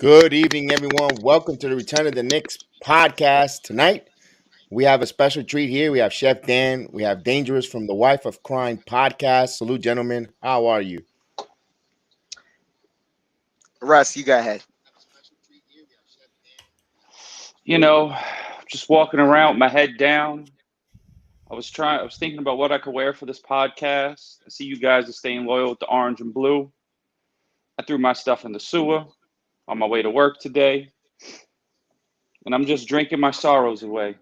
Good evening, everyone. Welcome to the Return of the Knicks podcast. Tonight, we have a special treat here. We have Chef Dan. We have Dangerous from the Wife of Crime podcast. Salute, gentlemen. How are you? Russ, you go ahead. You know, just walking around with my head down. I was thinking about what I could wear for this podcast. I see you guys are staying loyal with the orange and blue. I threw my stuff in the sewer on my way to work today. And I'm just drinking my sorrows away.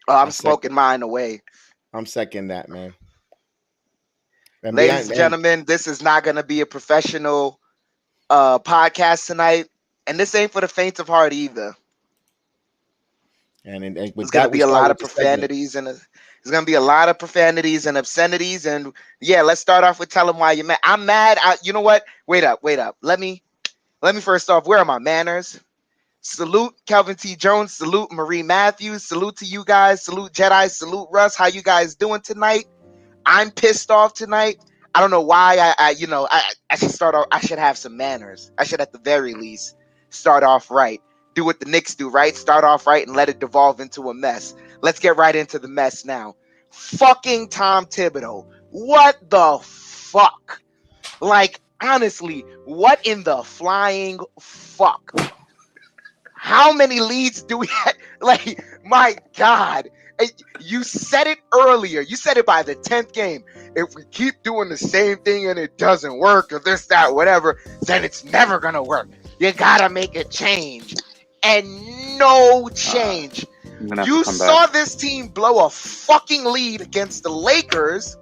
Oh, I'm smoking mine away. I'm second that, man. Ladies and gentlemen, this is not going to be a professional podcast tonight. And this ain't for the faint of heart either. And there's going to be a lot of profanities and there's going to be a lot of profanities and obscenities. And yeah, let's start off with tell them why you're mad. I'm mad. You know what? Wait up. Let me first off, where are my manners? Salute Kelvin T. Jones. Salute Marie Matthews. Salute to you guys. Salute Jedi. Salute Russ. How you guys doing tonight? I'm pissed off tonight. I don't know why. I should start off. I should have some manners. I should at the very least start off right. Do what the Knicks do, right? Start off right and let it devolve into a mess. Let's get right into the mess now. Fucking Tom Thibodeau. What the fuck? Like, honestly, what in the flying fuck? How many leads do we have? Like, my God. You said it earlier. You said it by the 10th game. If we keep doing the same thing and it doesn't work or this, that, whatever, then it's never going to work. You got to make a change. And no change. You saw this team blow a fucking lead against the Lakers.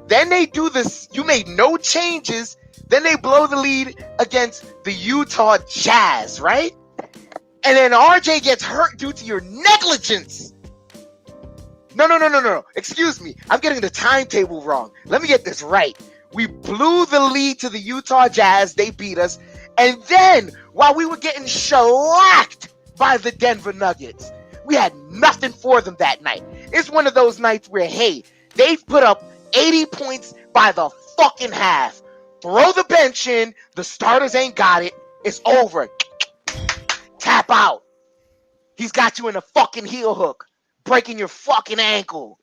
Then they do this. You made no changes. Then they blow the lead against the Utah Jazz, right? And then RJ gets hurt due to your negligence. No. Excuse me. I'm getting the timetable wrong. Let me get this right. We blew the lead to the Utah Jazz. They beat us. And then, while we were getting shellacked by the Denver Nuggets, we had nothing for them that night. It's one of those nights where, hey, they've put up 80 points by the fucking half. Throw the bench in. The starters ain't got it. It's over. Tap out. He's got you in a fucking heel hook, breaking your fucking ankle.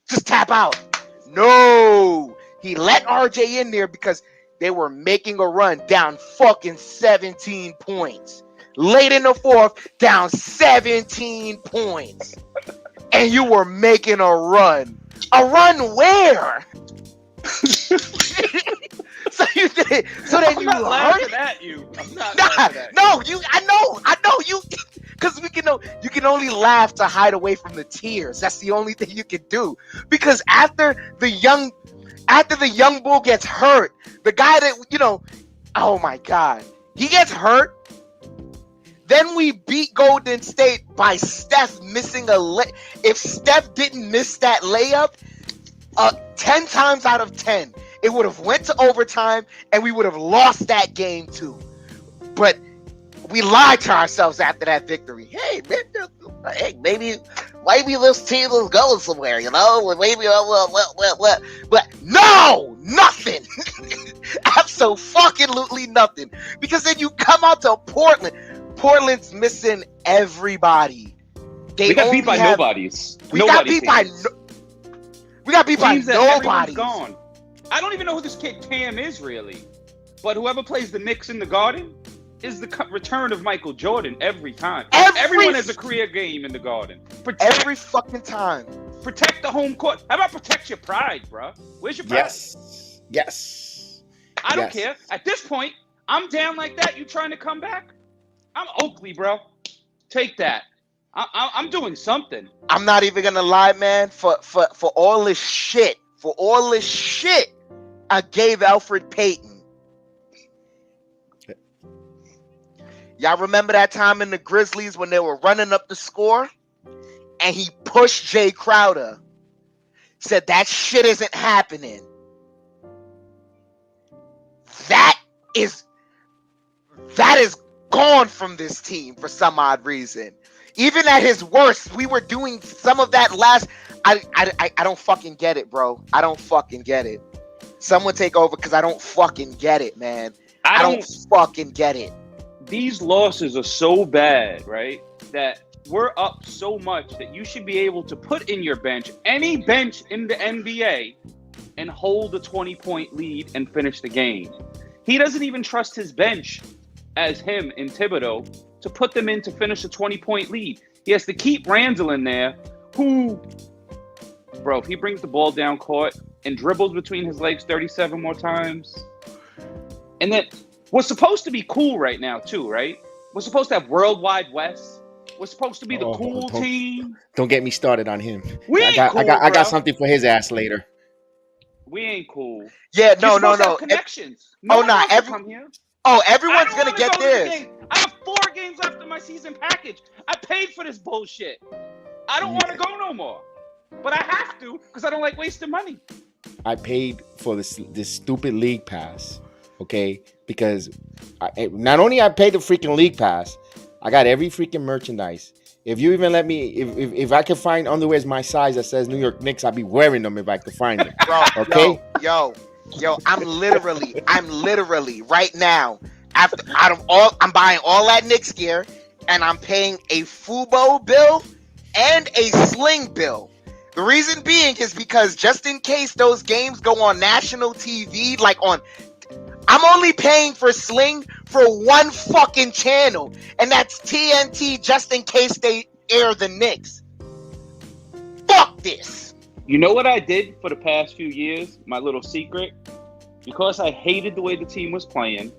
Just tap out. No. He let RJ in there because they were making a run down fucking 17 points. Late in the fourth, down 17 points. And you were making a run. A run where? So you did. So then you laughing at you. I'm not laughing at you. No, I know you. Because you can only laugh to hide away from the tears. That's the only thing you can do. Because after the young bull gets hurt, the guy that, oh my God, he gets hurt. Then we beat Golden State by Steph missing if Steph didn't miss that layup, 10 times out of 10, it would have went to overtime and we would have lost that game too. But we lied to ourselves after that victory. Hey, maybe this team is going somewhere, Maybe, but no, nothing. Absolutely nothing. Because then you come out to Portland. Portland's missing everybody. We got beat by nobodies. We got beat by nobody. Gone. I don't even know who this kid Cam is really, but whoever plays the Knicks in the Garden is the return of Michael Jordan every time. Everyone has a career game in the Garden. Every fucking time. Protect the home court. How about protect your pride, bro? Where's your pride? Yes. I don't care. At this point, I'm down like that. You trying to come back? I'm Oakley, bro. Take that. I'm doing something. I'm not even gonna lie, man. For all this shit, I gave Alfred Payton. Y'all remember that time in the Grizzlies when they were running up the score and he pushed Jay Crowder? Said that shit isn't happening. That is gone from this team for some odd reason. Even at his worst, we were doing some of that last. I don't fucking get it, bro. I don't fucking get it. Someone take over because I don't fucking get it, man. I don't fucking get it. these losses are so bad, right? That we're up so much that you should be able to put in your bench, any bench in the NBA, and hold a 20-point lead and finish the game. He doesn't even trust his bench as him and Thibodeau to put them in to finish a 20-point lead. He has to keep Randle in there, who, bro, if he brings the ball down court and dribbles between his legs 37 more times, and then we're supposed to be cool right now too, right? We're supposed to have Worldwide West. We're supposed to be the cool team. Don't get me started on him. I got something for his ass later. We ain't cool. Yeah, no. Connections. Everyone's gonna get theirs. I have 4 games left in my season package. I paid for this bullshit. I don't want to go no more, but I have to because I don't like wasting money. I paid for this stupid league pass, okay? Because not only I paid the freaking league pass, I got every freaking merchandise. If you even let me, if I could find underwears my size that says New York Knicks, I'd be wearing them if I could find them. Bro, okay? Yo, I'm literally right now, I'm buying all that Knicks gear, and I'm paying a Fubo bill and a Sling bill. The reason being is because just in case those games go on national TV, I'm only paying for Sling for one fucking channel, and that's TNT, just in case they air the Knicks. Fuck this. You know what I did for the past few years? My little secret? Because I hated the way the team was playing.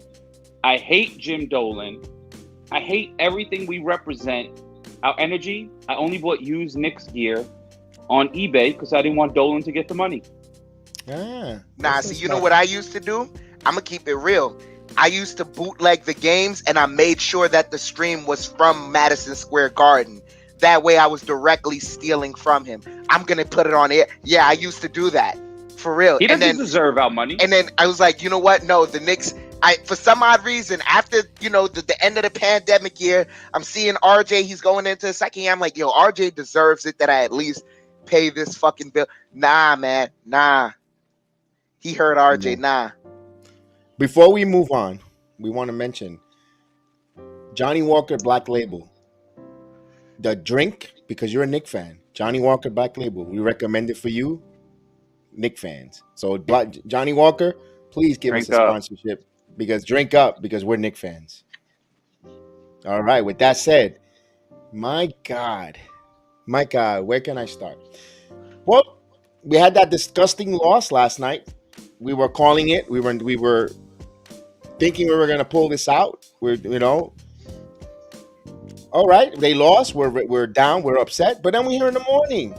I hate Jim Dolan. I hate everything we represent. Our energy. I only bought used Knicks gear on eBay because I didn't want Dolan to get the money. See, you know what I used to do? I'm going to keep it real. I used to bootleg the games, and I made sure that the stream was from Madison Square Garden. That way I was directly stealing from him. I'm going to put it on air. Yeah, I used to do that. For real. He doesn't deserve our money. And then I was like, you know what? No, the Knicks, for some odd reason, after, the end of the pandemic year, I'm seeing RJ, he's going into the second year. I'm like, yo, RJ deserves it that I at least pay this fucking bill. Nah, man. Nah. He heard RJ. Nah. Before we move on, we want to mention Johnny Walker Black Label. The drink, because you're a Knicks fan. Johnny Walker Black Label. We recommend it for you, Knicks fans. So Johnny Walker, please give us a sponsorship. Drink up, because we're Knicks fans. All right, with that said, my God, where can I start? Well, we had that disgusting loss last night. We were calling it. We were thinking we were going to pull this out. All right, they lost. We're down. We're upset. But then we hear in the morning,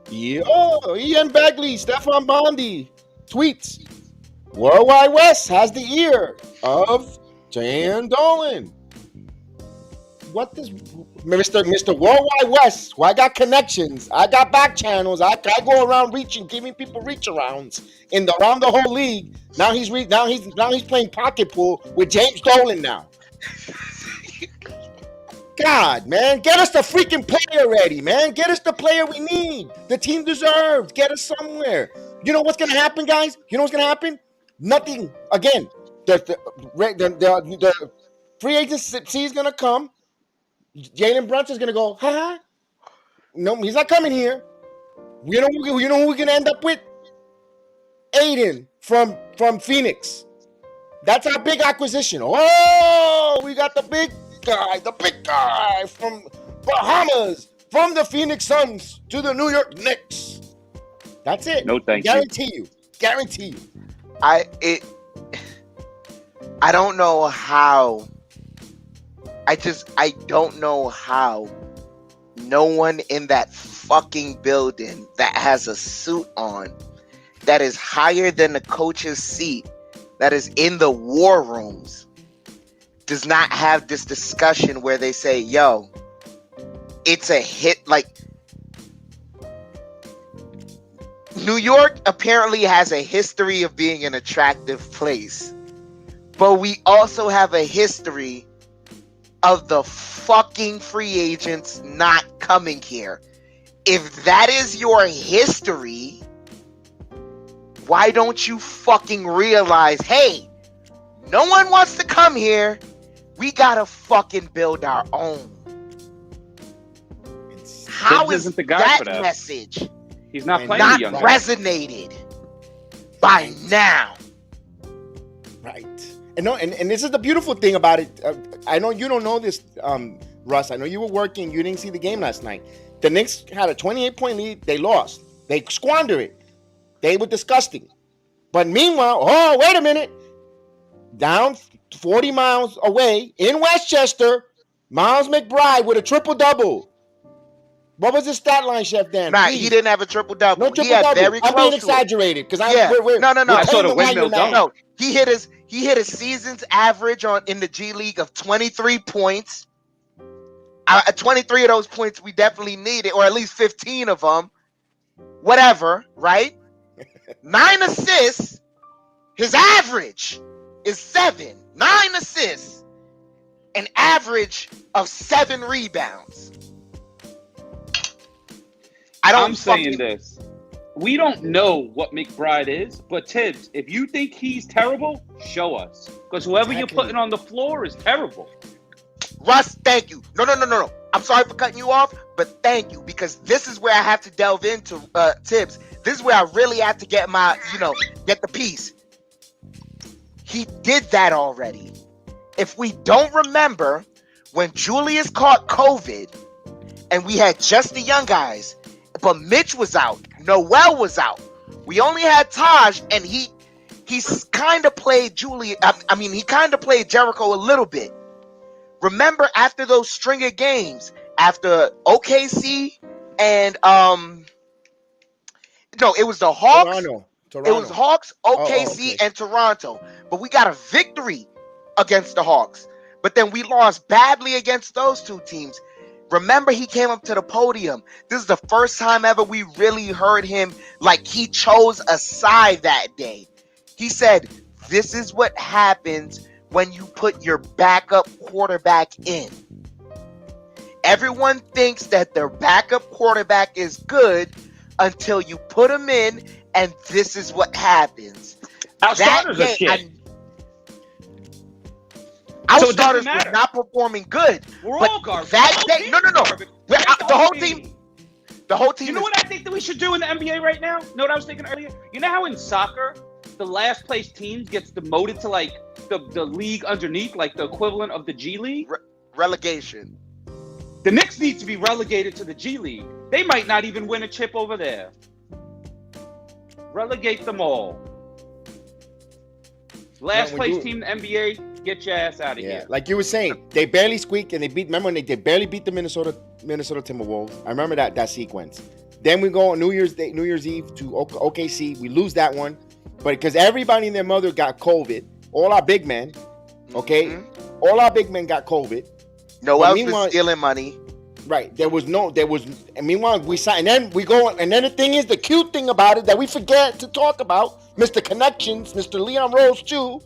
Ian Begley, Stefan Bondi tweets, Worldwide West has the ear of Jan Dolan. What does Mr. Worldwide West, who I got connections, I got back channels, I go around giving people reach arounds around the whole league. Now he's playing pocket pool with James Dolan now. God, man, get us the freaking player ready, man. Get us the player we need. The team deserves. Get us somewhere. You know what's gonna happen, guys? You know what's gonna happen? Nothing. Again, the free agency is gonna come. Jalen Brunson's gonna go, ha. No, he's not coming here. You know who we're gonna end up with? Aiden from Phoenix. That's our big acquisition. Oh, we got the big guy from Bahamas, from the Phoenix Suns to the New York Knicks. That's it. No, thank you. Guarantee you. I don't know how. I don't know how no one in that fucking building that has a suit on, that is higher than the coach's seat, that is in the war rooms, does not have this discussion where they say, yo, it's a hit. New York apparently has a history of being an attractive place, but we also have a history of the fucking free agents not coming here. If that is your history, why don't you fucking realize, hey, no one wants to come here. We gotta fucking build our own. How Tibbs is isn't the guy that for that. message He's not And playing not the young guy. resonated by now? Right. And no, and this is the beautiful thing about it. I know you don't know this, Russ. I know you were working. You didn't see the game last night. The Knicks had a 28-point lead. They lost. They squandered it. They were disgusting. But meanwhile, oh, wait a minute. Down 40 miles away in Westchester, Miles McBride with a triple-double. What was the stat line, Chef Dan? Nah, Please. he didn't have a triple-double. No He triple-double. had very I'm being close to it. exaggerated because Yeah. No. I saw the telling them why windmill you're mad. dunk. No, he hit his season's average in the G League of 23 points. 23 of those points we definitely needed, or at least 15 of them. Whatever, right? 9 assists. His average is 7. 9 assists. An average of 7 rebounds. I'm saying this. We don't know what McBride is, but Tibbs, if you think he's terrible, show us. Because whoever you're putting on the floor is terrible. Russ, thank you. No. I'm sorry for cutting you off, but thank you, because this is where I have to delve into Tibbs. This is where I really have to get get the piece. He did that already. If we don't remember, when Julius caught COVID and we had just the young guys, but Mitch was out, Noel was out. We only had Taj, and he's kind of played Julius. He kind of played Jericho a little bit. Remember, after those string of games, after OKC and it was the Hawks. Toronto. It was Hawks, OKC, and Toronto. But we got a victory against the Hawks. But then we lost badly against those two teams. Remember, he came up to the podium. This is the first time ever we really heard him like he chose a side that day. He said, "This is what happens when you put your backup quarterback in. Everyone thinks that their backup quarterback is good until you put him in, and this is what happens." Our starters are shit. Our starters were not performing good. We're but all garbage. That day, no. The whole team. You know what I think that we should do in the NBA right now? Know what I was thinking earlier? You know how in soccer, the last place team gets demoted to like the league underneath, like the equivalent of the G League? Relegation. The Knicks need to be relegated to the G League. They might not even win a chip over there. Relegate them all. Last place team in the NBA, get your ass out of here. Like you were saying, they barely squeaked and they beat. Remember when they barely beat the Minnesota Timberwolves? I remember that sequence. Then we go on New Year's Eve to OKC. We lose that one, but because everybody and their mother got COVID, all our big men, all our big men got COVID. Noel's been stealing money. Right. And meanwhile, we signed, and then we go, and then the thing is, the cute thing about it that we forget to talk about, Mr. Connections, Mr. Leon Rose too.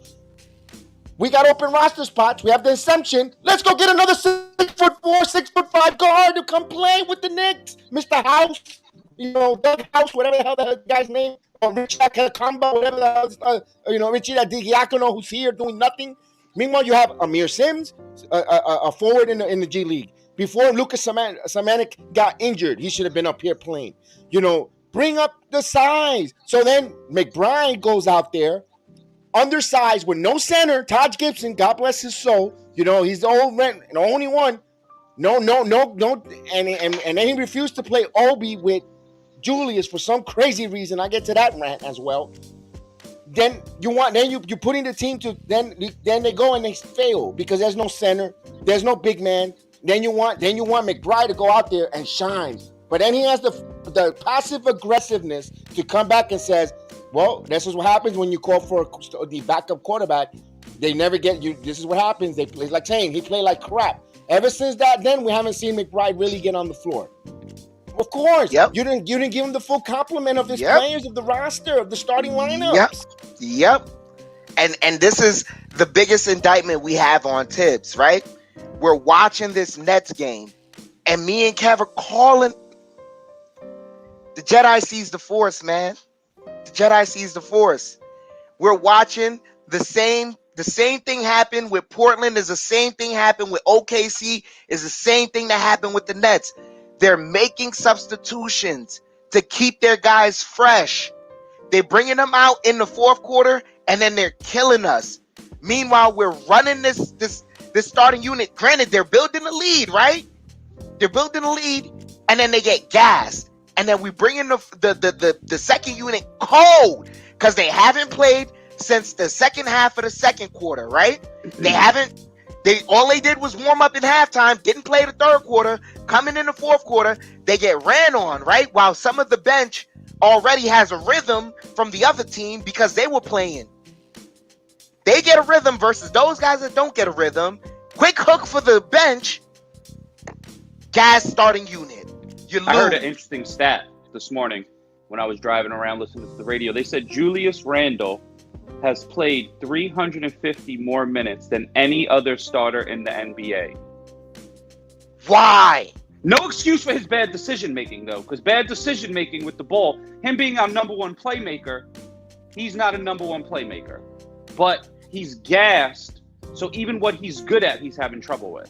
We got open roster spots. We have the assumption. Let's go get another 6'4", 6'5" guard to come play with the Knicks. Mr. House, Doug House, whatever the hell the guy's name, or Richie Kamba, whatever the hell, Richie Diacono, who's here doing nothing. Meanwhile, you have Amir Sims, a forward in the G League. Before Lucas Samanik got injured, he should have been up here playing. Bring up the size. So then McBride goes out there, undersized with no center. Taj Gibson, God bless his soul. He's the only one. No. And then he refused to play Obi with Julius for some crazy reason. I get to that rant as well. Then you're putting the team to then they go and they fail because there's no center, there's no big man. Then you want McBride to go out there and shine, but then he has the passive aggressiveness to come back and says, "Well, this is what happens when you call for the backup quarterback. They never get you. This is what happens. They play like saying he played like crap. Ever since then we haven't seen McBride really get on the floor. Of course, you didn't give him the full complement of his players, of the roster, of the starting lineups. Yep. And this is the biggest indictment we have on Tibbs, right? We're watching this Nets game, and me and Kev are calling. The Jedi sees the Force, man. The Jedi sees the Force. We're watching the same The same thing happened with Portland. Is the same thing happened with OKC. Is the same thing that happened with the Nets. They're making substitutions to keep their guys fresh. They're bringing them out in the fourth quarter, and then they're killing us. Meanwhile, we're running this starting unit. Granted, they're building a lead, right? They're building a lead, and then they get gassed. And then we bring in the second unit cold because they haven't played since the second half of the second quarter, right? All they did was warm up in halftime, didn't play the third quarter. Coming in the fourth quarter, they get ran on, right? While some of the bench already has a rhythm from the other team because they were playing. They get a rhythm versus those guys that don't get a rhythm. Quick hook for the bench. Gas starting unit. I heard an interesting stat this morning when I was driving around listening to the radio. They said Julius Randle has played 350 more minutes than any other starter in the NBA. Why? No excuse for his bad decision-making, though, because bad decision-making with the ball, him being our number one playmaker, he's not a number one playmaker. But he's gassed, so even what he's good at, he's having trouble with.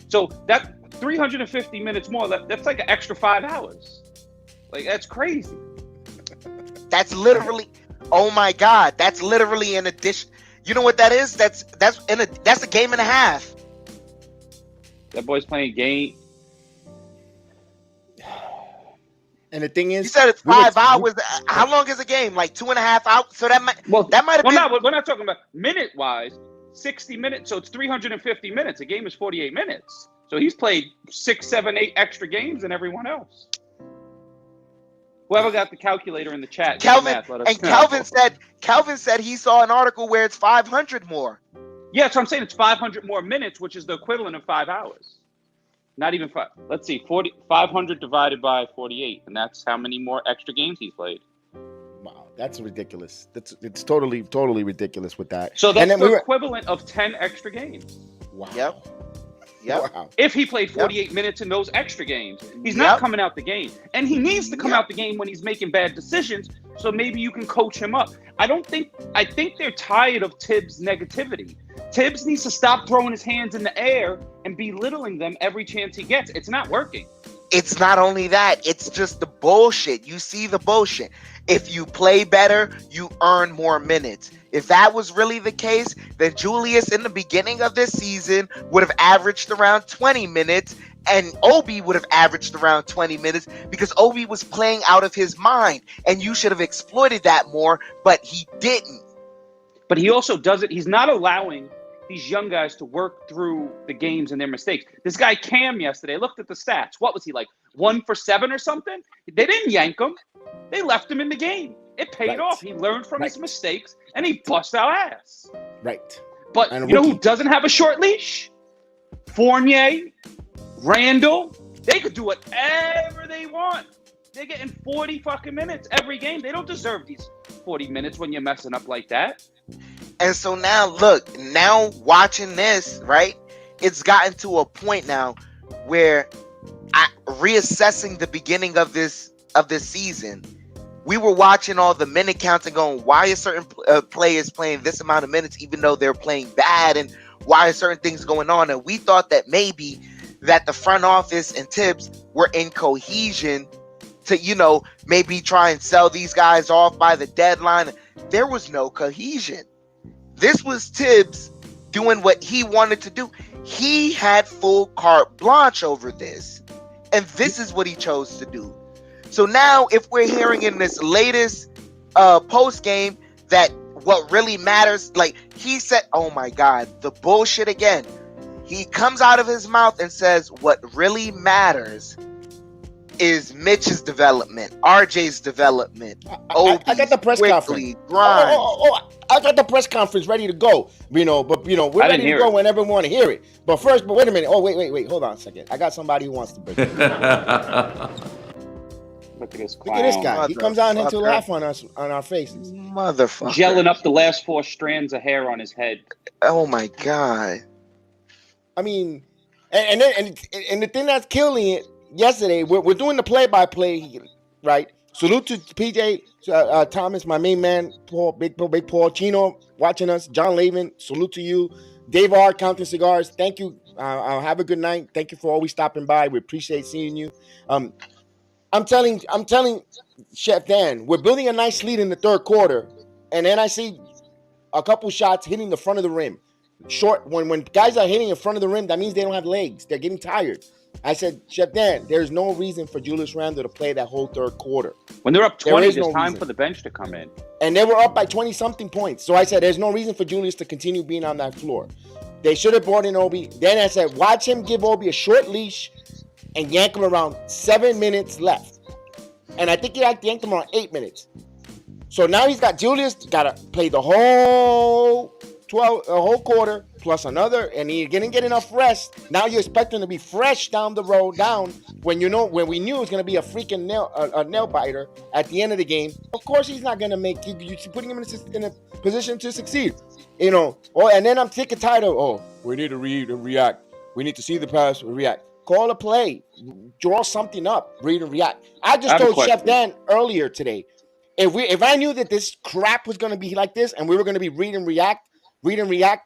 So that 350 minutes more, that's like an extra 5 hours. Like, that's crazy. That's literally, oh my God, that's literally an addition. You know what that is? That's a game and a half. That boy's playing game. And the thing is, you said it's 5 hours. How long is a game? Like 2.5 hours. So that might have been. No, we're not talking about minute wise. 60 minutes. So it's 350 minutes. A game is 48 minutes. So he's played 6, 7, 8 extra games than everyone else. Whoever got the calculator in the chat, Calvin said he saw an article where it's 500 more. Yeah, so I'm saying it's 500 more minutes, which is the equivalent of 5 hours. Not even 5. Let's see, 500 divided by 48, and that's how many more extra games he's played. Wow, that's ridiculous. It's totally ridiculous with that. So that's the equivalent of 10 extra games. Wow. Yep. Wow. If he played 48 minutes in those extra games, he's not coming out the game. And he needs to come out the game when he's making bad decisions, so maybe you can coach him up. I think they're tired of Tibbs' negativity. Tibbs needs to stop throwing his hands in the air and belittling them every chance he gets. It's not working. It's not only that, it's just the bullshit. You see the bullshit. If you play better, you earn more minutes. If that was really the case, then Julius in the beginning of this season would have averaged around 20 minutes and Obi would have averaged around 20 minutes because Obi was playing out of his mind and you should have exploited that more, but he didn't. But he also does it. He's not allowing these young guys to work through the games and their mistakes. This guy Cam yesterday, I looked at the stats. What was he, like 1 for 7 or something? They didn't yank him. They left him in the game. It paid off. He learned from his mistakes and he bust our ass. Right. But you know who doesn't have a short leash? Fournier, Randle. They could do whatever they want. They're getting 40 fucking minutes every game. They don't deserve these 40 minutes when you're messing up like that. And so now, look, now watching this, right, it's gotten to a point now where reassessing the beginning of this season, we were watching all the minute counts and going, why are certain players playing this amount of minutes even though they're playing bad, and why are certain things going on? And we thought that maybe that the front office and Tibbs were in cohesion to, maybe try and sell these guys off by the deadline. There was no cohesion. This was Tibbs doing what he wanted to do. He had full carte blanche over this. And this is what he chose to do. So now if we're hearing in this latest post game that what really matters, like he said, oh my God, the bullshit again. He comes out of his mouth and says what really matters is Mitch's development, RJ's development. I got the press conference. I got the press conference ready to go. But we're ready to go whenever we want to hear it. But first, wait a minute. Oh, wait. Hold on a second. I got somebody who wants to break it. Look at this guy. He comes out into laugh on us, on our faces. Motherfucker. Gelling up the last 4 strands of hair on his head. Oh my God. I mean, and the thing that's killing it, yesterday, we're doing the play-by-play, right? Salute to PJ Thomas, my main man, Paul, Big Paul, Chino watching us, John Lavin, salute to you. Dave R, Counting Cigars, thank you. Have a good night. Thank you for always stopping by. We appreciate seeing you. I'm telling Chef Dan, we're building a nice lead in the third quarter, and then I see a couple shots hitting the front of the rim. Short, when guys are hitting in front of the rim, that means they don't have legs. They're getting tired. I said, Chef Dan, there's no reason for Julius Randle to play that whole third quarter. When they're up 20, there's no time reason for the bench to come in. And they were up by 20-something points. So I said, there's no reason for Julius to continue being on that floor. They should have brought in Obi. Then I said, watch him give Obi a short leash and yank him around 7 minutes left. And I think he yanked him around 8 minutes. So now he's got Julius, got to play the whole quarter plus another, and he didn't get enough rest. Now you expect him to be fresh down the road, when we knew it was going to be a freaking nail biter at the end of the game. Of course, he's not going to make you putting him in a position to succeed. And then I'm sick and tired of, we need to read and react. We need to see the pass and react. Call a play, draw something up, read and react. I just told Chef Dan earlier today, if I knew that this crap was going to be like this and we were going to be read and react,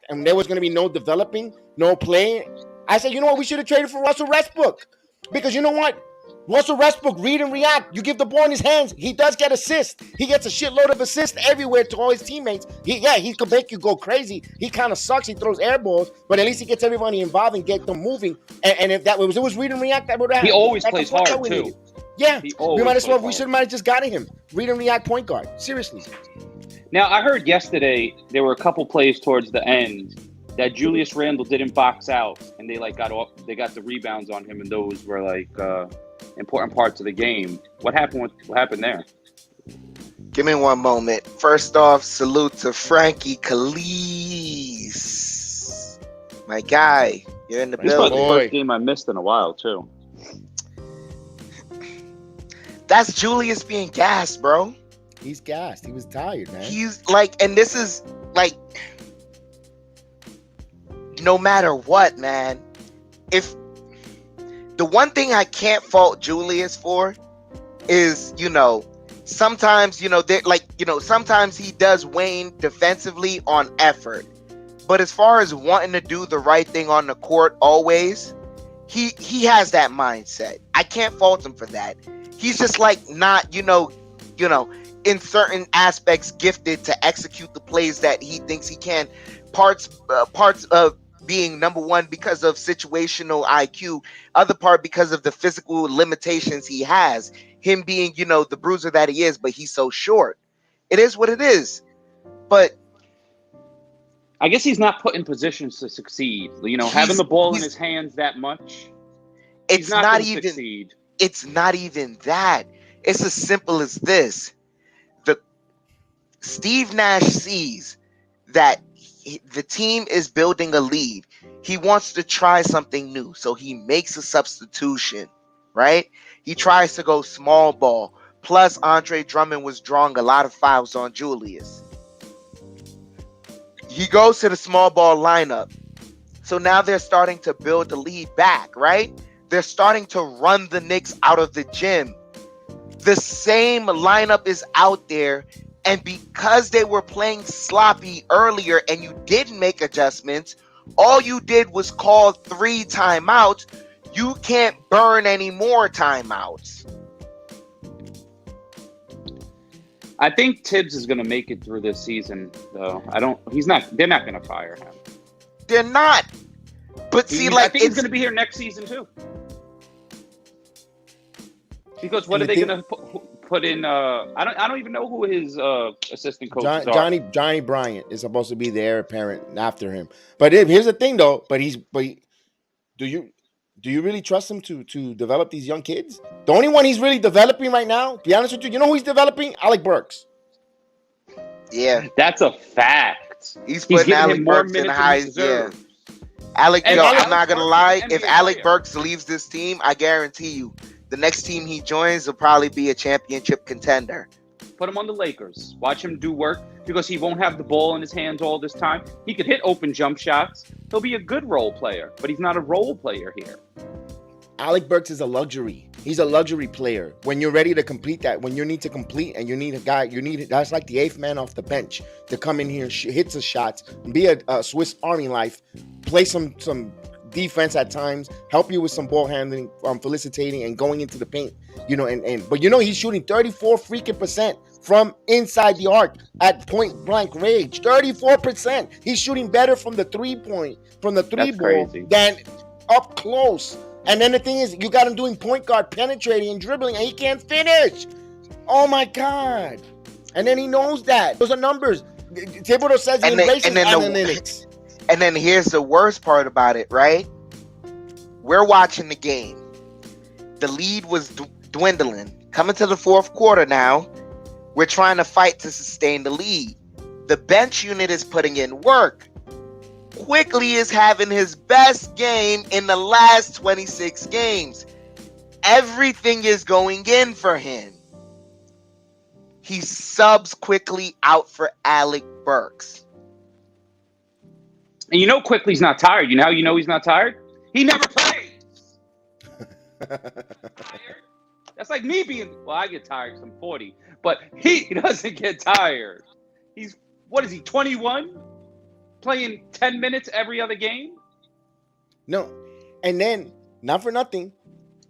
and there was going to be no developing, no playing, I said, you know what, we should have traded for Russell Westbrook. Because you know what? Russell Westbrook, read and react. You give the ball in his hands. He does get assists. He gets a shitload of assists everywhere to all his teammates. He could make you go crazy. He kind of sucks. He throws air balls, but at least he gets everybody involved and get them moving. And if that was read and react, that would happen. He always plays hard, too. Yeah, we might have just gotten him. Read and react point guard. Seriously. Now, I heard yesterday there were a couple plays towards the end that Julius Randle didn't box out, and they got the rebounds on him, and those were important parts of the game. What happened there? Give me one moment. First off, salute to Frankie Calise. My guy, you're in the This building. was the first game I missed in a while, too. That's Julius being gassed, bro. He's gassed. He was tired, man. He's and this is no matter what, man. If the one thing I can't fault Julius for is, sometimes, sometimes he does wane defensively on effort. But as far as wanting to do the right thing on the court always, he has that mindset. I can't fault him for that. He's just not, in certain aspects gifted to execute the plays that he thinks he can. Parts of being number one because of situational IQ, other part because of the physical limitations he has. Him being, the bruiser that he is, but he's so short. It is what it is. But I guess he's not put in positions to succeed. Having the ball in his hands that much, it's not even succeed. It's not even that. It's as simple as this. Steve Nash sees that the team is building a lead. He wants to try something new, so he makes a substitution, right? He tries to go small ball. Plus, Andre Drummond was drawing a lot of fouls on Julius. He goes to the small ball lineup. So now they're starting to build the lead back, right? They're starting to run the Knicks out of the gym. The same lineup is out there. And because they were playing sloppy earlier and you didn't make adjustments, all you did was call 3 timeouts. You can't burn any more timeouts. I think Tibbs is going to make it through this season, though. They're not going to fire him. They're not. But see, I think he's going to be here next season, too. Because what are they going to put in? I don't even know who his assistant coach is. Johnny Bryant is supposed to be the heir apparent after him. But here's the thing, though. Do you really trust him to develop these young kids? The only one he's really developing right now, to be honest with you, who he's developing? Alec Burks. Yeah, that's a fact. He's putting Alec Burks in the highest. Yeah. I'm not gonna lie. If Alec Burks leaves this team, I guarantee you, the next team he joins will probably be a championship contender. Put him on the Lakers. Watch him do work because he won't have the ball in his hands all this time. He could hit open jump shots. He'll be a good role player, but he's not a role player here. Alec Burks is a luxury. He's a luxury player. When you're ready to complete that, when you need to complete and you need a guy, that's like the eighth man off the bench to come in here, hit some shots, be a Swiss Army knife, play some defense at times, help you with some ball handling, felicitating and going into the paint. But he's shooting 34 freaking percent from inside the arc at point blank range. 34%. He's shooting better from the three ball than up close. And then the thing is, you got him doing point guard, penetrating and dribbling, and he can't finish. Oh my God. And then he knows that. Those are numbers. Thibodeau says he embraces analytics. And then here's the worst part about it, right? We're watching the game. The lead was dwindling. Coming to the fourth quarter now, we're trying to fight to sustain the lead. The bench unit is putting in work. Quickly is having his best game in the last 26 games. Everything is going in for him. He subs Quickly out for Alec Burks. And Quickly's not tired. How he's not tired? He never plays. That's like me I get tired because I'm 40, but he doesn't get tired. What is he, 21? Playing 10 minutes every other game? No. And then, not for nothing,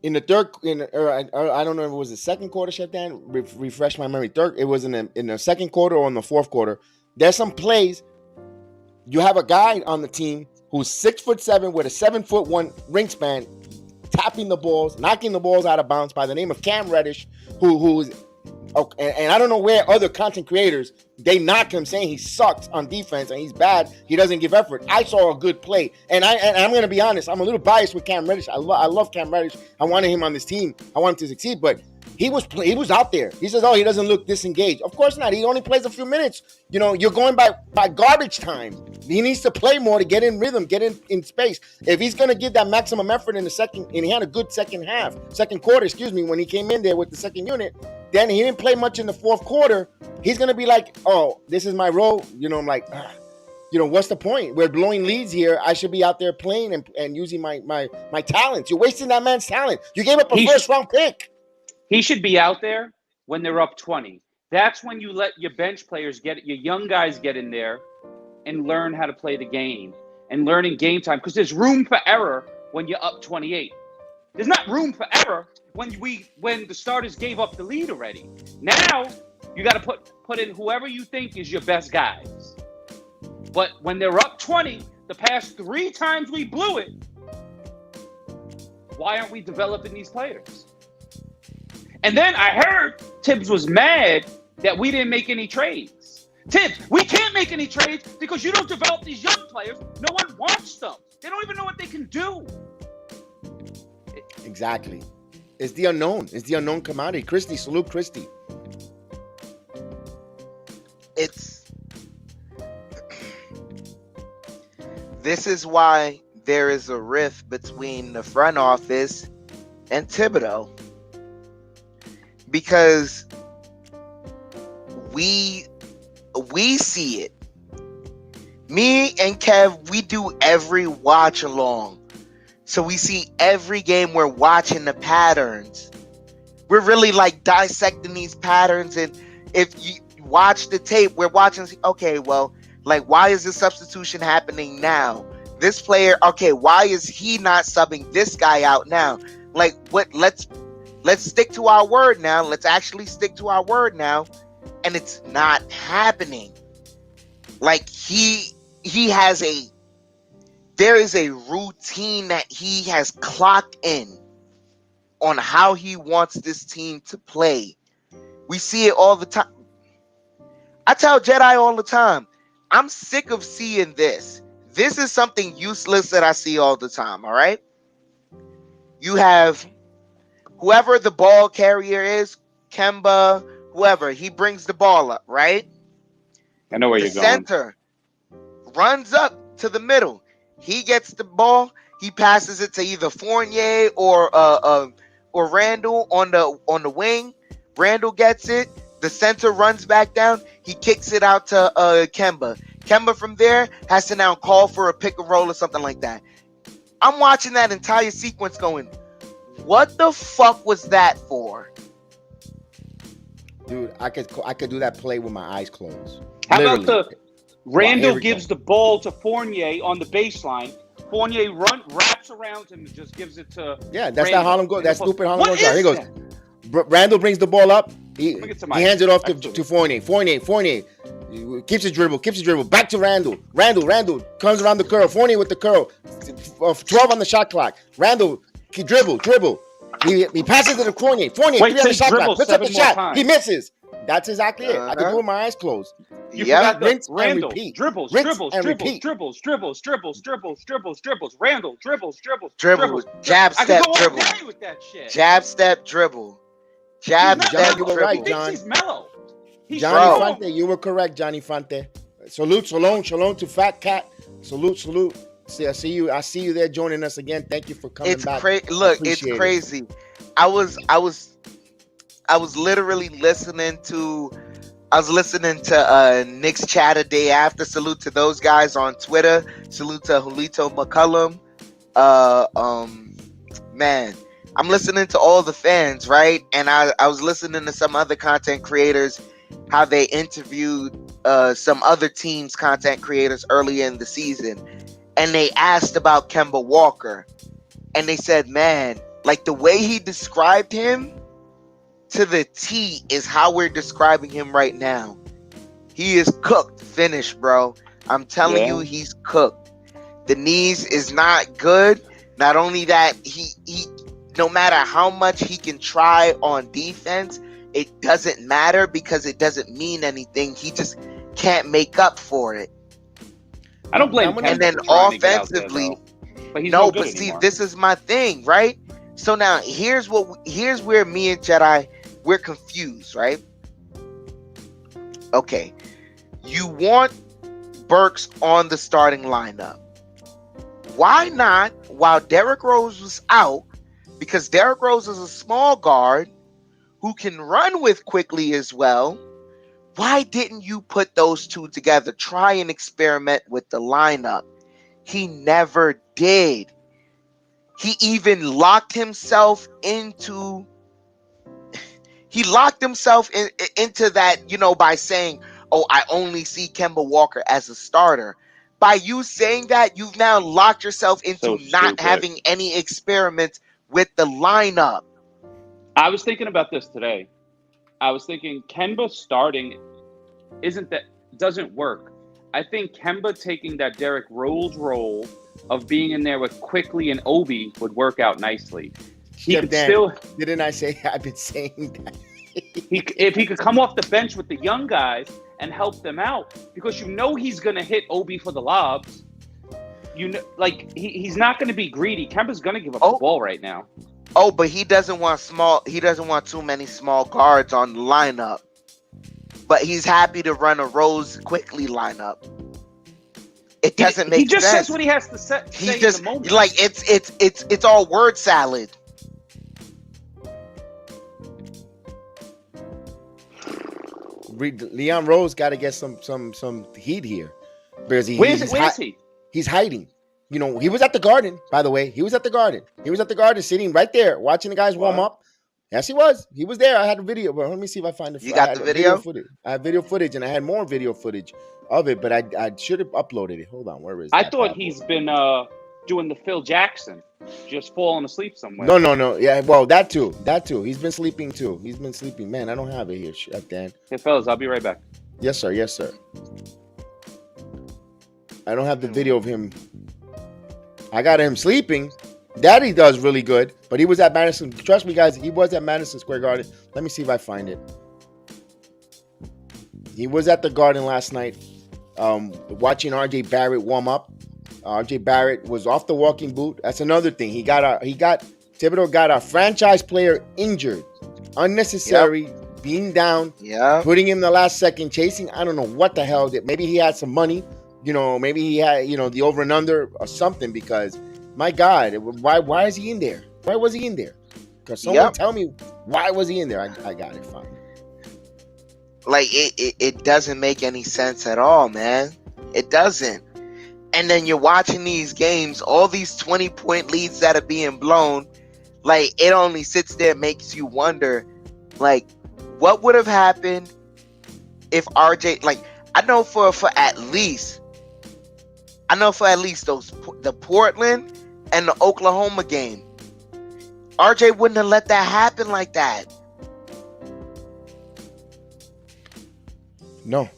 in the third, I don't know if it was the second quarter, Chef Dan, refresh my memory. It was in the second quarter or in the fourth quarter. There's some plays. You have a guy on the team who's 6'7" with a 7'1" wingspan, tapping the balls, knocking the balls out of bounds by the name of Cam Reddish, who's and I don't know where other content creators, they knock him saying he sucks on defense and he's bad. He doesn't give effort. I saw a good play. And I'm going to be honest. I'm a little biased with Cam Reddish. I love Cam Reddish. I wanted him on this team. I want him to succeed. But he was out there. He says, he doesn't look disengaged. Of course not. He only plays a few minutes. You're going by garbage time. He needs to play more to get in rhythm, get in space. If he's going to give that maximum effort in the second, and he had a good second quarter, when he came in there with the second unit, then he didn't play much in the fourth quarter. He's going to be like, this is my role. I'm like, what's the point? We're blowing leads here. I should be out there playing and using my talents. You're wasting that man's talent. You gave up a first-round pick. He should be out there when they're up 20. That's when you let your bench players your young guys get in there and learn how to play the game and learn in game time, because there's room for error when you're up 28. There's not room for error when the starters gave up the lead already. Now you got to put in whoever you think is your best guys. But when they're up 20, the past 3 times we blew it, why aren't we developing these players? And then I heard Tibbs was mad that we didn't make any trades. Tibbs, we can't make any trades because you don't develop these young players. No one wants them. They don't even know what they can do. Exactly. It's the unknown. It's the unknown commodity. Christie, salute Christie. This is why there is a rift between the front office and Thibodeau. Because we see it. Me and Kev, we do every watch along. So we see every game, we're watching the patterns. We're really like dissecting these patterns. And if you watch the tape, we're watching, okay, well, like, why is this substitution happening now? This player, okay, why is he not subbing this guy out now? Like, what? Let's stick to our word now. Let's actually stick to our word now. And it's not happening. Like, there is a routine that he has clocked in on how he wants this team to play. We see it all the time. I tell Jedi all the time, I'm sick of seeing this. This is something useless that I see all the time, all right? You have whoever the ball carrier is, Kemba, whoever, he brings the ball up, right? I know where you're going. The center runs up to the middle. He gets the ball. He passes it to either Fournier or Randle on the wing. Randle gets it. The center runs back down. He kicks it out to Kemba. Kemba from there has to now call for a pick and roll or something like that. I'm watching that entire sequence going, What the fuck was that for? Dude, I could do that play with my eyes closed. How Literally. about the Randle here gives we go. the ball to Fournier on the baseline. Fournier wraps around him and just gives it to Yeah, that's Randle. that Harlem go. That stupid Harlem What goal shot. is Here goes. that? Randle brings the ball up. He Let me get some ice. hands it off Ice to Fournier. Fournier keeps his dribble. Back to Randle. Randle comes around the curl. Fournier with the curl. 12 on the shot clock. Randle dribble. He passes to the Fournier. Fournier, Wait, 3 on the says shot dribble clock. Puts up the 7 more shot. times. He misses. That's exactly it. I could do it with my eyes closed. You Yeah. forgot the Rinse and Randle repeat. dribbles. Rinse and Randle repeat. dribbles. Dribble. Jab, I step, could go all dribble. day with that shit. Jab, step, dribble. Jab, He's step, not you were mellow. right, He thinks John. he's mellow. He's Johnny so- Fante, you were correct, Johnny Fante. Salute to Fat Cat. Salute. I see you there joining us again. Thank you for coming It's back. crazy. Look, it's Appreciate it. crazy. I was literally listening to Knicks chat a day after. Salute to those guys on Twitter. Salute to Julito McCullum. Man, I'm listening to all the fans, right? And I was listening to some other content creators, how they interviewed some other teams' content creators early in the season. And they asked about Kemba Walker. And they said, man, like the way he described him to the T is how we're describing him right now. He is cooked, finished, bro. I'm telling you, he's cooked. The knees is not good. Not only that, he no matter how much he can try on defense, it doesn't matter because it doesn't mean anything. He just can't make up for it. I don't blame him. And then for trying to get out there, offensively, though. But he's no, no good but see, anymore. this is my thing, right? So now here's where me and Jedi, we're confused, right? Okay. You want Burks on the starting lineup. Why not, while Derrick Rose was out, because Derrick Rose is a small guard who can run with quickly as well, why didn't you put those two together? Try and experiment with the lineup. He never did. He even locked himself into that, by saying, oh, I only see Kemba Walker as a starter. By you saying that, you've now locked yourself into not having any experiments with the lineup. I was thinking about this today. I was thinking Kemba starting doesn't work. I think Kemba taking that Derrick Rose role of being in there with Quickly and Obi would work out nicely. Didn't I say I've been saying that? If he could come off the bench with the young guys and help them out, because he's going to hit Obi for the lobs. He's not going to be greedy. Kemba's going to give up the ball right now. Oh, but he doesn't want too many small guards on the lineup. But he's happy to run a Rose Quickly lineup. It doesn't make sense. He just says what he has to say in the moment. Like it's all word salad. Leon Rose got to get some heat here because where is he? He's hiding. He was at the Garden. By the way, he was at the Garden. He was at the Garden, sitting right there, watching the guys warm up. Yes, he was. He was there. I had a video, but let me see if I find it. You got the video? I had video footage, and I had more video footage of it, but I should have uploaded it. Hold on, where is it? I thought he's been doing the Phil Jackson, just falling asleep somewhere. No. Yeah, well, that too. He's been sleeping too. Man, I don't have it here, Chef Dan. Hey, fellas, I'll be right back. Yes, sir. I don't have the video of him. I got him sleeping. That he does really good, but he was at Madison. Trust me, guys, he was at Madison Square Garden. Let me see if I find it. He was at the Garden last night, watching RJ Barrett warm up. RJ Barrett was off the walking boot. That's another thing. Thibodeau got a franchise player injured, unnecessary, being down, putting him in the last second, chasing. I don't know what the hell. Maybe he had some money, maybe he had, the over and under or something, because my God, why is he in there? Why was he in there? Because someone tell me, why was he in there? I got it, fine. Like, it doesn't make any sense at all, man. It doesn't. And then you're watching these games, all these 20-point leads that are being blown. Like, it only sits there, makes you wonder, like, what would have happened if RJ, like, I know for at least the Portland and the Oklahoma game, RJ wouldn't have let that happen like that. No.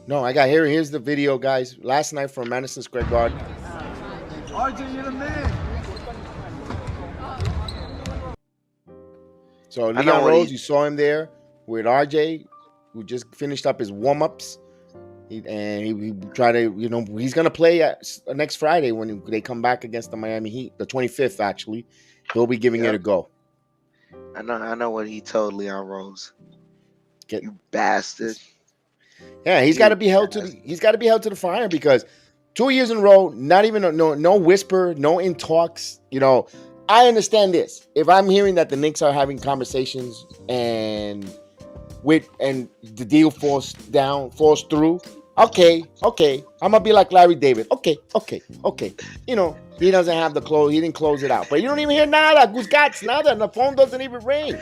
I got here's the video, guys. Last night from Madison Square Garden. RJ, you're the man. So Leon Rose, you saw him there with RJ, who just finished up his warm-ups. He tried to, he's going to play next Friday when they come back against the Miami Heat, the 25th, actually. He'll be giving it a go. I know what he told Leon Rose. You bastard. Yeah, he's got to be held to the fire, because 2 years in a row, not even no whisper, no in talks. I understand this. If I'm hearing that the Knicks are having conversations and the deal falls through, okay, I'm gonna be like Larry David. Okay. He doesn't have the close. He didn't close it out, but you don't even hear nada. Who's got nada? And the phone doesn't even ring.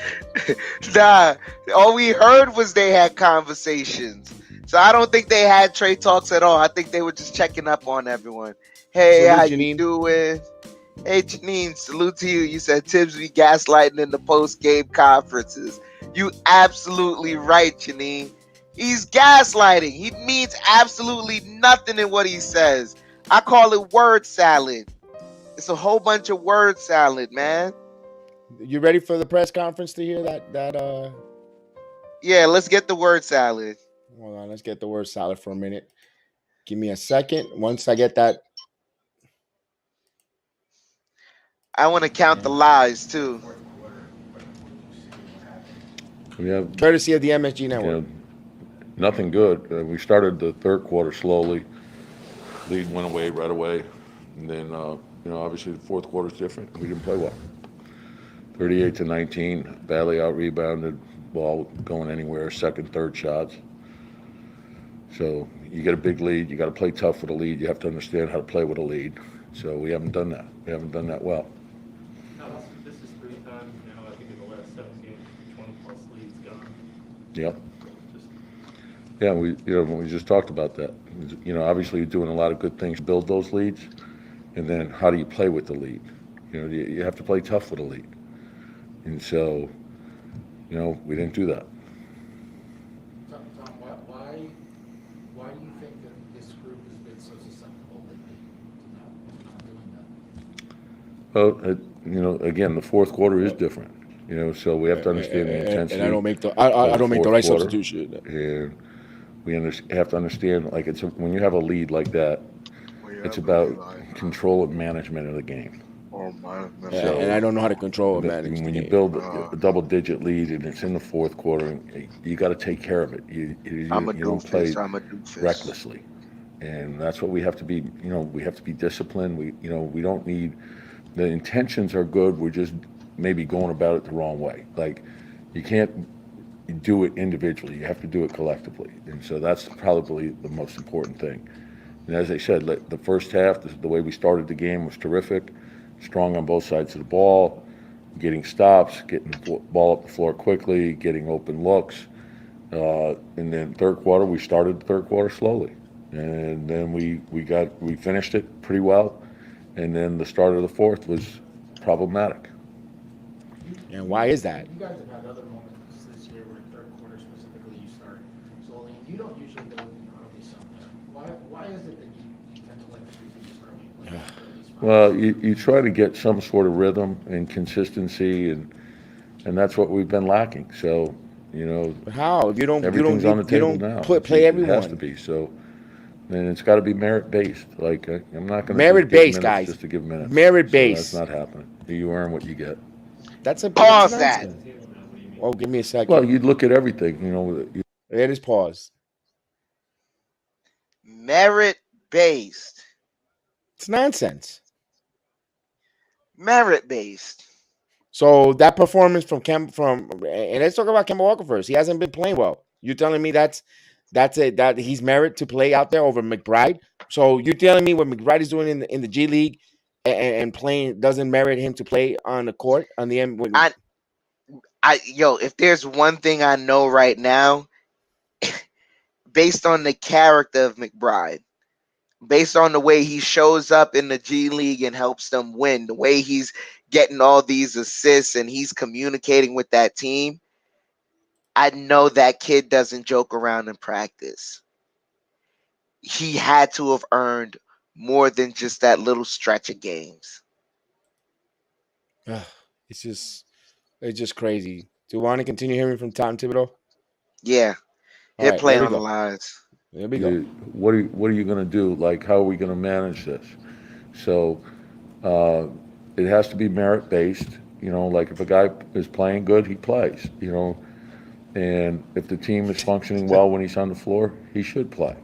Nah, all we heard was they had conversations. So I don't think they had trade talks at all. I think they were just checking up on everyone. Hey, Salute, how Janine. you doing? Hey, Janine, salute to you. You said Tibbs be gaslighting in the post-game conferences. You absolutely right, Janine. He's gaslighting. He means absolutely nothing in what he says. I call it word salad. It's a whole bunch of word salad, man. You ready for the press conference to hear that? Yeah, let's get the word salad. Hold on, let's get the word salad for a minute. Give me a second. Once I get that. I want to count the lies, too. We have Courtesy of the MSG Network. nothing good. We started the third quarter slowly. Lead went away right away. And then, obviously the fourth quarter is different. We didn't play well. 38-19, badly out-rebounded, ball going anywhere, second, third shots. So you get a big lead, you got to play tough with a lead. You have to understand how to play with a lead. So we haven't done that. We haven't done that well. No, this is 3 times now. I think in the last 7 games, 20+ leads gone. Yep. Yeah, we just talked about that. Obviously you're doing a lot of good things to build those leads, and then how do you play with the lead? You have to play tough with a lead. And so, we didn't do that. Tom, why do you think that this group has been so susceptible lately to not doing that? Well, again, the fourth quarter is different. So we have to understand the intensity. And I don't make the right quarter. substitution. And we have to understand, like, when you have a lead like that, it's about control and management of the game. And I don't know how to control and manage. When you build a double-digit lead and it's in the fourth quarter, you got to take care of it. You don't play recklessly, and that's what we have to be. We have to be disciplined. We don't need. The intentions are good. We're just maybe going about it the wrong way. Like, you can't do it individually. You have to do it collectively, and so that's probably the most important thing. And as I said, the first half, the way we started the game was terrific. Strong on both sides of the ball, getting stops, getting the ball up the floor quickly, getting open looks. And then third quarter, we started the third quarter slowly. And then we finished it pretty well. And then the start of the fourth was problematic. And why is that? You guys have had other moments this year where third quarter specifically you start slowly, and you don't usually go early somewhere. Why is it that you tend to like to do things early? Well, you try to get some sort of rhythm and consistency, and that's what we've been lacking. So, But how? If you don't, everything's on the table now. Play everyone. It has to be. So, and it's got to be merit-based. Like, I'm not going to Merit-based, guys. Just to give minutes. Merit-based. So that's not happening. You earn what you get. That's a Pause that. Oh, give me a second. Well, you'd look at everything. It is pause. Merit-based. It's nonsense. Merit-based. So that performance and let's talk about Kemba Walker first. He hasn't been playing well. You're telling me that he's merit to play out there over McBride. So you're telling me what McBride is doing in the G League and playing doesn't merit him to play on the court on the end. If there's one thing I know right now, based on the character of McBride, based on the way he shows up in the G League and helps them win, the way he's getting all these assists and he's communicating with that team, I know that kid doesn't joke around in practice. He had to have earned more than just that little stretch of games. It's just crazy. Do you want to continue hearing from Tom Thibodeau? Yeah. Hit play on the lines. There we go. What are you going to do? Like, how are we going to manage this? So it has to be merit based. Like if a guy is playing good, he plays. And if the team is functioning well when he's on the floor, he should play.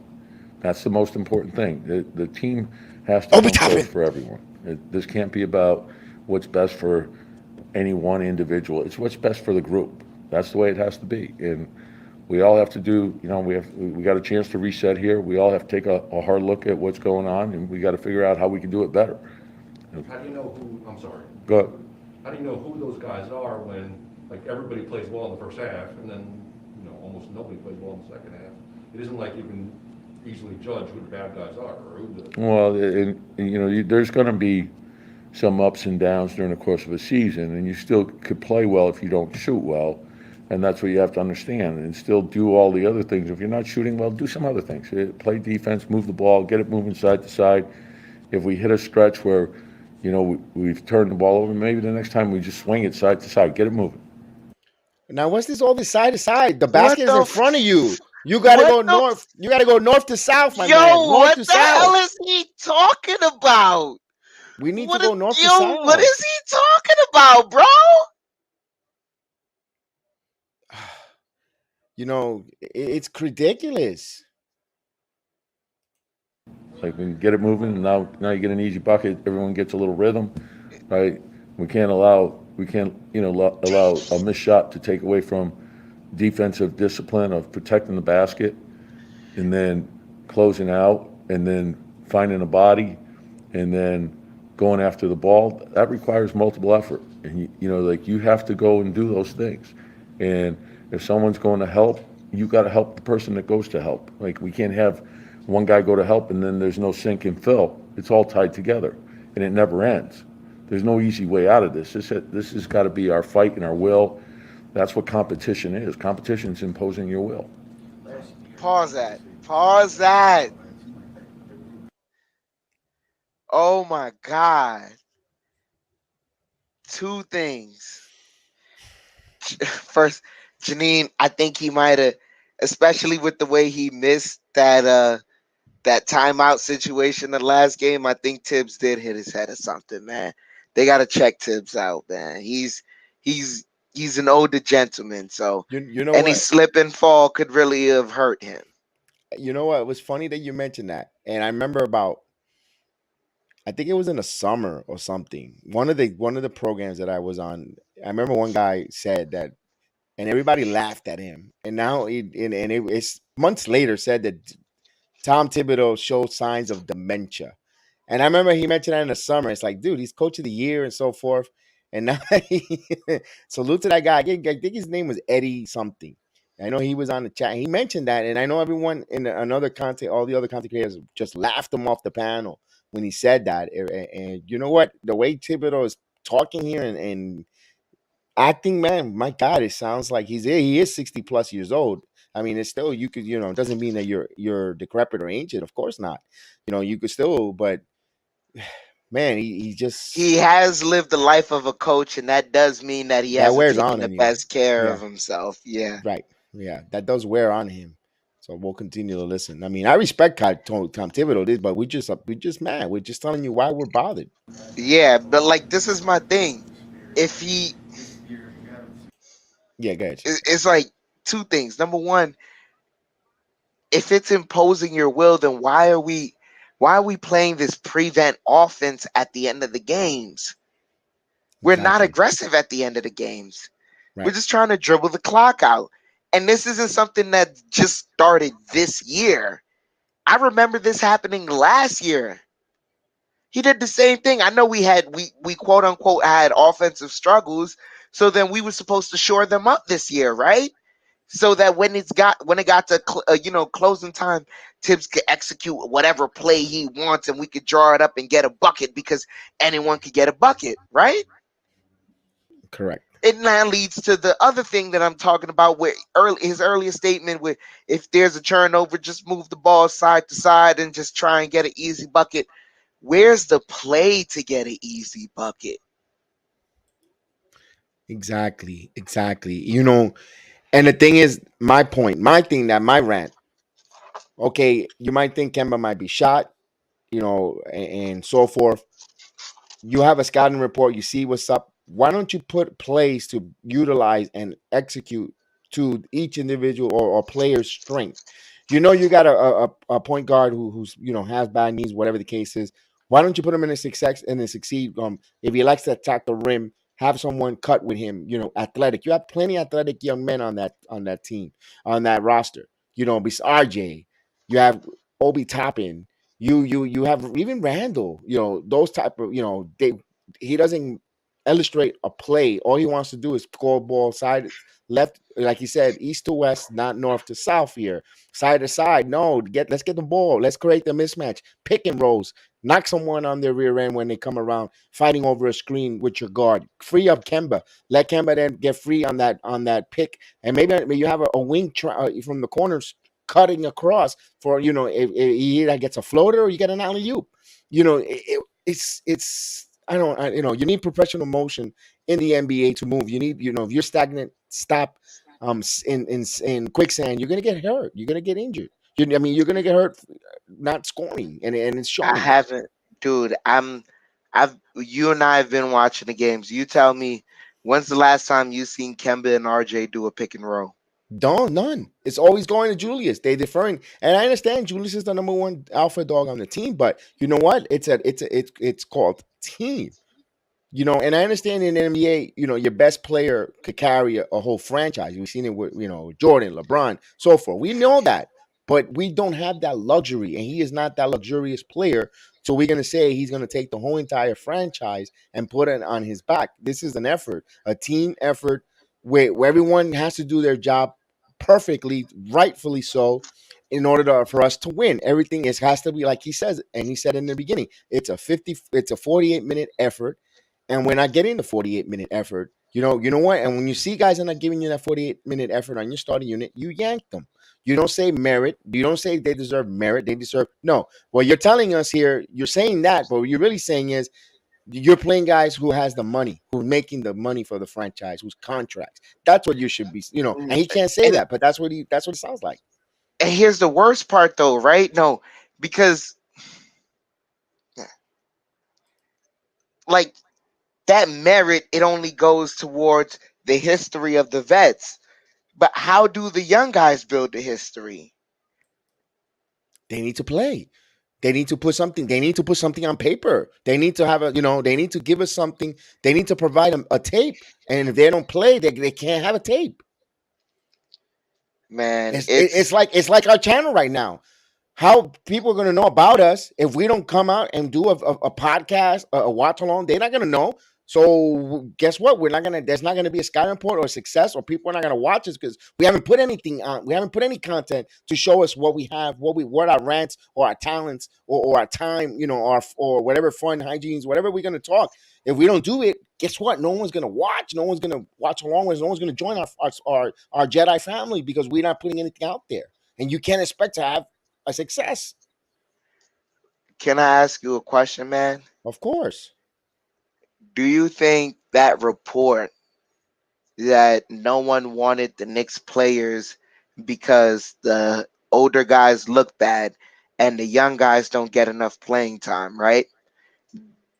That's the most important thing. The team has to come first for everyone. This can't be about what's best for any one individual. It's what's best for the group. That's the way it has to be. And we all have to do, we got a chance to reset here. We all have to take a hard look at what's going on, and we got to figure out how we can do it better. How do you know who, I'm sorry. Go ahead. How do you know who those guys are when, like, everybody plays well in the first half, and then, almost nobody plays well in the second half? It isn't like you can easily judge who the bad guys are, or who the... Well, there's going to be some ups and downs during the course of a season, and you still could play well if you don't shoot well. And that's what you have to understand, and still do all the other things. If you're not shooting well, do some other things. Play defense, move the ball, get it moving side to side. If we hit a stretch where, we've turned the ball over, maybe the next time we just swing it side to side, get it moving. Now, what's this all this side to side? The basket is in front of you. You got to go north. You got to go north to south, my man. What the hell is he talking about? We need to go north to south. What is he talking about, bro? It's ridiculous. Like, we can get it moving, and now you get an easy bucket. Everyone gets a little rhythm, right? We can't allow a missed shot to take away from defensive discipline of protecting the basket, and then closing out, and then finding a body, and then going after the ball. That requires multiple effort, and you have to go and do those things. And if someone's going to help, you got to help the person that goes to help. Like, we can't have one guy go to help and then there's no sink and fill. It's all tied together, and it never ends. There's no easy way out of this. This has got to be our fight and our will. That's what competition is. Competition is imposing your will. Pause that. Oh my God. Two things. First, Janine, I think he might have, especially with the way he missed that timeout situation the last game. I think Tibbs did hit his head or something, man. They got to check Tibbs out, man. He's an older gentleman, so any slip and fall could really have hurt him. You know what? It was funny that you mentioned that, and I remember I think it was in the summer or something. One of the programs that I was on, I remember one guy said that, and everybody laughed at him. And now it's months later said that Tom Thibodeau showed signs of dementia. And I remember he mentioned that in the summer. It's like, dude, he's coach of the year and so forth. And now salute to that guy. I think his name was Eddie something. I know he was on the chat. He mentioned that, and I know everyone in another content, all the other content creators just laughed him off the panel when he said that. And you know what? The way Thibodeau is talking here and acting, man, my God, it sounds like he is 60 plus years old. I mean, it's still, you could, it doesn't mean that you're decrepit or ancient. Of course not. You could still, but man, he has lived the life of a coach, and that does mean that he has taken the best care of himself. Yeah. Right. Yeah. That does wear on him. So we'll continue to listen. I mean, I respect Tom Thibodeau, but we just mad. We're just telling you why we're bothered. Yeah, but like, this is my thing. If yeah, go ahead. It's like two things. Number one, if it's imposing your will, then why are we playing this prevent offense at the end of the games? We're not aggressive at the end of the games. Right. We're just trying to dribble the clock out. And this isn't something that just started this year. I remember this happening last year. He did the same thing. I know we quote unquote had offensive struggles, so then we were supposed to shore them up this year, right? So that when it got to closing time, Tibbs could execute whatever play he wants, and we could draw it up and get a bucket because anyone could get a bucket, right? Correct. It now leads to the other thing that I'm talking about, where his earlier statement, where if there's a turnover, just move the ball side to side and just try and get an easy bucket. Where's the play to get an easy bucket? Exactly. And the thing is, my rant. Okay, you might think Kemba might be shot, and so forth. You have a scouting report, you see what's up. Why don't you put plays to utilize and execute to each individual or player's strength? You got a point guard who's has bad knees, whatever the case is. Why don't you put him in a success and then succeed? If he likes to attack the rim, have someone cut with him. Athletic. You have plenty of athletic young men on that team, on that roster. Besides RJ, you have Obi Toppin. You have even Randle. Those type of he doesn't illustrate a play. All he wants to do is score ball side left, like he said, east to west, not north to south here, side to side. No, let's get the ball. Let's create the mismatch. Pick and rolls. Knock someone on their rear end when they come around, fighting over a screen with your guard. Free up Kemba. Let Kemba then get free on that pick, and maybe you have a wing from the corners cutting across for if he either gets a floater or you get an alley oop. It's you need professional motion in the NBA to move. You need if you're stagnant, stop. In quicksand, you're gonna get hurt. You're gonna get injured. You're gonna get hurt not scoring, and it's showing. I haven't, dude. You and I have been watching the games. You tell me, when's the last time you seen Kemba and RJ do a pick and roll? None. It's always going to Julius. They deferring, and I understand Julius is the number one alpha dog on the team, but you know what? It's called team. And I understand in the NBA, your best player could carry a whole franchise. We've seen it with Jordan, LeBron, so forth. We know that, but we don't have that luxury, and he is not that luxurious player. So we're gonna say he's gonna take the whole entire franchise and put it on his back. This is an effort, a team effort, where everyone has to do their job perfectly, rightfully so, in order for us to win. Everything has to be like he says, and he said in the beginning, it's a 48-minute effort, and we're not getting the 48-minute effort. You know what? And when you see guys are not giving you that 48-minute effort on your starting unit, you yank them. You don't say merit. You don't say they deserve merit. They deserve no. Well, you're telling us here, you're saying that, but what you're really saying is you're playing guys who has the money, who's making the money for the franchise, whose contracts. That's what you should be, and he can't say that, but that's what it sounds like. And here's the worst part though, right? No, because like that merit, it only goes towards the history of the vets. But how do the young guys build the history? They need to play. They need to put something. They need to put something on paper. They need to have they need to give us something. They need to provide a tape. And if they don't play, they can't have a tape. Man, it's like our channel right now. How people are going to know about us if we don't come out and do a podcast, a watch along? They're not going to know. So guess what? There's not going to be a sky report or a success, or people are not going to watch us because we haven't put anything on. We haven't put any content to show us what we have, what our rants or our talents or our time, or whatever fun hygienes, whatever we're going to talk. If we don't do it, guess what? No one's going to watch. No one's going to watch along with us. No one's going to join our Jedi family because we're not putting anything out there. And you can't expect to have a success. Can I ask you a question, man? Of course. Do you think that report that no one wanted the Knicks players because the older guys look bad and the young guys don't get enough playing time, right?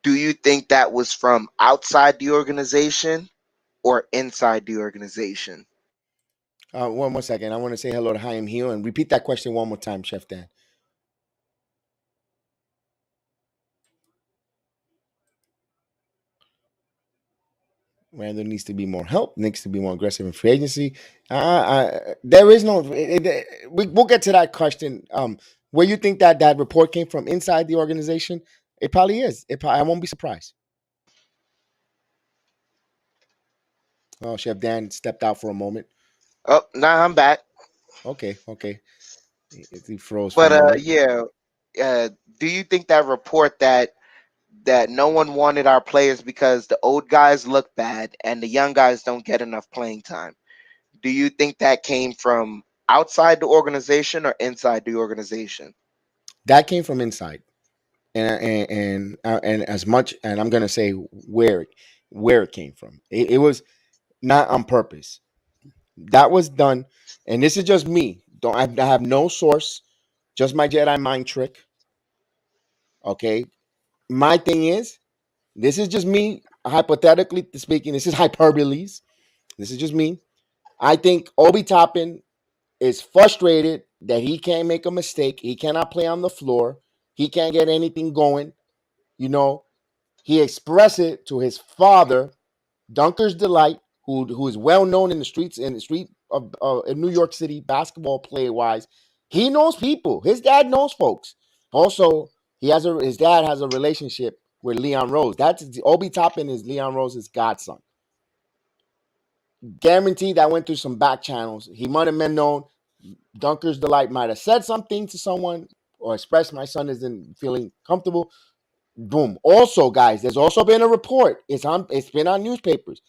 Do you think that was from outside the organization or inside the organization? One more second. I want to say hello to Chaim Hill and repeat that question one more time, Chef Dan. Randle needs to be more help. Needs to be more aggressive in free agency. There is no. We'll get to that question. Where you think that report came from inside the organization? It probably is. I won't be surprised. Oh, Chef Dan stepped out for a moment. Oh, now I'm back. Okay. He froze for a But moment. yeah, do you think that report that no one wanted our players because the old guys look bad and the young guys don't get enough playing time? Do you think that came from outside the organization or inside the organization? That came from inside, and as much, and I'm gonna say where it came from. It was not on purpose. That was done, and this is just me. I have no source, just my Jedi mind trick. Okay, my thing is, this is just me hypothetically speaking. This is hyperboles. This is just me. I think Obi Toppin is frustrated that he can't make a mistake. He cannot play on the floor. He can't get anything going. You know, he expressed it to his father, Dunker's Delight, who is well known in the street of in New York City basketball player wise. He knows people. His dad knows folks. Also, his dad has a relationship with Leon Rose. That's Obi Toppin is Leon Rose's godson. Guaranteed that went through some back channels. He might have been known. Dunker's Delight might have said something to someone or expressed my son isn't feeling comfortable. Boom. Also, guys, there's also been a report. It's been on newspapers.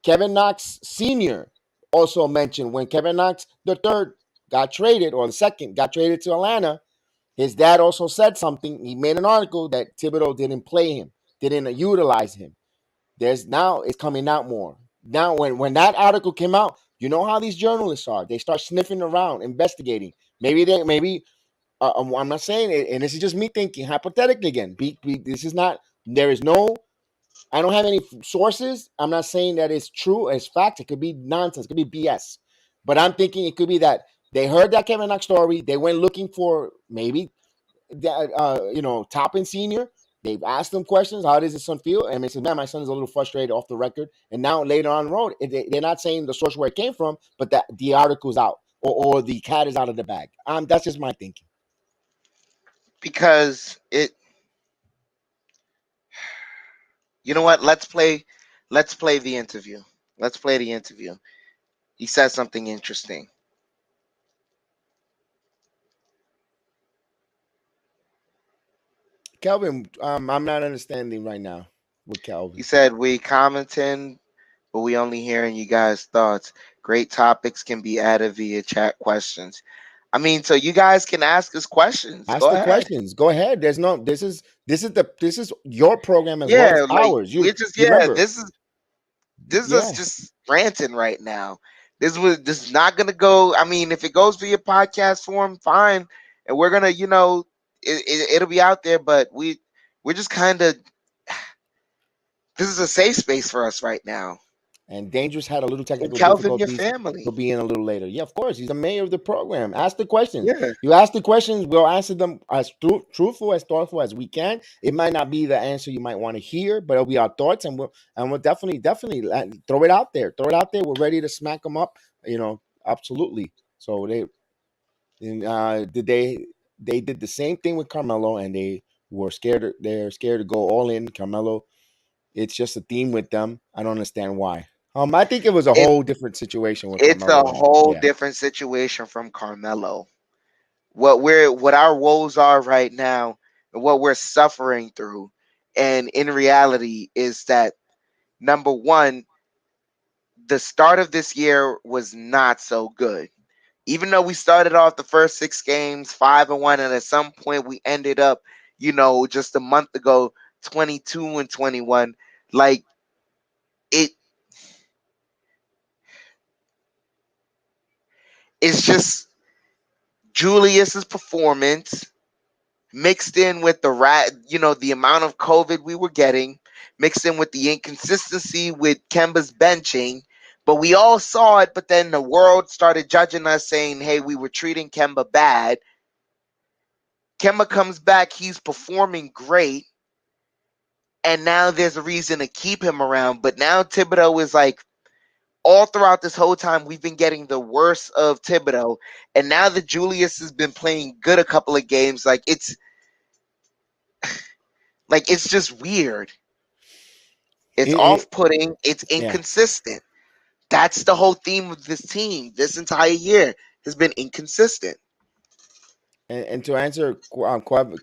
Kevin Knox Sr. also mentioned when Kevin Knox the third got traded, or the second got traded to Atlanta, his dad also said something. He made an article that Thibodeau didn't play him, didn't utilize him. It's coming out more. Now, when that article came out, you know how these journalists are. They start sniffing around, investigating. Maybe I'm not saying it, and this is just me thinking hypothetically again. This is not. There is no. I don't have any sources. I'm not saying that it's true. It's fact. It could be nonsense. It could be BS. But I'm thinking it could be that they heard that Kevin Knox story. They went looking for maybe that Toppin Senior. They've asked him questions. How does his son feel? And they said, "Man, my son is a little frustrated off the record." And now later on the road, they're not saying the source where it came from, but that the article's out or the cat is out of the bag. That's just my thinking. Because you know what? Let's play the interview. Let's play the interview. He said something interesting. Kelvin, I'm not understanding right now with Kelvin. He said, "We commenting, but we only hearing you guys' thoughts. Great topics can be added via chat questions." I mean, so you guys can ask us questions. Ask Go the ahead. questions. Go ahead. There's no. This is your program as well Yeah, as like ours. we're just remember. this is us just ranting right now. This is not gonna go. I mean, if it goes via podcast form, fine, and we're gonna, it'll be out there. But we're just kind of. This is a safe space for us right now. And Dangerous had a little And technical Calvin, your difficulties. family. He'll be in a little later. Yeah, of course. He's the mayor of the program. Ask the questions. Yeah. You ask the questions, we'll answer them as truthful, as thoughtful as we can. It might not be the answer you might want to hear, but it'll be our thoughts, and we'll definitely throw it out there. Throw it out there. We're ready to smack them up. Absolutely. So they did the same thing with Carmelo, and they were scared. They're scared to go all in. Carmelo. It's just a theme with them. I don't understand why. I think it was a whole different situation with It's Carmelo. a whole different situation from Carmelo. What our woes are right now, and what we're suffering through, and in reality is that, number one, the start of this year was not so good. Even though we started off the first 6 games 5-1, and at some point we ended up, just a month ago 22-21. Like it's just Julius's performance mixed in with the amount of COVID we were getting, mixed in with the inconsistency with Kemba's benching. But we all saw it, but then the world started judging us, saying, hey, we were treating Kemba bad. Kemba comes back, he's performing great, and now there's a reason to keep him around. But now Thibodeau is like, all throughout this whole time, we've been getting the worst of Thibodeau, and now that Julius has been playing good a couple of games, like Like, it's just weird. It's It, off-putting. It's yeah. inconsistent. That's the whole theme of this team this entire year has been inconsistent. And to answer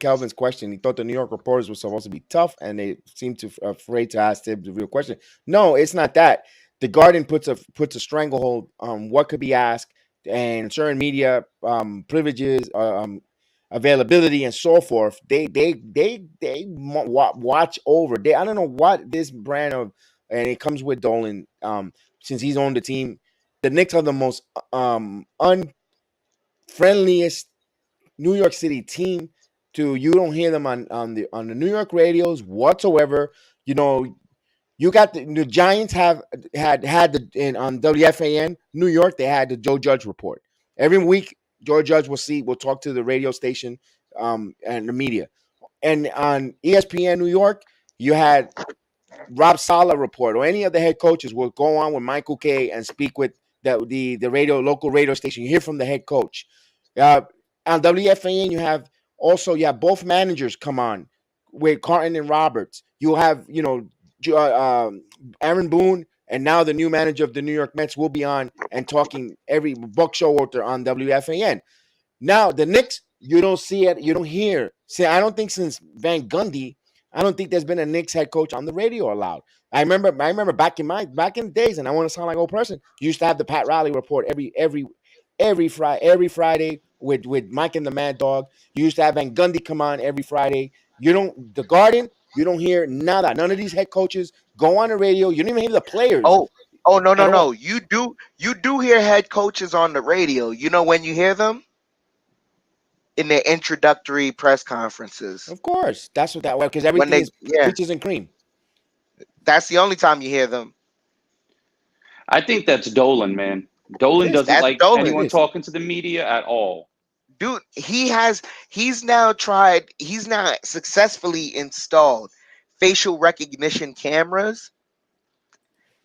Calvin's question, he thought the New York reporters were supposed to be tough, and they seemed to afraid to ask him the real question. No, it's not that. The Guardian puts a stranglehold on what could be asked, and certain media privileges, availability, and so forth. They watch over. I don't know what this brand of, and it comes with Dolan. Since he's on the team, the Knicks are the most unfriendliest New York City team. You don't hear them on the New York radios whatsoever. You know, you got the Giants had on WFAN New York, they had the Joe Judge report every week. Joe Judge will talk to the radio station and the media, and on ESPN New York you had Rob Sala report, or any of the head coaches will go on with Michael Kay and speak with the local radio station. You hear from the head coach. Uh, on WFAN, you have both managers come on with Carton and Roberts. You'll have Aaron Boone, and now the new manager of the New York Mets will be on and talking every Buck Showalter on WFAN. Now the Knicks, you don't see it, you don't hear. See, I don't think since Van Gundy, I don't think there's been a Knicks head coach on the radio allowed. I remember back in the days, and I want to sound like an old person. You used to have the Pat Riley report every Friday with Mike and the Mad Dog. You used to have Van Gundy come on every Friday. The Guardian, you don't hear nada. None of these head coaches go on the radio. You don't even hear the players. Oh no. You do hear head coaches on the radio. You know when you hear them? In their introductory press conferences. Of course. That's what that was, because everything is peaches and cream. That's the only time you hear them. I think that's Dolan, man. Dolan doesn't like anyone talking to the media at all. Dude, he's now successfully installed facial recognition cameras.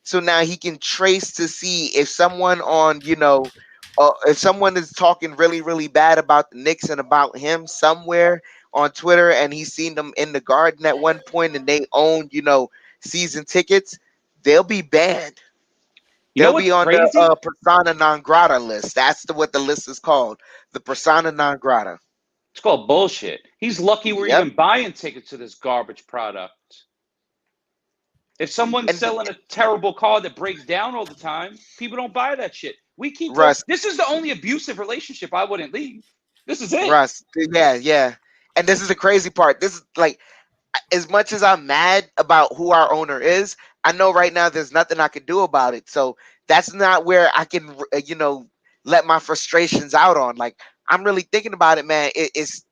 So now he can trace to see if someone if someone is talking really, really bad about the Knicks and about him somewhere on Twitter, and he's seen them in the Garden at one point and they own, season tickets, they'll be banned. They'll be on the persona non grata list. That's what the list is called, the persona non grata. It's called bullshit. He's lucky we're even buying tickets to this garbage product. If someone's selling a terrible car that breaks down all the time, people don't buy that shit. We keep Russ. This is the only abusive relationship I wouldn't leave. This is it. Russ, yeah. And this is the crazy part. This is like, as much as I'm mad about who our owner is, I know right now there's nothing I can do about it. So that's not where I can, let my frustrations out on. Like, I'm really thinking about it, man. It's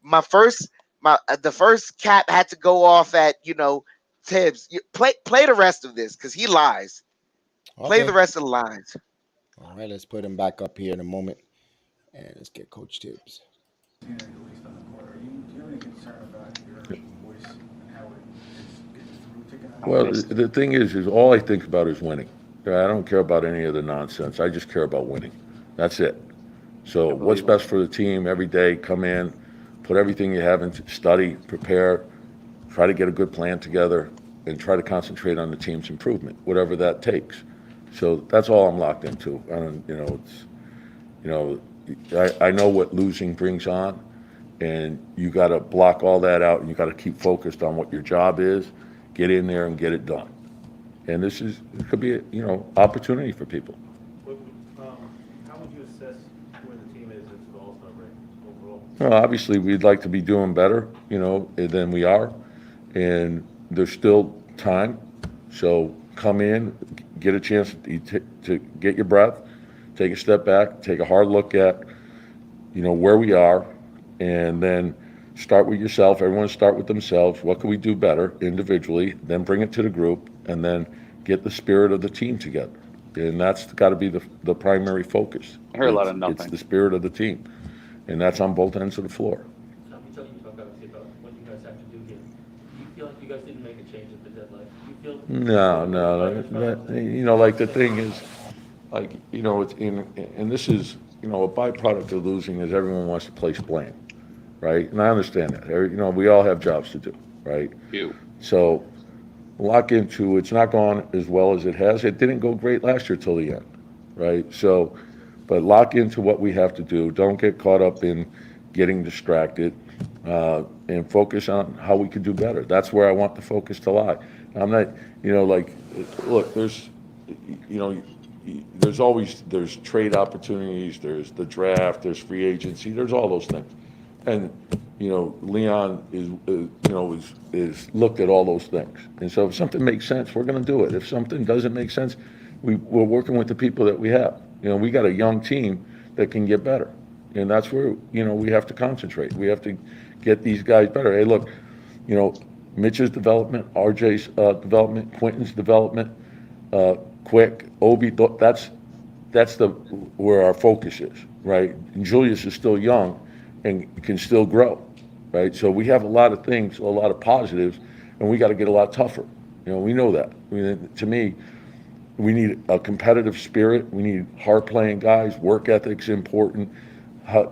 the first cap had to go off at, Tibbs. Play the rest of this because he lies. Okay. Play the rest of the lines. All right, let's put him back up here in a moment, and let's get Coach Tibbs. Well, the thing is all I think about is winning. I don't care about any of the nonsense. I just care about winning. That's it. So what's best for the team every day? Come in, put everything you have into study, prepare, try to get a good plan together, and try to concentrate on the team's improvement, whatever that takes. So that's all I'm locked into. I know what losing brings on, and you got to block all that out, and you got to keep focused on what your job is, get in there and get it done. And it could be opportunity for people. How would you assess where the team is into the All-Star break overall? Well, obviously, we'd like to be doing better, than we are, and there's still time. So come in, get a chance to get your breath, take a step back, take a hard look at, where we are, and then start with yourself. Everyone start with themselves. What can we do better individually? Then bring it to the group, and then get the spirit of the team together. And that's got to be the primary focus. I heard a lot of nothing. It's the spirit of the team, and that's on both ends of the floor. Let me tell you about what you guys have to do here. Do you feel like you guys didn't make a change at the deadline? Do you feel? No. Like the thing is, it's and this is, a byproduct of losing is everyone wants to place blame, right? And I understand that. We all have jobs to do, right? You. So lock into it's not gone as well as it has. It didn't go great last year till the end, right? So, but lock into what we have to do. Don't get caught up in getting distracted, and focus on how we can do better. That's where I want the focus to lie. I'm not, like, look, there's, there's trade opportunities, there's the draft, there's free agency, there's all those things. And, Leon is looked at all those things. And so if something makes sense, we're going to do it. If something doesn't make sense, we're working with the people that we have. We got a young team that can get better. And that's where, we have to concentrate. We have to get these guys better. Hey, look, Mitch's development, RJ's development, Quentin's development, Quick, Obi, that's where our focus is, right? And Julius is still young and can still grow, right? So we have a lot of things, a lot of positives, and we got to get a lot tougher. We know that. To me, we need a competitive spirit. We need hard-playing guys. Work ethic's important.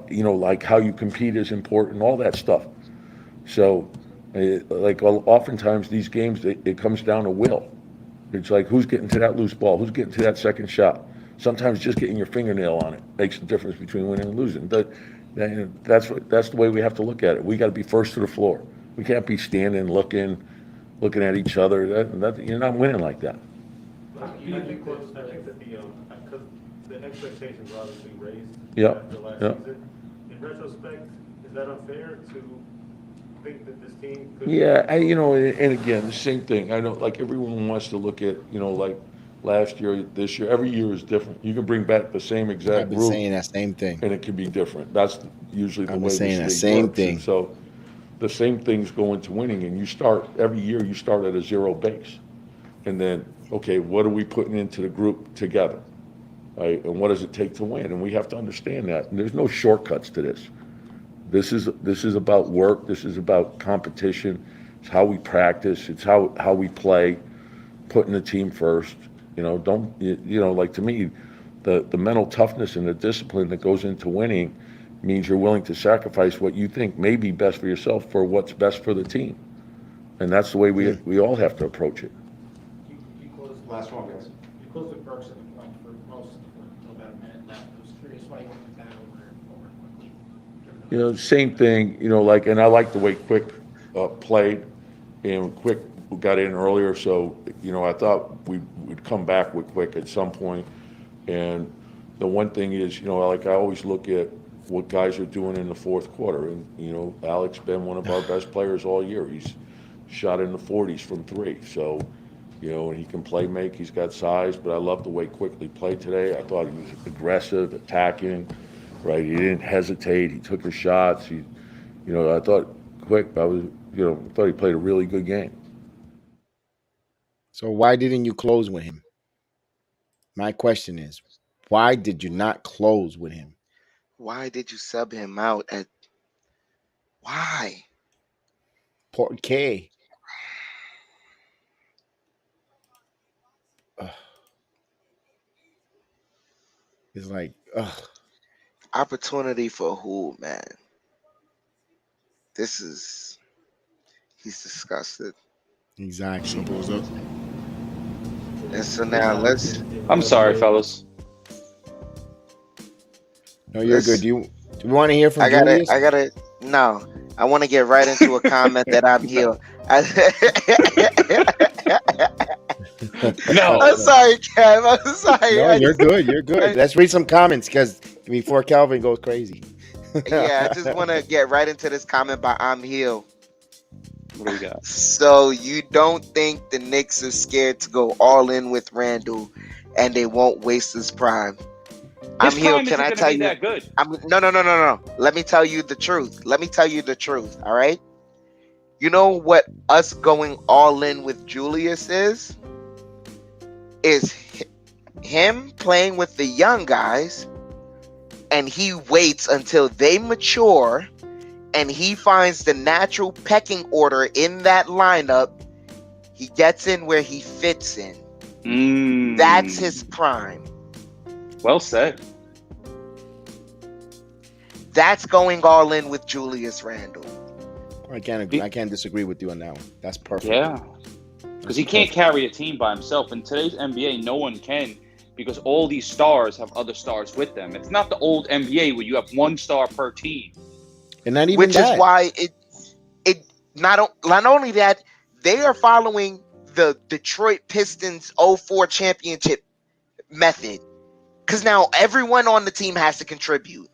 Like how you compete is important. All that stuff. So, oftentimes these games, it comes down to will. It's like who's getting to that loose ball, who's getting to that second shot. Sometimes just getting your fingernail on it makes the difference between winning and losing. That's the way we have to look at it. We got to be first to the floor. We can't be standing, looking at each other. You're not winning like that. I think that because the expectations were obviously raised after last season. In retrospect, is that unfair to think that this team could? Yeah, and again, the same thing. I know, like everyone wants to look at, like last year, this year. Every year is different. You can bring back the same exact I've been group, saying that same thing, and it can be different. That's usually the I've way been saying that this same works. thing. And so the same things go into winning, and every year you start at a zero base, and then okay, what are we putting into the group together, right? And what does it take to win? And we have to understand that. And there's no shortcuts to this. This is about work. This is about competition. It's how we practice. It's how we play, putting the team first. Like to me, the mental toughness and the discipline that goes into winning means you're willing to sacrifice what you think may be best for yourself for what's best for the team. And that's the way we all have to approach it. You closed last one, guys. You closed with Burks at the point for most of the point until about a minute left. I was curious why you went with that over quickly. Same thing, and I like the way Quick played, and Quick got in earlier, so, I thought we'd come back with Quick at some point. And the one thing is, I always look at what guys are doing in the fourth quarter. And, Alex been one of our best players all year. He's shot in the 40s from three. So, and he can make, he's got size, but I love the way Quickly played today. I thought he was aggressive, attacking, right? He didn't hesitate. He took his shots. I thought Quick, thought he played a really good game. So why didn't you close with him? My question is, why did you not close with him? Why did you sub him out why? Port K. It's like, Opportunity for who, man? He's disgusted. Exactly. And so now I'm sorry, fellas. No, you're good. Do you want to hear from Julius? No. I want to get right into a comment that I'm here. No. I'm sorry, Kev. I'm sorry. No, you're good. You're good. Let's read some comments before Calvin goes crazy. Yeah, I just want to get right into this comment by I'm Hill. What do we got? So you don't think the Knicks are scared to go all in with Randle and they won't waste his prime? I'm Hill. Can I tell you? That good. No. Let me tell you the truth. All right. You know what us going all in with Julius is? Is him playing with the young guys, and he waits until they mature, and he finds the natural pecking order in that lineup. He gets in where he fits in. That's his prime. Well said. That's going all in with Julius Randle. I can't disagree with you on that one. That's perfect. Yeah, because he can't carry a team by himself. In today's NBA, no one can, because all these stars have other stars with them. It's not the old NBA where you have one star per team. And not even which that. is why it not only that, they are following the Detroit Pistons 04 championship method, because now everyone on the team has to contribute.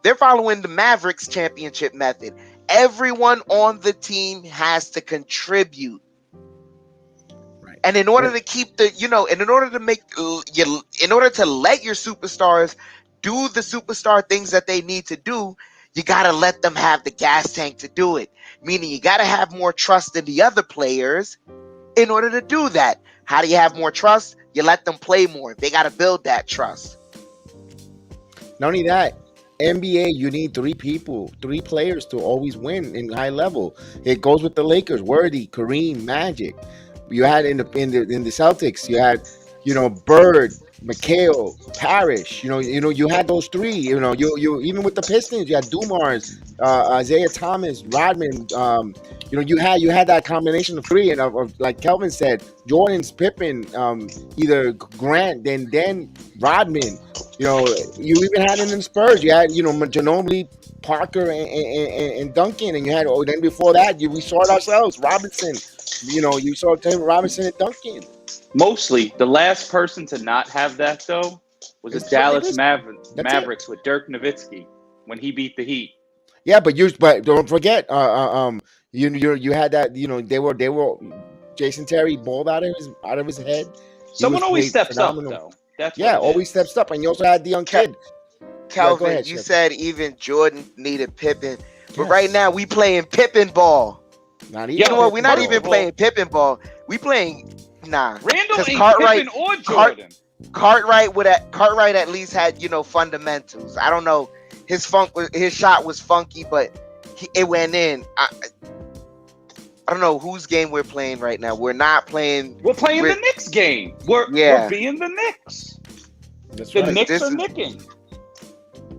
They're following the Mavericks championship method. Everyone on the team has to contribute. Right. And in order to keep and in order to let your superstars do the superstar things that they need to do, you got to let them have the gas tank to do it. Meaning you got to have more trust in the other players in order to do that. How do you have more trust? You let them play more. They got to build that trust. Not only that, NBA, you need three players to always win in high level. It goes with the Lakers, Worthy, Kareem, Magic. You had in the Celtics, you had, Bird, McHale, Parrish. You had those three. You even with the Pistons, you had Dumars, Isaiah Thomas, Rodman. You had that combination of three, and of like Kelvin said, Jordan's, Pippen, either Grant, then Rodman. You even had in the Spurs. You had Ginobili, Parker, and Duncan, and you had then before that we saw it ourselves, Robinson. You saw Tim Robinson and Duncan. Mostly, the last person to not have that though was the Dallas Mavericks with Dirk Nowitzki when he beat the Heat. Yeah, but don't forget, you had that. They were Jason Terry balled out of his head. Someone always steps up though. That's always steps up, and you also had the young kid. Calvin, ahead, you said even Jordan needed Pippen, but right now we playing Pippen ball. Not even. You know what? We're not even playing Pippen ball. We playing Randle ain't Pippen or Jordan. Cartwright at least had fundamentals. I don't know, his shot was funky, but it went in. I don't know whose game we're playing right now. We're not playing. We're playing the Knicks game. We're being the Knicks. That's right. The Knicks are nicking.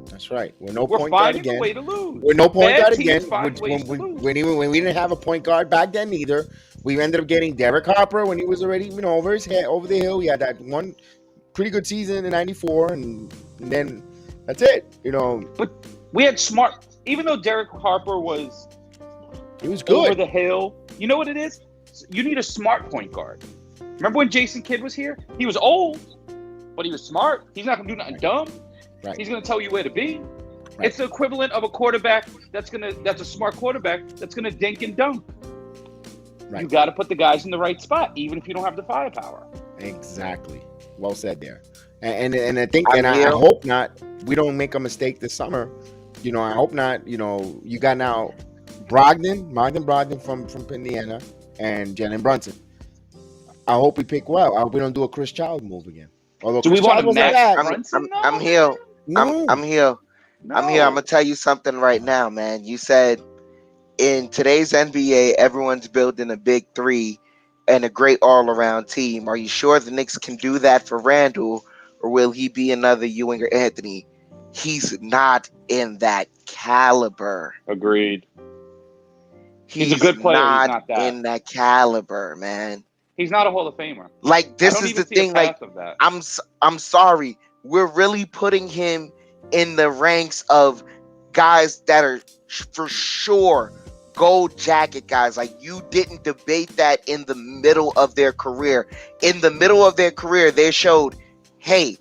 That's right. We're point guard again. Way to lose. We're no point guard again. When we didn't have a point guard back then either. We ended up getting Derek Harper when he was already over his head, over the hill. He had that one pretty good season in '94, and then that's it. But we had smart. Even though Derek Harper was good over the hill. You know what it is? You need a smart point guard. Remember when Jason Kidd was here? He was old, but he was smart. He's not gonna do nothing dumb. Right. He's gonna tell you where to be. Right. It's the equivalent of a quarterback that's a smart quarterback that's gonna dink and dunk. Right. You got to put the guys in the right spot, even if you don't have the firepower. Exactly. Well said there. And I think, I hope not. We don't make a mistake this summer. I hope not. You got now Martin Brogdon from Indiana and Jalen Brunson. I hope we pick well. I hope we don't do a Chris Child move again. Although do Chris we want Child to match Brunson? I'm here. No. I'm here. No. I'm here. I'm gonna tell you something right now, man. You said in today's NBA, everyone's building a big three and a great all-around team. Are you sure the Knicks can do that for Randle, or will he be another Ewing or Anthony? He's not in that caliber. Agreed. He's a good player. He's not that. In that caliber, man. He's not a Hall of Famer. Like, this is the thing. Like, I'm sorry. We're really putting him in the ranks of guys that are for sure gold jacket guys. Like, you didn't debate that in the middle of their career. In the middle of their career, they showed, hey,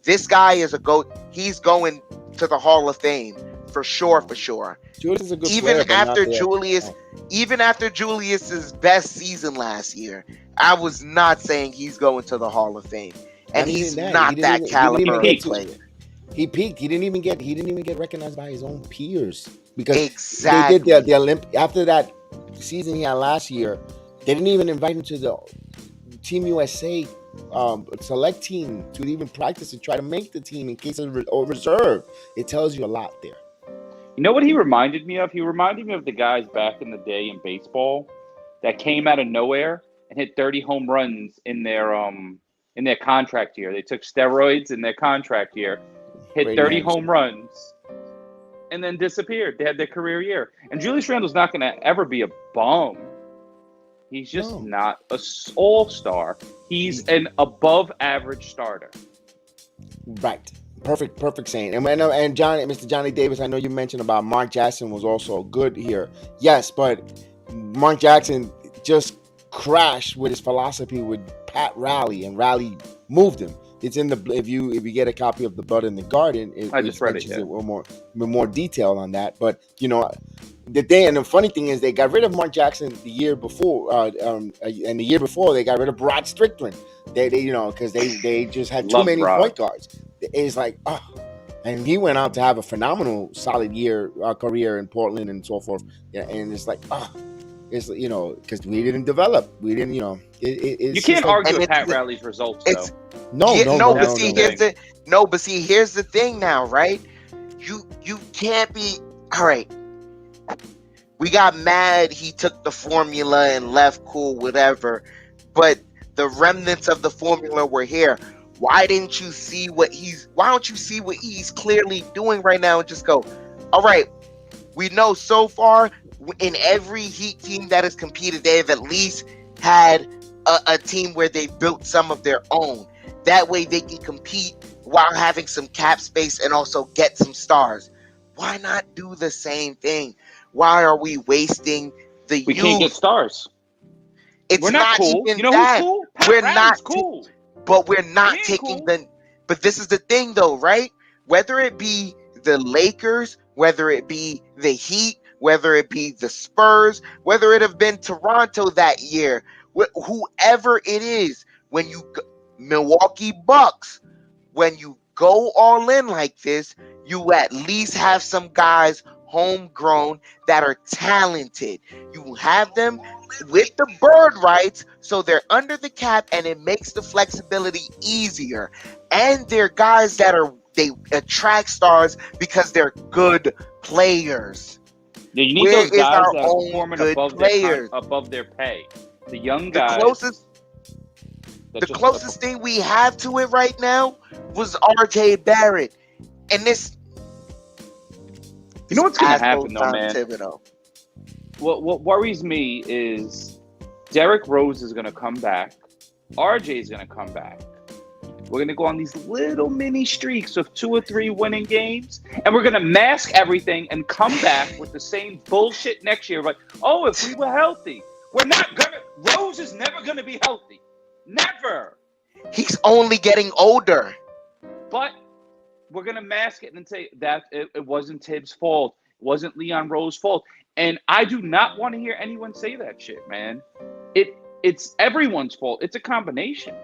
this guy is a GOAT. He's going to the Hall of Fame for sure. Julius is a good even player, after even after Julius's best season last year, I was not saying he's going to the Hall of Fame, and he's not that caliber of player. He peaked. He didn't even get recognized by his own peers because exactly. They did the Olympic after that season he had last year. They didn't even invite him to the Team USA select team to even practice and try to make the team in case of reserve. It tells you a lot there. You know what he reminded me of? He reminded me of the guys back in the day in baseball that came out of nowhere and hit 30 home runs in their contract year. They took steroids in their contract year, hit 30 home runs, and then disappeared. They had their career year. And Julius Randle's not going to ever be a bum. He's just not a all-star. He's an above-average starter. Right. Perfect saying. And Mr. Johnny Davis, I know you mentioned about Mark Jackson was also good here. Yes, but Mark Jackson just crashed with his philosophy with Pat Riley, and Riley moved him. It's in the if you get a copy of The Blood in the Garden, I just read it. Yeah. With more detail on that. But the funny thing is they got rid of Mark Jackson the year before, and the year before they got rid of Rod Strickland. They because they just had too many point guards. It's like, and he went out to have a phenomenal, solid career in Portland and so forth. Yeah, and it's like, it's because we didn't develop, we didn't, you can't argue with Pat Riley's results, though. But see, here's the thing now, right? You can't be all right. We got mad. He took the formula and left. Cool, whatever. But the remnants of the formula were here. Why don't you see what he's clearly doing right now and just go, all right, we know so far in every Heat team that has competed, they have at least had a team where they built some of their own. That way they can compete while having some cap space and also get some stars. Why not do the same thing? Why are we wasting the youth? We can't get stars. We're not cool. Even you know that. Who's cool? Pat We're Riley's not cool. But we're not taking cool. But this is the thing, though, right? Whether it be the Lakers, whether it be the Heat, whether it be the Spurs, whether it have been Toronto that year, whoever it is, when you Milwaukee Bucks, when you go all in like this, you at least have some guys homegrown that are talented. You have them with the bird rights, so they're under the cap, and it makes the flexibility easier. And they're guys that they attract stars because they're good players. Yeah, you need those guys that are performing above their pay. The young guys. The closest thing we have to it right now was R.J. Barrett, and this. You know what's going to happen, though, man? Thibodeau. What worries me is Derrick Rose is going to come back. RJ is going to come back. We're going to go on these little mini streaks of 2 or 3 winning games, and we're going to mask everything and come back with the same bullshit next year. Like, if we were healthy. We're not going to. Rose is never going to be healthy. Never. He's only getting older. But we're going to mask it and say that it wasn't Tibbs' fault. It wasn't Leon Rose's fault. And I do not want to hear anyone say that shit, man. It's everyone's fault. It's a combination.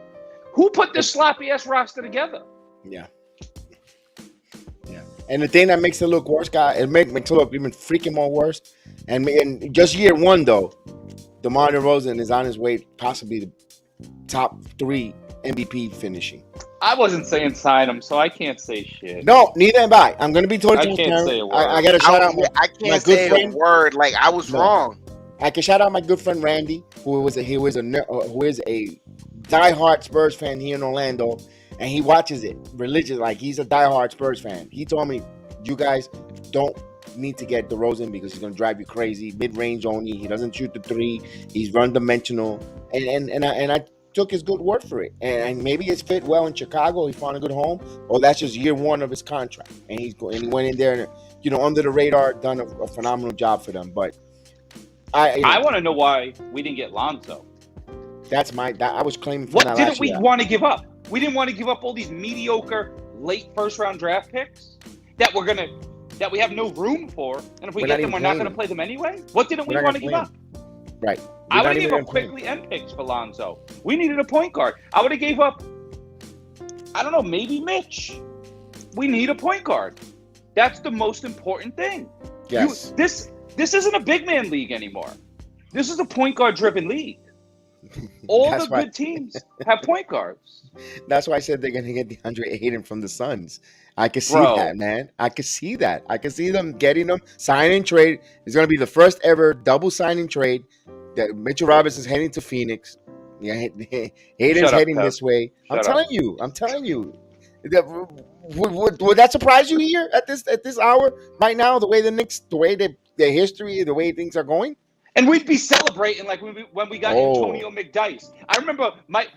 Who put this sloppy-ass roster together? Yeah. And the thing that makes it look worse, guy, it makes it look even freaking more worse. And just year one, though, DeMar DeRozan is on his way possibly the top 3 MVP finishing. I wasn't saying sign him, so I can't say shit. No, neither am I. I'm going to be totally transparent. I can't say a word. I got to shout out I can't say a word. Like, I was wrong. I can shout out my good friend Randy, who is a diehard Spurs fan here in Orlando, and he watches it religiously. Like, he's a diehard Spurs fan. He told me, you guys don't need to get DeRozan because he's going to drive you crazy. Mid-range only. He doesn't shoot the 3. He's run-dimensional. And I took his good word for it. And maybe it's fit well in Chicago. He found a good home. Or that's just year one of his contract. And he went in there and, under the radar, done a phenomenal job for them. But I want to know why we didn't get Lonzo. I was claiming for what that. What didn't we want to give up? We didn't want to give up all these mediocre late first-round draft picks that we have no room for. And if we get them, we're not going to play them anyway? What didn't we want to give up? Right. I would have gave up quickly end picks for Lonzo. We needed a point guard. I would have gave up, I don't know, maybe Mitch. We need a point guard. That's the most important thing. Yes. This isn't a big man league anymore. This is a point guard driven league. All the good teams have point guards. That's why I said they're going to get DeAndre Ayton from the Suns. I can see that, man. I can see that. I can see them getting them. Sign and trade. It's going to be the first ever double signing trade. That Mitchell Robinson's heading to Phoenix. Yeah, Hayden's heading this way. I'm telling you. Would that surprise you here at this hour right now? The way the Knicks, the way their history, the way things are going. And we'd be celebrating like when we got Antonio McDyess. I remember Mike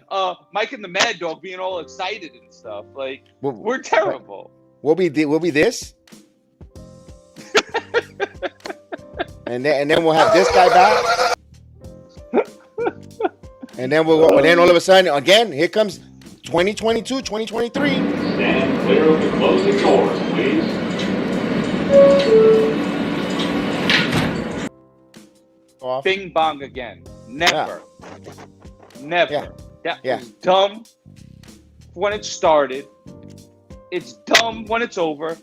and the Mad Dog being all excited and stuff. Like, we're terrible. We'll be this. and then we'll have this guy back. And then then all of a sudden, again, here comes 2022, 2023. Stand clear of the closing doors, please. Bing bong again. Never. Never. That was dumb when it started. It's dumb when it's over.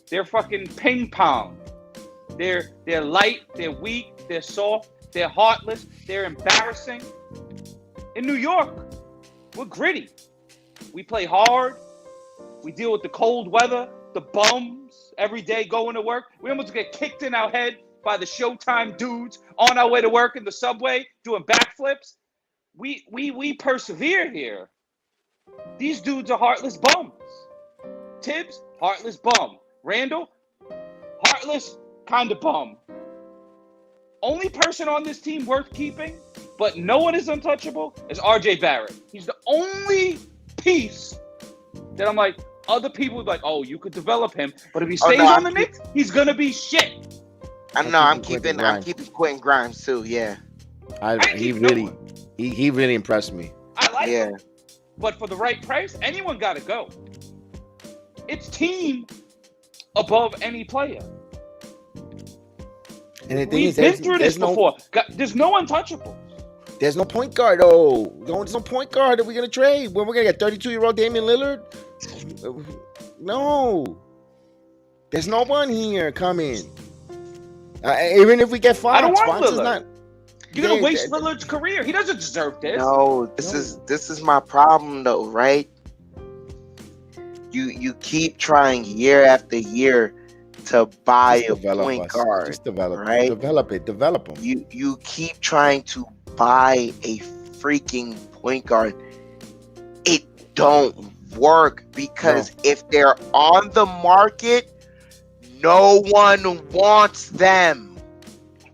They're fucking ping pong. They're light, they're weak, they're soft, they're heartless, they're embarrassing. In New York, we're gritty. We play hard. We deal with the cold weather, the bums every day going to work. We almost get kicked in our head by the Showtime dudes on our way to work in the subway doing backflips. We persevere here. These dudes are heartless bums. Tibbs, heartless bum. Randle, heartless kind of bum. Only person on this team worth keeping, but no one is untouchable, is RJ Barrett. He's the only piece that I'm like, other people are like, oh, you could develop him, but if he stays on the Knicks, he's gonna be shit. I'm keeping Quentin Grimes too. Yeah, he really impressed me. I like him, but for the right price, anyone got to go. It's team above any player. And the thing We've been through this before. There's no untouchables. There's no point guard, though. There's no point guard that we're going to trade. When we're going to get 32-year-old Damian Lillard? No. There's no one here coming. Even if we get five, I don't want Sponsors Lillard. Not. You're going to waste Lillard's career. He doesn't deserve this. No, this is my problem, though, right? You keep trying year after year to buy a point guard. Just develop, right? Develop them. You keep trying to buy a freaking point guard. It don't work because if they're on the market, no one wants them.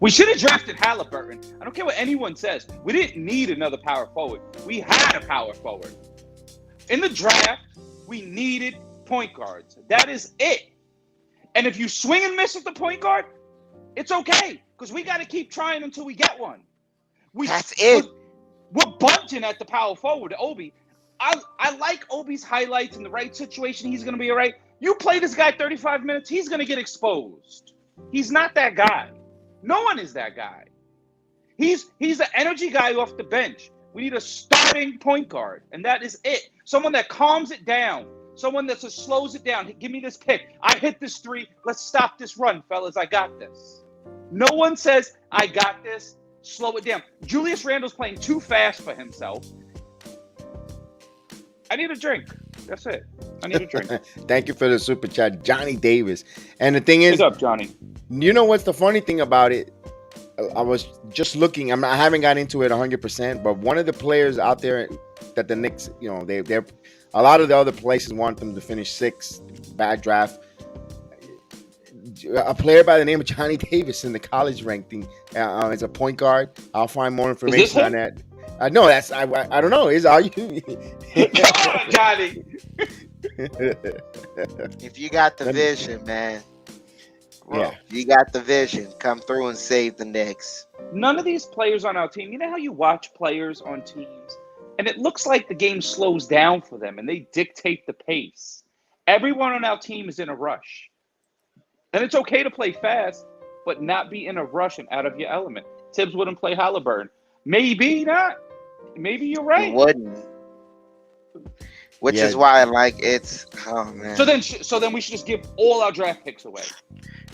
We should have drafted Halliburton. I don't care what anyone says. We didn't need another power forward. We had a power forward. In the draft, we needed point guards. That is it. And if you swing and miss at the point guard, it's okay because we got to keep trying until we get one. That's it. We're bunting at the power forward, Obi. I like Obi's highlights in the right situation. He's going to be all right. You play this guy 35 minutes, he's going to get exposed. He's not that guy. No one is that guy. He's an energy guy off the bench. We need a starting point guard, and that is it. Someone that calms it down. Someone that just slows it down. Give me this pick. I hit this three. Let's stop this run, fellas. I got this. No one says, I got this. Slow it down. Julius Randle's playing too fast for himself. I need a drink. That's it. I need a drink. Thank you for the super chat, Johnny Davis. And the thing is, what's up, Johnny? You know what's the funny thing about it? I was just looking. I haven't got into it 100%, but one of the players out there that the Knicks, they're a lot of the other places want them to finish sixth. Bad draft. A player by the name of Johnny Davis in the college ranking is a point guard. I'll find more information on that. No, that's I don't know. Are you? Come on, Johnny. If you got the vision, man. Yeah, you got the vision. Come through and save the Knicks. None of these players on our team. You know how you watch players on teams, and it looks like the game slows down for them, and they dictate the pace. Everyone on our team is in a rush, and it's okay to play fast, but not be in a rush and out of your element. Tibbs wouldn't play Halliburton. Maybe not. Maybe you're right. He wouldn't. Which is why, it's man. So then we should just give all our draft picks away.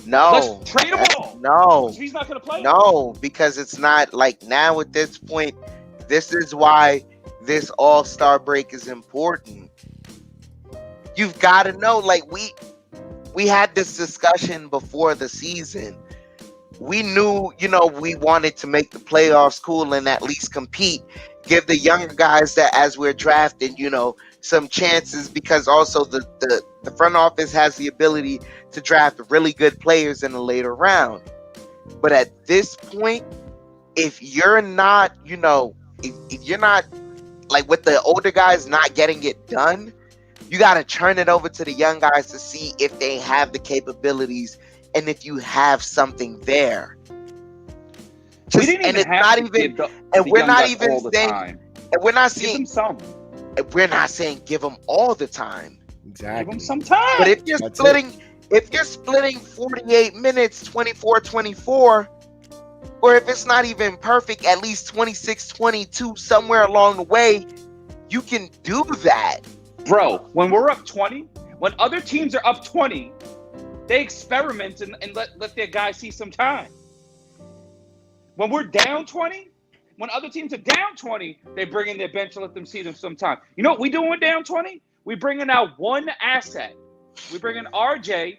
No. Let's trade them all. No. He's not going to play. No, because it's not now at this point. This is why this All-Star break is important. You've got to know, we had this discussion before the season. We knew, we wanted to make the playoffs cool and at least compete. Give the younger guys that as we're drafting, some chances because also the front office has the ability to draft really good players in a later round. But at this point, if you're not, if you're not like with the older guys not getting it done, you got to turn it over to the young guys to see if they have the capabilities and if you have something there. We didn't even have to give the young guys all the time. And we're not saying give them some. We're not saying give them all the time. Exactly. Give them some time. But if you're splitting 48 minutes, 24-24, or if it's not even perfect, at least 26-22 somewhere along the way, you can do that. Bro, when we're up 20, when other teams are up 20, they experiment and let their guys see some time. When we're down 20, when other teams are down 20, they bring in their bench and let them see them some time. You know what we do when we're down 20? We bring in our one asset. We bring in RJ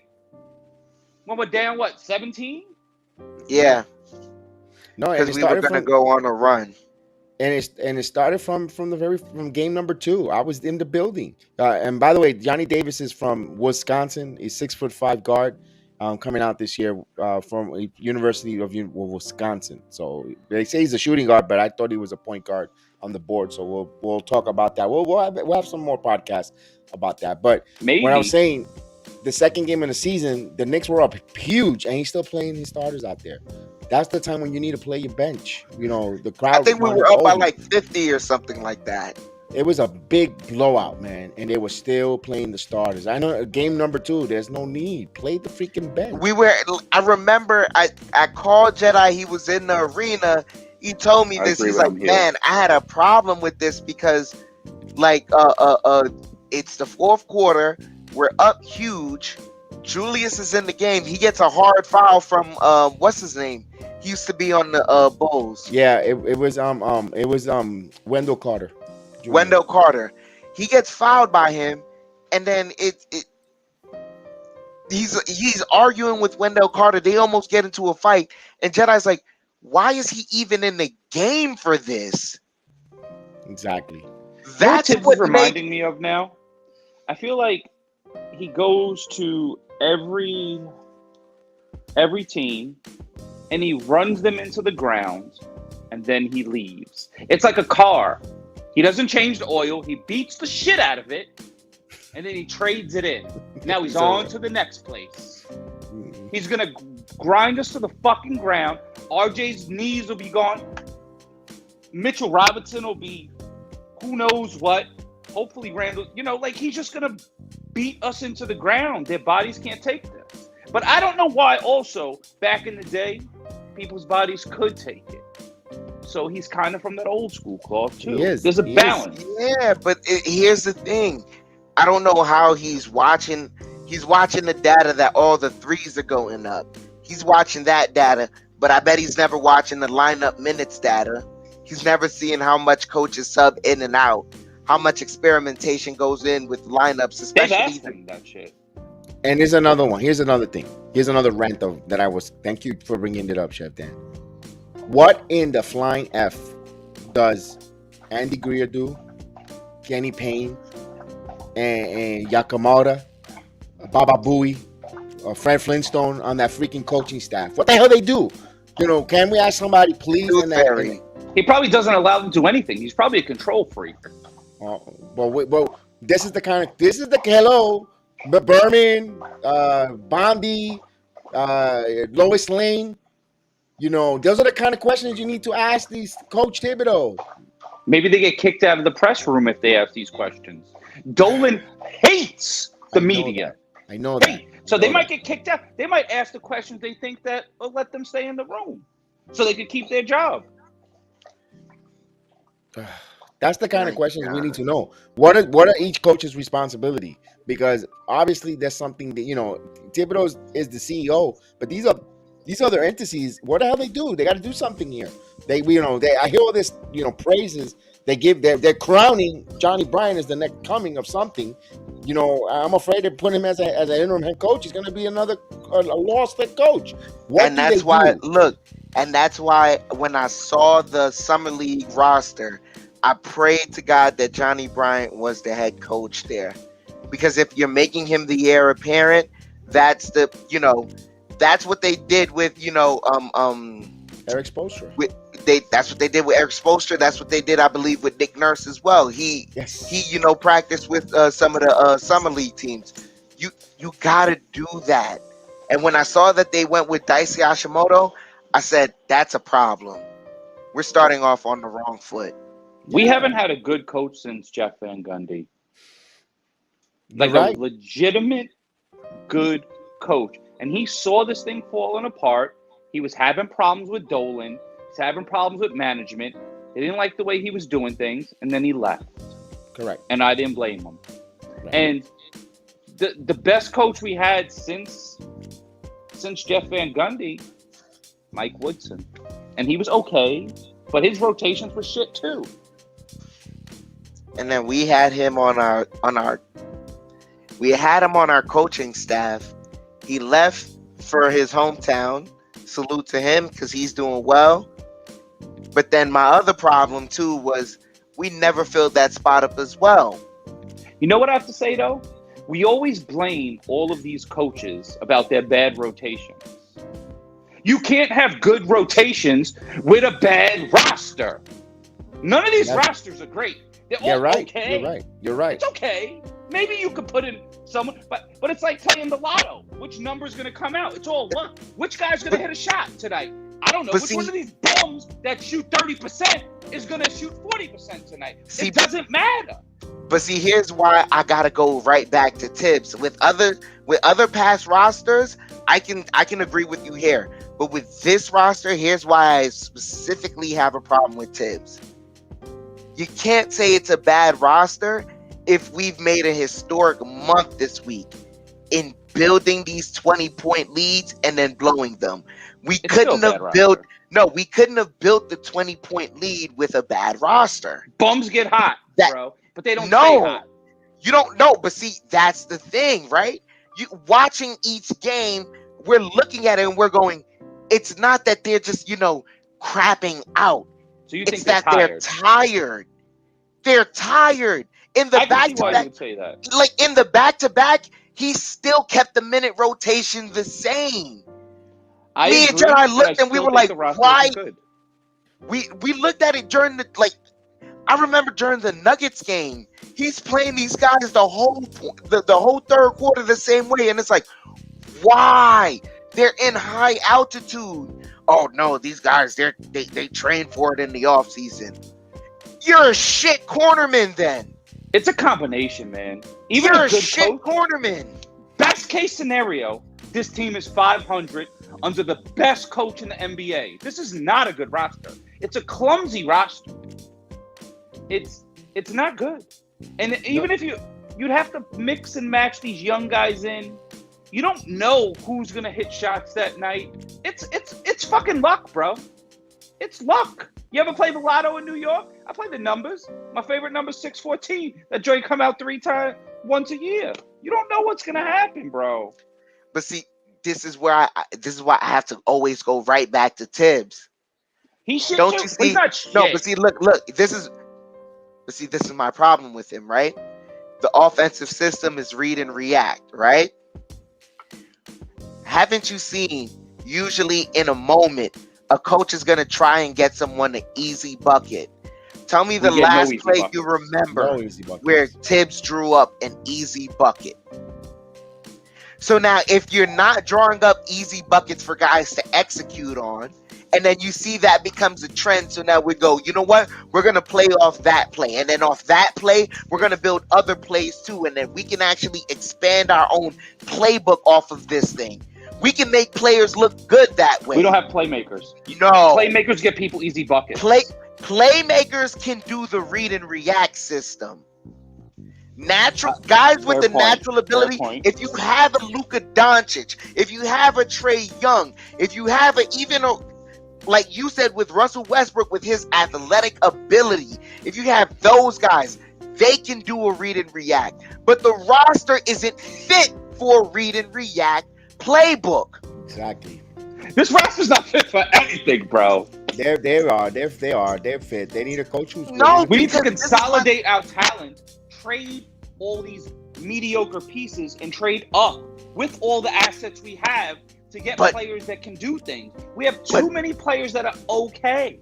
when we're down, 17? Yeah. No, because we were going to go on a run. And it started from game number 2. I was in the building. And by the way, Johnny Davis is from Wisconsin. He's 6'5" guard, coming out this year from University of Wisconsin. So they say he's a shooting guard, but I thought he was a point guard on the board. So we'll talk about that. We'll have some more podcasts about that. But maybe when I was saying the second game of the season, the Knicks were up huge, and he's still playing his starters out there. That's the time when you need to play your bench. The crowd. I think we were up by like 50 or something like that. It was a big blowout, man, and they were still playing the starters. I know game number 2, there's no need. Play the freaking bench. I remember I called Jedi. He was in the arena. He told me this. He's like, man, I had a problem with this because it's the fourth quarter. We're up huge. Julius is in the game. He gets a hard foul from what's his name? He used to be on the Bulls. Yeah, it was Wendell Carter. Jr. Wendell Carter. He gets fouled by him, and then he's arguing with Wendell Carter. They almost get into a fight, and Jedi's like, why is he even in the game for this? Exactly. That's what reminding me of now. I feel like he goes to every team and he runs them into the ground and then he leaves. It's like a car. He doesn't change the oil. He beats the shit out of it and then he trades it in. Now he's on to the next place. He's going to grind us to the fucking ground. RJ's knees will be gone. Mitchell Robinson will be who knows what. Hopefully Randle, he's just going to beat us into the ground. Their bodies can't take this. But I don't know why also, back in the day, people's bodies could take it. So he's kind of from that old school cloth too. There's a balance. Yeah, but here's the thing. I don't know how he's watching. He's watching the data that all the threes are going up. He's watching that data, but I bet he's never watching the lineup minutes data. He's never seeing how much coaches sub in and out, how much experimentation goes in with lineups, especially that shit. And here's another one. Here's another thing. Here's another rant that I was. Thank you for bringing it up, Chef Dan. What in the flying F does Andy Greer do, Kenny Payne, and Yakamura, Baba Booey, Fred Flintstone on that freaking coaching staff? What the hell they do? Can we ask somebody, please? He probably doesn't allow them to do anything. He's probably a control freak. Well, this is the hello, Berman, Bondi, Lois Lane. Those are the kind of questions you need to ask these Coach Thibodeau. Maybe they get kicked out of the press room if they ask these questions. Dolan hates the media. I know that. So they might get kicked out. They might ask the questions they think that will let them stay in the room so they can keep their job. That's the kind of questions we need to know. What are each coach's responsibility? Because obviously there's something that Thibodeau is the CEO, but these other entities, what the hell they do? They got to do something here. I hear all this praises. They're crowning Johnny Bryant as the next coming of something. I'm afraid to put him as an interim head coach. He's going to be a lost head coach. And that's why when I saw the Summer League roster, I prayed to God that Johnny Bryant was the head coach there, because if you're making him the heir apparent, that's that's what they did with Eric Spoelstra. That's what they did with Eric Spoelstra. That's what they did, I believe, with Nick Nurse as well. He practiced with some of the summer league teams. You gotta do that. And when I saw that they went with Daisuke Hashimoto, I said, that's a problem. We're starting off on the wrong foot. We haven't had a good coach since Jeff Van Gundy. Like right. A legitimate good coach. And he saw this thing falling apart. He was having problems with Dolan. He's having problems with management. They didn't like the way he was doing things, and then he left. Correct. And I didn't blame him. Right. And the best coach we had since Jeff Van Gundy, Mike Woodson. And he was okay, but his rotations were shit too. And then we had him on our coaching staff. He left for his hometown. Salute to him, because he's doing well. But then my other problem too was we never filled that spot up as well. You know what I have to say though? We always blame all of these coaches about their bad rotations. You can't have good rotations with a bad roster. None of these rosters are great. They're all okay. You're right. It's okay. Maybe you could put in someone, but it's like playing the lotto. Which number is going to come out? It's all luck. Which guy's going to hit a shot tonight? I don't know. Which one of these bums that shoot 30% is going to shoot 40% tonight? It doesn't matter. But see, here's why I gotta go right back to Tibbs. With other past rosters, I can agree with you here. But with this roster, here's why I specifically have a problem with Tibbs. You can't say it's a bad roster if we've made a historic month this week in building these 20-point leads and then blowing them. We couldn't have built the 20-point lead with a bad roster. Bums get hot, bro. But they don't stay hot. You don't know. But see, that's the thing, right? You watching each game, we're looking at it and we're going, it's not that they're just, crapping out. So you think they're tired. They're tired. In the back-to-back, like in the back-to-back, he still kept the minute rotation the same. Me and John, I looked and we were like, why? We looked at it during I remember during the Nuggets game, he's playing these guys the whole third quarter the same way, and it's like, why? They're in high altitude. Oh no, these guys they train for it in the off season. You're a shit cornerman then. It's a combination, man. Even you're a shit cornerman. Best case scenario, this team is 500 under the best coach in the NBA. This is not a good roster. It's a clumsy roster. It's not good. And even if you'd have to mix and match these young guys in, you don't know who's gonna hit shots that night. It's fucking luck, bro. It's luck. You ever play the lotto in New York? I play the numbers. My favorite number is 614. That joint come out once a year. You don't know what's gonna happen, bro. But see, this is why I have to always go right back to Tibbs. He should. Don't you see? He's not shit. No, but see, look. This is my problem with him, right? The offensive system is read and react, right? Haven't you seen, usually in a moment, a coach is going to try and get someone an easy bucket. Tell me the last play you remember where Tibbs drew up an easy bucket. So now, if you're not drawing up easy buckets for guys to execute on, and then you see that becomes a trend, so now we go, you know what? We're going to play off that play. And then off that play, we're going to build other plays too. And then we can actually expand our own playbook off of this thing. We can make players look good that way. We don't have playmakers. No. Playmakers get people easy buckets. Playmakers can do the read and react system. Natural guys with the natural ability. If you have a Luka Doncic, if you have a Trae Young, if you have like you said with Russell Westbrook with his athletic ability, if you have those guys, they can do a read and react. But the roster isn't fit for a read and react playbook. Exactly. This roster's not fit for anything, bro. They're fit. They need a coach who's No, We need to because consolidate our talent, trade all these mediocre pieces, and trade up with all the assets we have to get players that can do things. We have too many players that are okay.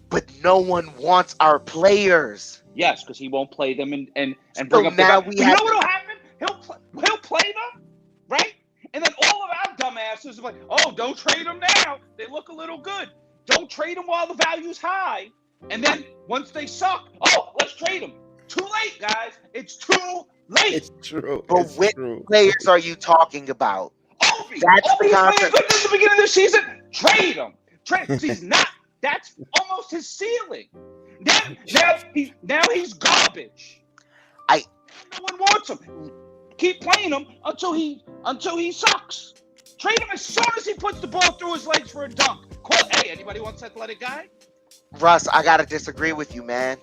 But no one wants our players. Yes, because he won't play them and bring up now the. You know what'll happen? He'll play them, right? And then all of our dumbasses are like, oh, don't trade them now. They look a little good. Don't trade them while the value's high. And then once they suck, oh, let's trade them. Too late, guys. It's too late. It's true. But which players are you talking about? Obi is playing good at the beginning of the season. Trade him. He's not. That's almost his ceiling. Now he's garbage. No one wants him. Keep playing him until he sucks. Trade him as soon as he puts the ball through his legs for a dunk. Hey, anybody wants an athletic guy? Russ, I gotta disagree with you, man.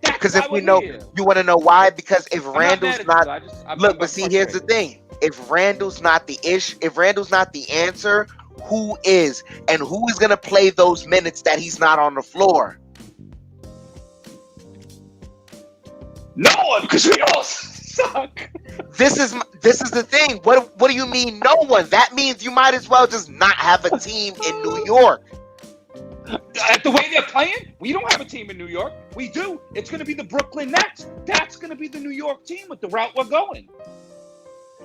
Because if we know, you want to know why? Because if Randle's not, look, but see, here's the thing: if Randle's not the if Randle's not the answer, who is? And who is gonna play those minutes that he's not on the floor? No one, because we all suck. This is the thing. What do you mean, no one? That means you might as well just not have a team in New York. At the way they're playing, we don't have a team in New York. We do. It's going to be the Brooklyn Nets. That's going to be the New York team with the route we're going.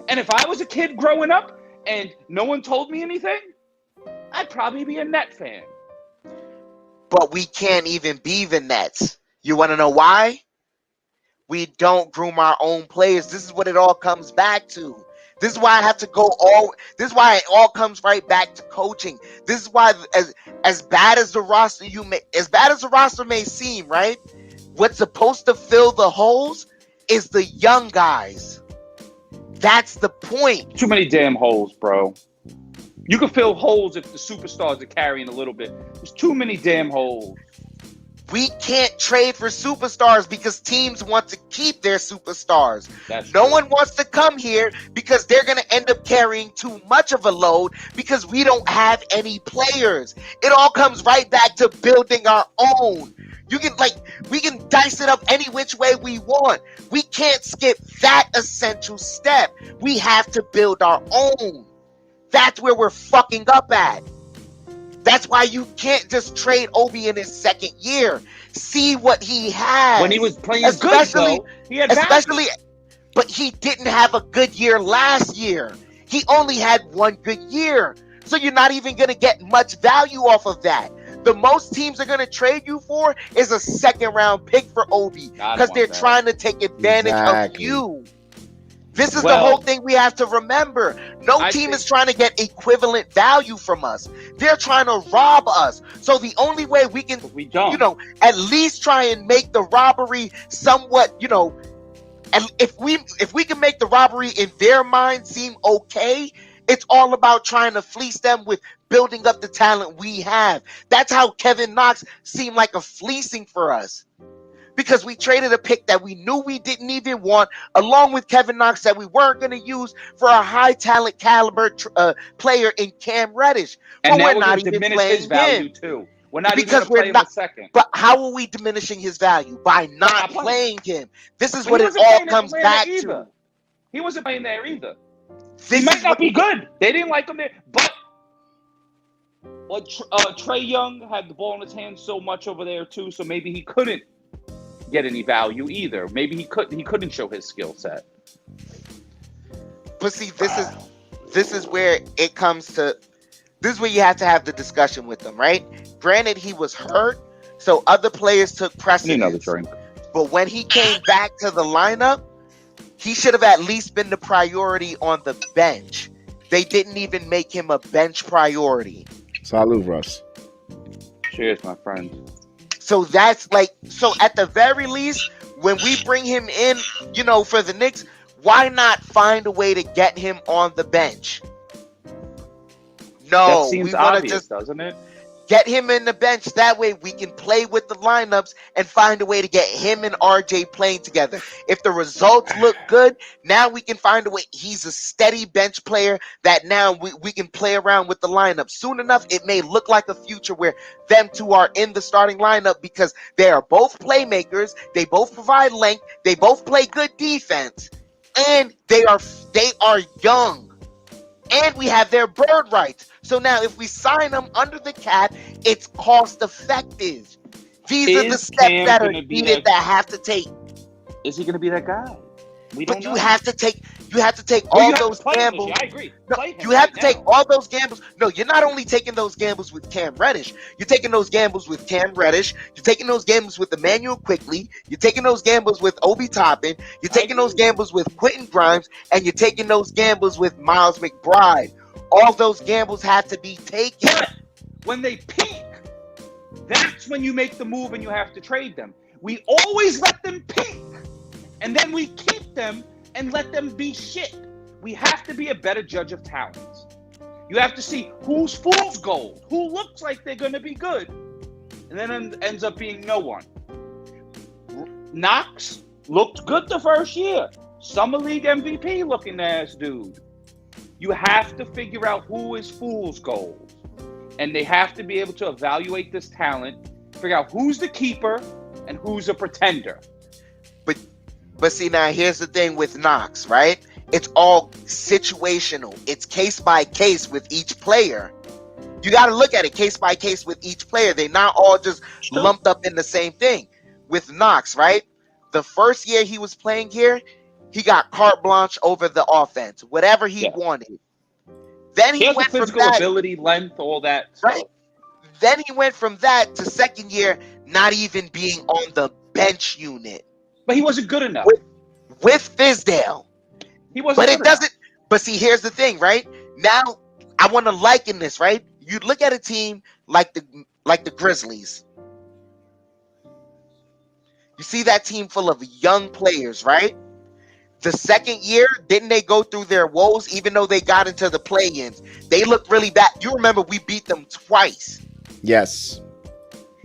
And if I was a kid growing up and no one told me anything, I'd probably be a Net fan. But we can't even be the Nets. You want to know why? We don't groom our own players. This is what it all comes back to. This is why I have to this is why it all comes right back to coaching. This is why as bad as the roster may seem, right? What's supposed to fill the holes is the young guys. That's the point. Too many damn holes, bro. You can fill holes if the superstars are carrying a little bit. There's too many damn holes. We can't trade for superstars because teams want to keep their superstars. No one wants to come here because they're going to end up carrying too much of a load because we don't have any players. It all comes right back to building our own. We can dice it up any which way we want. We can't skip that essential step. We have to build our own. That's where we're fucking up at. That's why you can't just trade Obi in his second year. See what he has. When he was playing good, though, he had especially, but he didn't have a good year last year. He only had one good year. So you're not even going to get much value off of that. The most teams are going to trade you for is a second-round pick for Obi because they're trying to take advantage of you. This is the whole thing we have to remember. No team is trying to get equivalent value from us. They're trying to rob us. So the only way we can, at least try and make the robbery somewhat, and if we can make the robbery in their mind seem okay, it's all about trying to fleece them with building up the talent we have. That's how Kevin Knox seemed like a fleecing for us. Because we traded a pick that we knew we didn't even want, along with Kevin Knox that we weren't going to use for a high talent caliber player in Cam Reddish. And now we're not even playing his value too. We're not even playing him a second. But how are we diminishing his value? By not playing him. This is what it all comes back to. He wasn't playing there either. He might not be good. They didn't like him there, but Trae Young had the ball in his hands so much over there too, so maybe he couldn't get any value either. Maybe he couldn't show his skill set. But see, this is where it comes to. This is where you have to have the discussion with them, right? Granted, he was hurt, so other players took precedence. Another drink. But when he came back to the lineup, he should have at least been the priority on the bench. They didn't even make him a bench priority. Salud, Russ. Cheers, my friend. So so at the very least, when we bring him in, for the Knicks, why not find a way to get him on the bench? No, that seems obvious, doesn't it? Get him in the bench. That way we can play with the lineups and find a way to get him and RJ playing together. If the results look good, now we can find a way. He's a steady bench player that now we can play around with the lineup. Soon enough, it may look like a future where them two are in the starting lineup because they are both playmakers. They both provide length. They both play good defense. And they are young. And we have their bird rights. So now if we sign them under the cap, it's cost effective. These are the steps that are needed that have to take. Is he going to be that guy? But you have to take all those gambles. I agree. No, you have to take all those gambles. No, you're not only taking those gambles with Cam Reddish. You're taking those gambles with Cam Reddish. You're taking those gambles with Emmanuel Quickly. You're taking those gambles with Obi Toppin. You're taking those gambles with Quentin Grimes, and you're taking those gambles with Miles McBride. All those gambles have to be taken. But when they peak, that's when you make the move and you have to trade them. We always let them peak, and then we keep them and let them be shit. We have to be a better judge of talents. You have to see who's fool's gold, who looks like they're going to be good, and then ends up being no one. Knox looked good the first year. Summer League MVP looking ass dude. You have to figure out who is fool's gold. And they have to be able to evaluate this talent, figure out who's the keeper and who's a pretender. But see, now here's the thing with Knox, right? It's all situational. It's case by case with each player. You got to look at it case by case with each player. They're not all just lumped up in the same thing. With Knox, right? The first year he was playing here, he got carte blanche over the offense, whatever he wanted. Then he went the physical ability, length, all that. Right. Then he went from that to second year, not even being on the bench unit. But he wasn't good enough. With Fizdale. He wasn't But good it doesn't. enough. But see, here's the thing, right? Now, I want to liken this, right? You look at a team like the Grizzlies. You see that team full of young players, right? The second year, didn't they go through their woes even though they got into the play-ins? They looked really bad. You remember we beat them twice. Yes.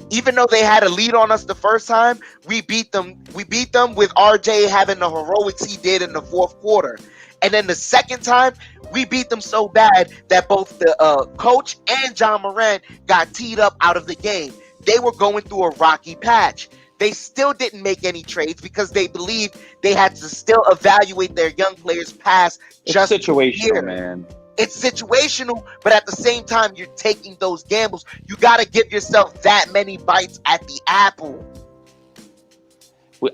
Even though they had a lead on us the first time, we beat them. We beat them with RJ having the heroics he did in the fourth quarter. And then the second time, we beat them so bad that both the coach and John Morant got teed up out of the game. They were going through a rocky patch. They still didn't make any trades because they believed they had to still evaluate their young players past just situational, man. It's situational, but at the same time, you're taking those gambles. You got to give yourself that many bites at the apple.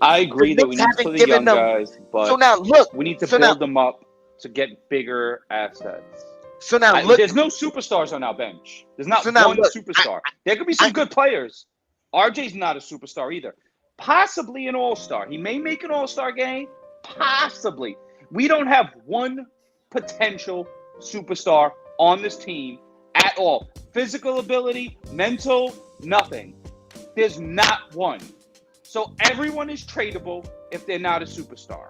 I agree that we need to play the young guys, but so now look, we need to build them up to get bigger assets. So now look, there's no superstars on our bench. There's not one superstar. There could be some good players. RJ's not a superstar either. Possibly an all-star. He may make an all-star game. Possibly. We don't have one potential superstar on this team at all. Physical ability, mental, nothing. There's not one. So everyone is tradable if they're not a superstar.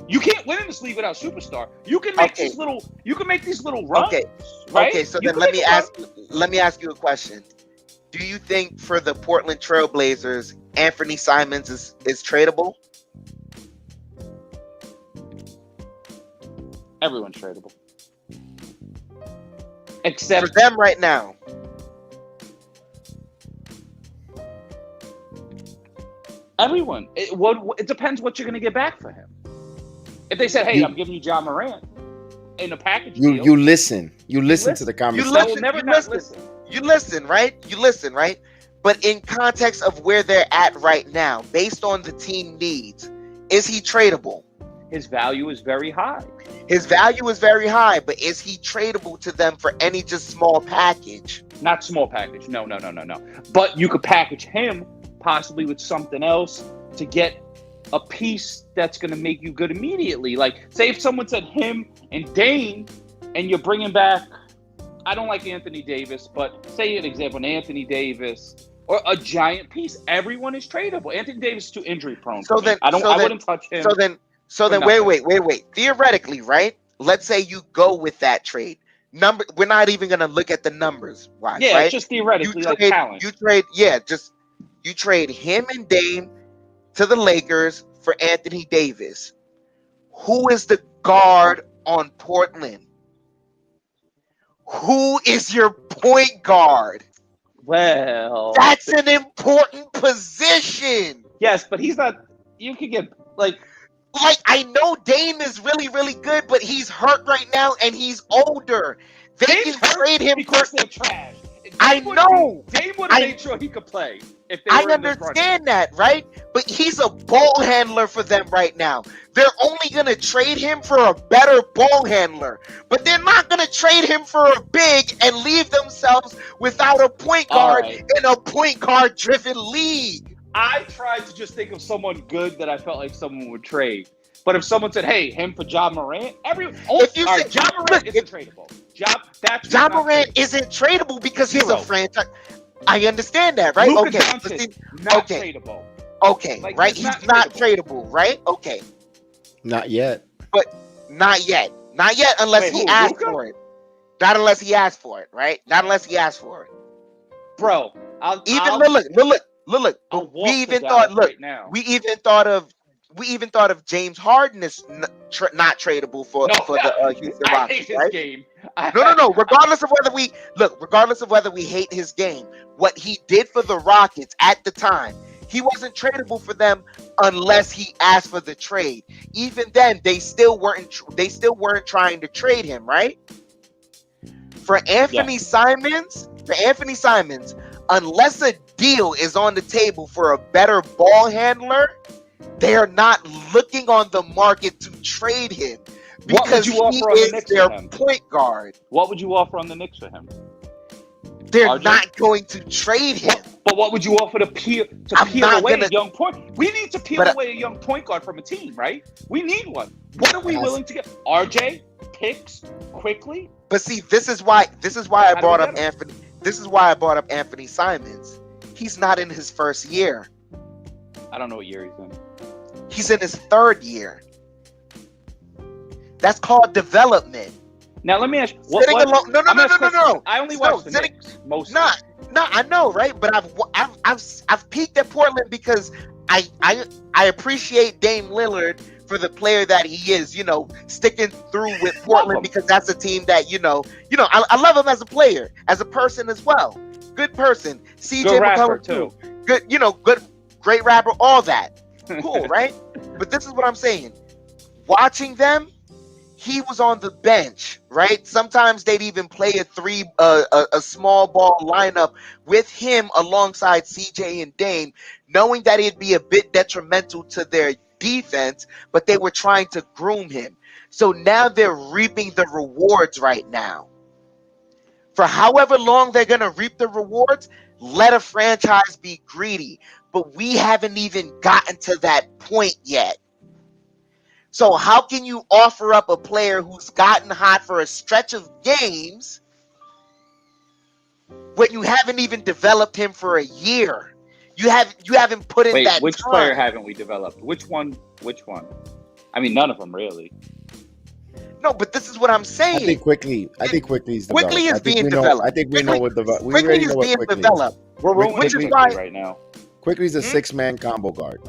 You can't win in this league without superstar. You can make these little. You can make these little runs. Okay. Right? Okay. So then let me ask you a question. Do you think for the Portland Trailblazers, Anthony Simons is tradable? Everyone's tradable, except for them right now. Everyone. It depends what you're going to get back for him. If they said, "Hey, I'm giving you John Morant in a package deal," you listen. You listen to the conversation. You listen, right? But in context of where they're at right now, based on the team needs, is he tradable? His value is very high. His value is very high, but is he tradable to them for any just small package? Not small package. No. But you could package him possibly with something else to get a piece that's going to make you good immediately. Like, say if someone said him and Dane, and you're bringing back, I don't like Anthony Davis, but say an example, an Anthony Davis or a giant piece. Everyone is tradable. Anthony Davis is too injury prone. So then, I wouldn't touch him. So then, wait. Theoretically, right? Let's say you go with that trade. We're not even gonna look at the numbers. Why? Yeah, right? just theoretically, like talent. You trade him and Dame to the Lakers for Anthony Davis. Who is the guard on Portland? Who is your point guard? Well, that's an important position. Yes, but he's not. You could get like I know Dame is really, really good, but he's hurt right now and he's older. They can trade him because they're trash. I know. Dame would have made sure he could play if they were I understand that, right? But he's a ball handler for them right now. They're only going to trade him for a better ball handler. But they're not going to trade him for a big and leave themselves without a point guard in a point guard driven league. I tried to just think of someone good that I felt like someone would trade. But if someone said, "Hey, him for Ja Morant," if you said Ja Morant isn't tradable. Ja Morant isn't tradable because he's a franchise. I understand that, right? Luka Doncic, not tradable. Okay, like, right? He's not tradable, right? Okay. Not yet. But not yet. Not yet unless he asks for it. Not unless he asks for it, right? Not unless he asks for it. Bro, look. We even thought of James Harden as not tradable for the Houston Rockets. I hate his game. No. Regardless of whether we hate his game, what he did for the Rockets at the time, he wasn't tradable for them unless he asked for the trade. Even then, they still weren't trying to trade him, right? For Anthony Simons, unless a deal is on the table for a better ball handler, they are not looking on the market to trade him because he is their point guard. What would you offer on the Knicks for him? They're not going to trade him. But what would you offer to peel away a young point? We need to peel away a young point guard from a team, right? We need one. What are we willing to get? RJ, picks, quickly. But see, this is why I brought up Anthony. This is why I brought up Anthony Simons. He's not in his first year. I don't know what year he's in. He's in his third year. That's called development. Now let me ask you. No. I only watch the Knicks mostly. No, I know, right? But I've peaked at Portland because I appreciate Dame Lillard for the player that he is. You know, sticking through with Portland because that's a team that I love him as a player, as a person as well. Good person. CJ McCollum too. Good, good, great rapper. All that. Cool, right? But this is what I'm saying. Watching them, he was on the bench, right? Sometimes they'd even play a small ball lineup with him alongside CJ and Dame, knowing that it'd be a bit detrimental to their defense, but they were trying to groom him. So now they're reaping the rewards right now. For however long they're going to reap the rewards, let a franchise be greedy. But we haven't even gotten to that point yet. So how can you offer up a player who's gotten hot for a stretch of games when you haven't even developed him for a year? You haven't put in that which time. Player haven't we developed? Which one? I mean, none of them really. No, but this is what I'm saying. I think Quickly is developed. Quickly is being developed. I think we know what developed. Quickly is being developed. We're ruining Quickly right now. Quickly's a six-man combo guard.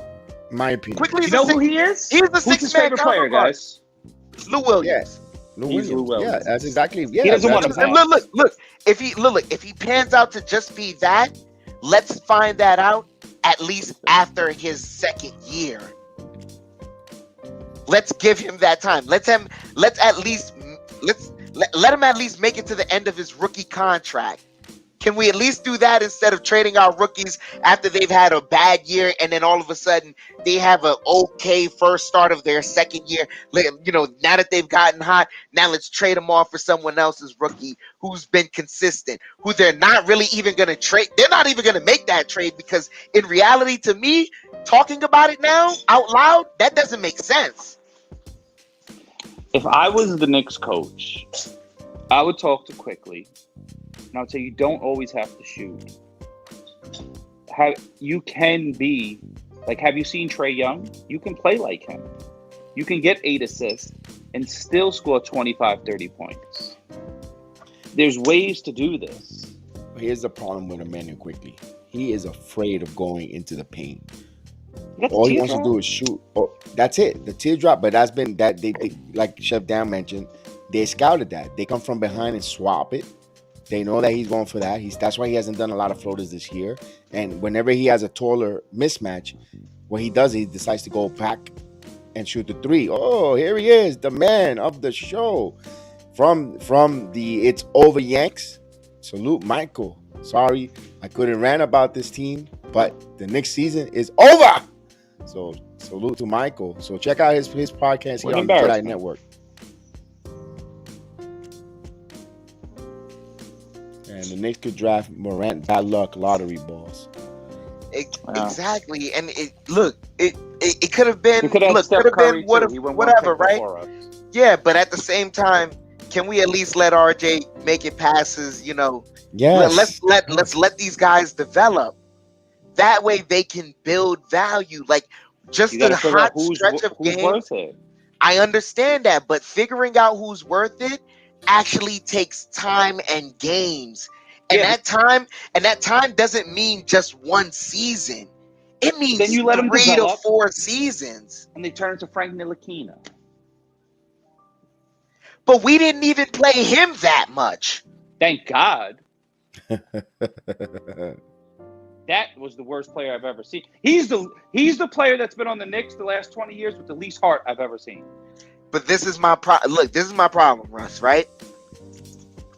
My opinion. Quickly, you know who he is? He's the six-man player, guys. Lou Williams. Yes. Lou Williams. Yeah, that's exactly. Yeah, he doesn't want to pass. Look. If he pans out to just be that, let's find that out at least after his second year. Let's give him that time. Let him at least make it to the end of his rookie contract. Can we at least do that instead of trading our rookies after they've had a bad year and then all of a sudden they have an okay first start of their second year? Now that they've gotten hot, now let's trade them off for someone else's rookie who's been consistent, who they're not really even going to trade. They're not even going to make that trade because in reality, to me, talking about it now out loud, that doesn't make sense. If I was the Knicks coach, I would talk to Quickly. And I would say you don't always have to shoot. You can be like, have you seen Trae Young? You can play like him. You can get 8 assists and still score 25, 30 points. There's ways to do this. Here's the problem with Emmanuel quickly. He is afraid of going into the paint. All All he wants to do is shoot. Oh, that's it. The teardrop. But that's been that they like Chef Dan mentioned. They scouted that. They come from behind and swap it. They know that he's going for that. That's why he hasn't done a lot of floaters this year. And whenever he has a taller mismatch, what he does, he decides to go back and shoot the three. Oh, here he is, the man of the show. From the It's Over Yanks. Salute, Michael. Sorry, I couldn't rant about this team, but the Knicks season is over. So salute to Michael. So check out his podcast here on the Jedi Network. And the Knicks could draft Morant bad luck lottery balls. Exactly. And it could have been whatever, right? Yeah, but at the same time, can we at least let RJ make it passes, Yes. Let's let these guys develop. That way they can build value. Like just the hot stretch of games. I understand that, but figuring out who's worth it actually takes time and games. And that time doesn't mean just one season. It means then you let 3 to 4 seasons. And they turn to Frank Ntilikina. But we didn't even play him that much. Thank God. That was the worst player I've ever seen. He's the player that's been on the Knicks the last 20 years with the least heart I've ever seen. But this is my this is my problem, Russ, right?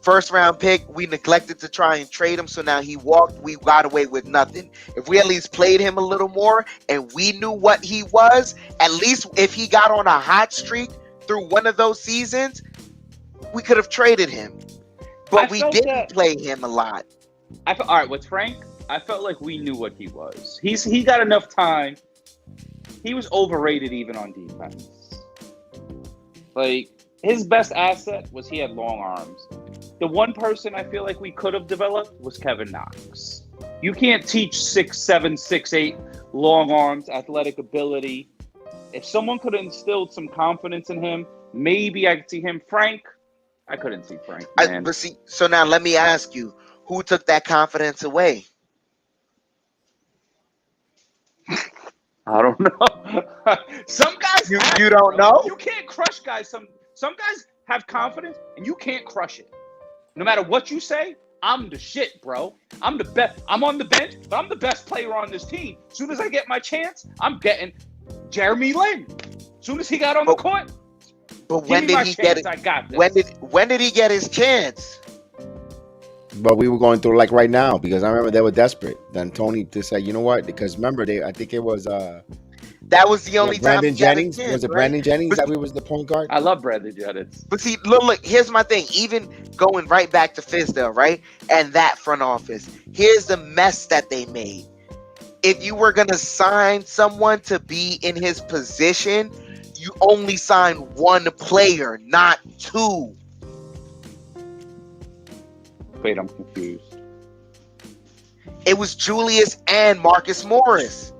First round pick, we neglected to try and trade him, so now he walked, we got away with nothing. If we at least played him a little more and we knew what he was, at least if he got on a hot streak through one of those seasons, we could have traded him. But we didn't play him a lot. All right, with Frank, I felt like we knew what he was. He got enough time. He was overrated even on defense. Like, his best asset was he had long arms. The one person I feel like we could have developed was Kevin Knox. You can't teach 6'7", 6'8", long arms, athletic ability. If someone could have instilled some confidence in him, maybe I could see him. Frank, I couldn't see Frank. So now let me ask you, who took that confidence away? I don't know. Some guys you don't know? You can't crush guys. Some guys have confidence and you can't crush it. No matter what you say, I'm the shit, bro. I'm the best. I'm on the bench, but I'm the best player on this team. As soon as I get my chance, I'm getting Jeremy Lin. As soon as he got on the court, but when did he get it? I got this. When did he get his chance? But we were going through like right now because I remember they were desperate. Then Tony just said, you know what? Because remember, I think it was that was the only time Brandon Jennings. Was it Brandon Jennings that was the point guard? I love Brandon Jennings. But see, look, here's my thing. Even going right back to Fizdale, right? And that front office. Here's the mess that they made. If you were going to sign someone to be in his position, you only sign one player, not two. Wait, I'm confused. It was Julius and Marcus Morris.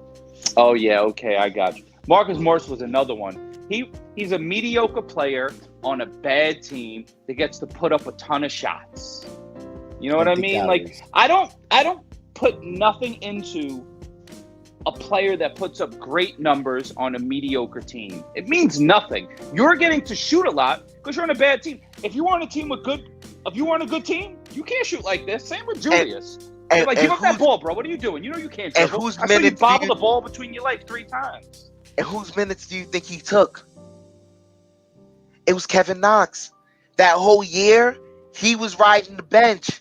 Oh, yeah, okay, I got you. Marcus Morris was another one. He's a mediocre player on a bad team that gets to put up a ton of shots. You know what I mean? Like, I don't put nothing into a player that puts up great numbers on a mediocre team. It means nothing. You're getting to shoot a lot because you're on a bad team. If you were on a team if you weren't a good team, you can't shoot like this. Same with Julius. Give up that ball, bro. What are you doing? You know you can't dribble. I saw you bobble the ball between your legs 3 times. And whose minutes do you think he took? It was Kevin Knox. That whole year, he was riding the bench.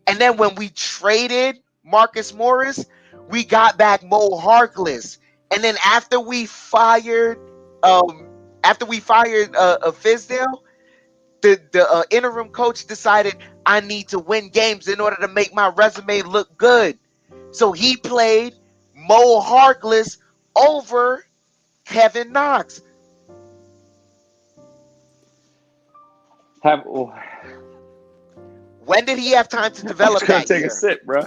And then when we traded Marcus Morris, we got back Mo Harkless. And then after we fired Fizdale, the interim coach decided I need to win games in order to make my resume look good. So he played Mo Harkless over Kevin Knox. When did he have time to develop that take year? a sip, bro.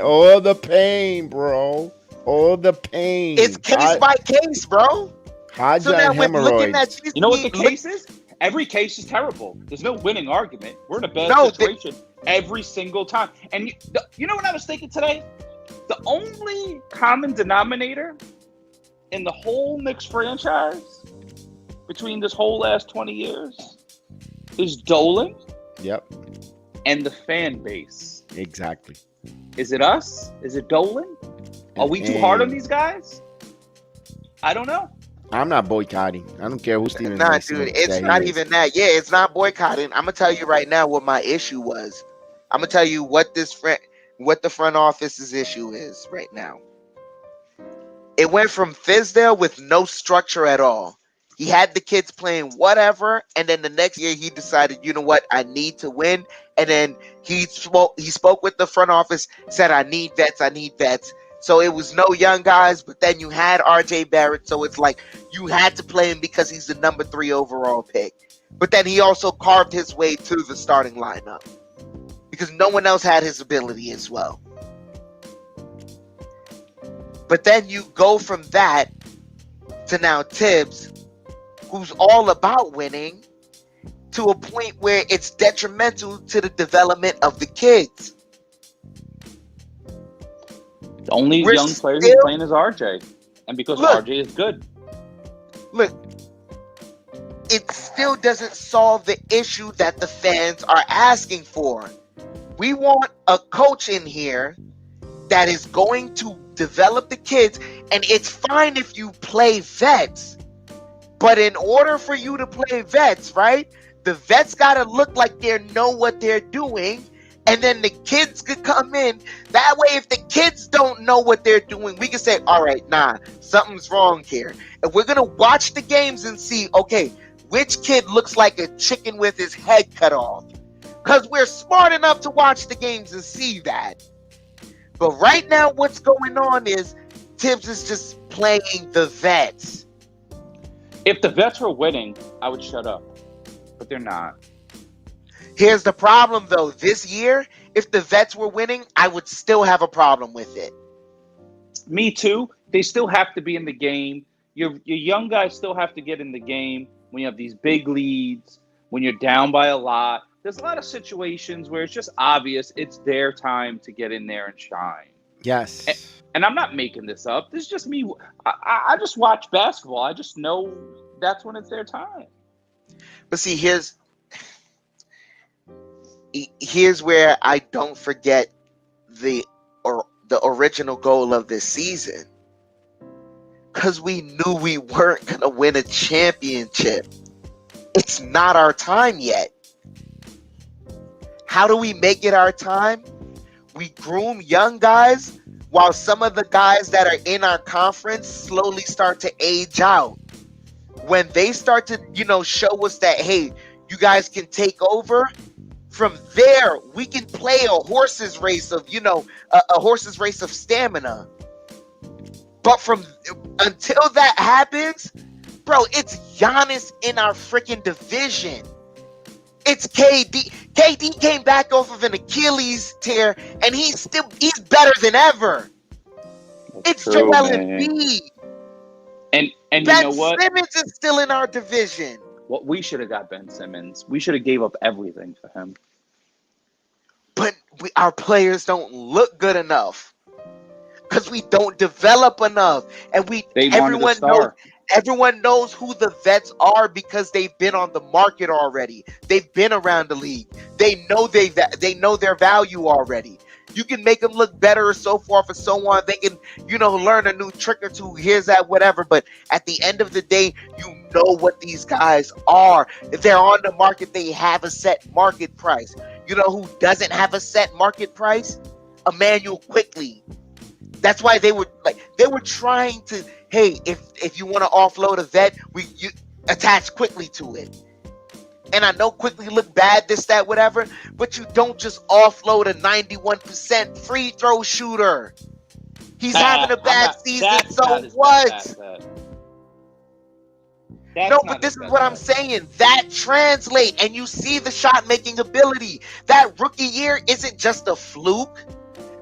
All the pain, bro. All the pain. It's case by case, bro. Haja and hemorrhoids. You know what the case is? every case is terrible. There's no winning argument. We're in a bad situation every single time. And you know what I was thinking today? The only common denominator in the whole Knicks franchise between this whole last 20 years is Dolan. Yep. And the fan base. Exactly. Is it us? Is it Dolan? Are we too hard on these guys? I don't know. I'm not boycotting. I don't care who Stephen. Nah, dude, it's not even that. Yeah, it's not boycotting. I'm gonna tell you right now what my issue was. I'm gonna tell you what the front office's issue is right now. It went from Fizdale with no structure at all. He had the kids playing whatever, and then the next year he decided, you know what, I need to win. And then he spoke with the front office, said, I need vets. So it was no young guys, but then you had RJ Barrett, so it's like you had to play him because he's the number 3 overall pick. But then he also carved his way to the starting lineup because no one else had his ability as well. But then you go from that to now Tibbs, who's all about winning, to a point where it's detrimental to the development of the kids. The only young player who's playing is RJ. And because RJ is good. Look, it still doesn't solve the issue that the fans are asking for. We want a coach in here that is going to develop the kids, and it's fine if you play vets. But in order for you to play vets, right, the vets got to look like they know what they're doing, and then the kids could come in. That way, if the kids don't know what they're doing, we can say, all right, nah, something's wrong here. And we're going to watch the games and see, okay, which kid looks like a chicken with his head cut off? Because we're smart enough to watch the games and see that. But right now, what's going on is Tibbs is just playing the vets. If the vets were winning, I would shut up. But they're not. Here's the problem, though. This year, if the vets were winning, I would still have a problem with it. Me too. They still have to be in the game. Your young guys still have to get in the game when you have these big leads, when you're down by a lot. There's a lot of situations where it's just obvious it's their time to get in there and shine. Yes. And I'm not making this up. This is just me. I just watch basketball. I just know that's when it's their time. But see, here's where I don't forget the original goal of this season. Because we knew we weren't going to win a championship. It's not our time yet. How do we make it our time? We groom young guys while some of the guys that are in our conference slowly start to age out. When they start to, show us that, hey, you guys can take over, from there, we can play a horse's race of, a horse's race of stamina. But until that happens, bro, it's Giannis in our freaking division. It's KD. KD came back off of an Achilles tear, and he's better than ever. It's true, Joel Embiid. And Ben you know what? Simmons is still in our division. What we should have got Ben Simmons. We should have gave up everything for him. But our players don't look good enough because we don't develop enough, and everyone knows who the vets are because they've been on the market already. They've been around the league. They know their value already. You can make them look better or so forth and so on. They can, learn a new trick or two. Here's that, whatever. But at the end of the day, you know what these guys are. If they're on the market, they have a set market price. You know who doesn't have a set market price? Emmanuel Quickley. That's why they were trying to, hey, if you want to offload a vet, you attach Quickley to it. And I know Quickley look bad, this, that, whatever, but you don't just offload a 91% free throw shooter. He's having a bad season, so what? No, but this is what I'm saying. That translates, and you see the shot-making ability. That rookie year isn't just a fluke,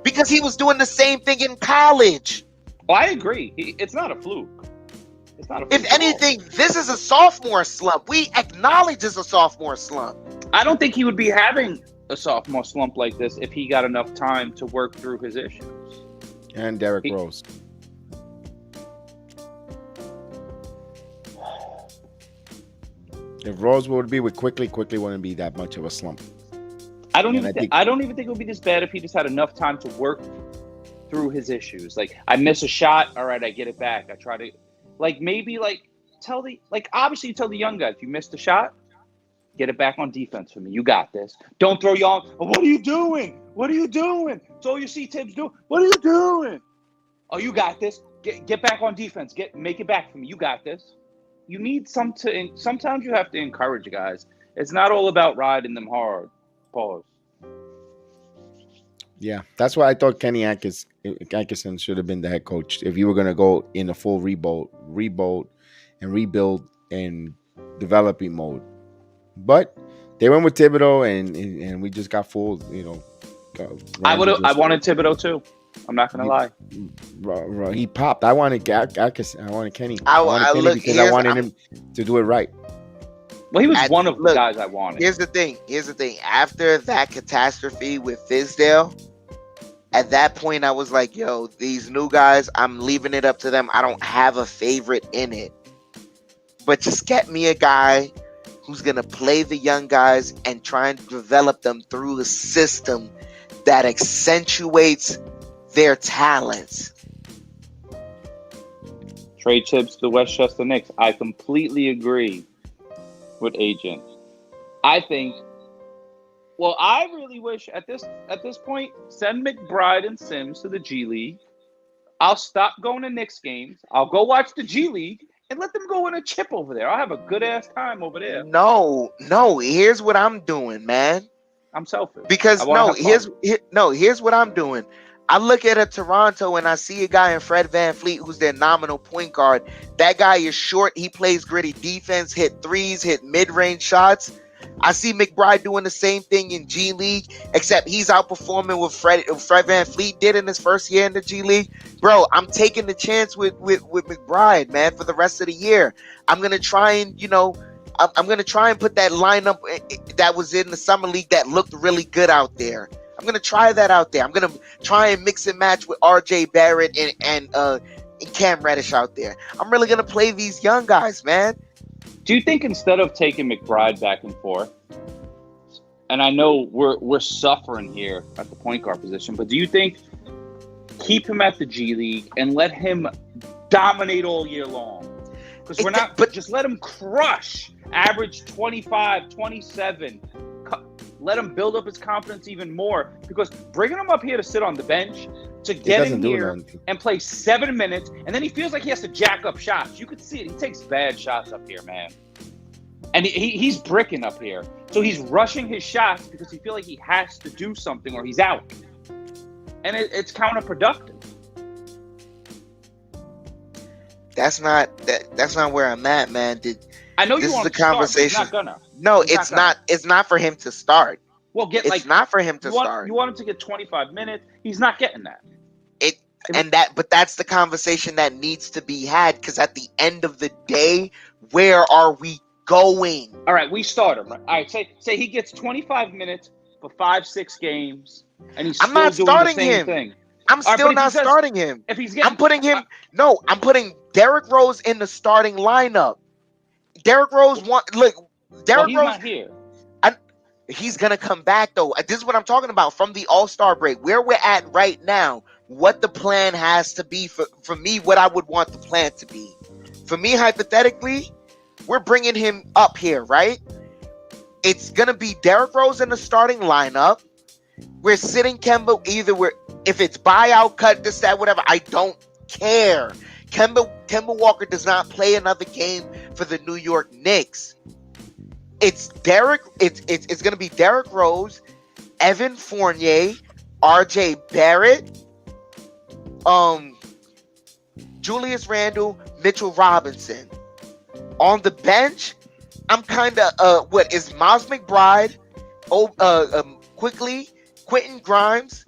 because he was doing the same thing in college. Well, I agree. It's not a fluke. It's not a free If fall. anything, this is a sophomore slump. We acknowledge it's a sophomore slump. I don't think he would be having a sophomore slump like this if he got enough time to work through his issues. And Derrick Rose. If Rose would be with quickly wouldn't be that much of a slump. I don't even think it would be this bad if he just had enough time to work through his issues. Like, I miss a shot, all right, I get it back. I try to, obviously you tell the young guys, you missed a shot, get it back on defense for me. You got this. Don't throw y'all. What are you doing? What are you doing? It's all you see Tibbs do. What are you doing? Oh, you got this. Get back on defense. Make it back for me. You got this. You need sometimes you have to encourage guys. It's not all about riding them hard. Pause. Yeah, that's why I thought Kenny Atkinson should have been the head coach if you were going to go in a full rebuild and rebuild and developing mode. But they went with Thibodeau, and we just got fooled. I wanted Thibodeau too. I'm not gonna lie. He popped. I wanted Atkinson. I wanted Kenny. I wanted him to do it right. Well, he was one of the guys I wanted. Here's the thing. After that catastrophe with Fizdale, at that point I was like, yo, these new guys, I'm leaving it up to them. I don't have a favorite in it. But just get me a guy who's going to play the young guys and try and develop them through a system that accentuates their talents. Trade chips to the Westchester Knicks. I completely agree with Agent. I really wish at this point, send McBride and Sims to the G League. I'll stop going to Knicks games. I'll go watch the G League and let them go in a chip over there. I'll have a good ass time over there. No. Here's what I'm doing, man. I'm selfish. Because here's what I'm doing. I look at a Toronto and I see a guy in Fred VanVleet who's their nominal point guard. That guy is short. He plays gritty defense, hit threes, hit mid-range shots. I see McBride doing the same thing in G League, except he's outperforming what Fred VanVleet did in his first year in the G League. Bro, I'm taking the chance with McBride, man, for the rest of the year. I'm gonna try and I'm gonna try and put that lineup that was in the summer league that looked really good out there. I'm gonna try that out there. I'm gonna try and mix and match with RJ Barrett and Cam Reddish out there. I'm really gonna play these young guys, man. Do you think instead of taking McBride back and forth, and I know we're suffering here at the point guard position, but do you think keep him at the G League and let him dominate all year long? Because just let him crush, average 25, 27. Let him build up his confidence even more, because bringing him up here to sit on the bench, to get in here and play 7 minutes, and then he feels like he has to jack up shots. You could see it. He takes bad shots up here, man. And he's bricking up here. So he's rushing his shots because he feels like he has to do something or he's out. And it's counterproductive. That's not where I'm at, man. I know you want to start, but he's not gonna. No, it's not. It's not for him to start. Well, it's not for him to start. You want him to get 25 minutes. He's not getting that. But that's the conversation that needs to be had, because at the end of the day, where are we going? All right, we start him. Right? All right, say he gets 25 minutes for 5-6 games, and he's still doing the same thing. I'm still not starting him. If he's getting, I'm putting Derrick Rose in the starting lineup. Derrick Rose Rose not here. He's gonna come back though. This is what I'm talking about from the All-Star break. Where we're at right now, what the plan has to be for me, what I would want the plan to be. For me, hypothetically, we're bringing him up here, right? It's gonna be Derrick Rose in the starting lineup. We're sitting Kemba if it's buyout, cut, this, that, whatever. I don't care. Kemba Walker does not play another game for the New York Knicks. It's going to be Derrick Rose, Evan Fournier, RJ Barrett, Julius Randle, Mitchell Robinson. On the bench, I'm kind of is Miles McBride, quickly Quentin Grimes.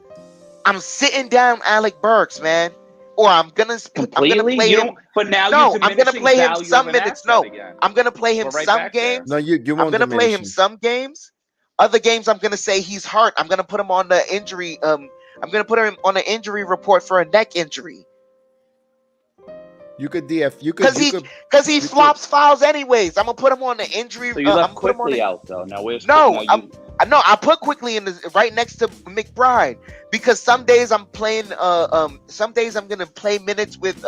I'm sitting down Alec Burks, man. or I'm gonna completely. play You him. don't. But now No, you're I'm gonna diminishing play him value of some an minutes. asset No, again. I'm gonna play him We're right some back there. games. No, you I'm won't gonna play diminish him some games. Other games, I'm gonna say he's hurt. I'm gonna put him on the injury. I'm gonna put him on an injury report for a neck injury. You could DF. Because he flops fouls anyways. I'm gonna put him on the injury. So you left I'm put him on quickly the, out though. Now where's no, now you? I put quickly in the right next to McBride because some days I'm playing. Some days I'm gonna play minutes with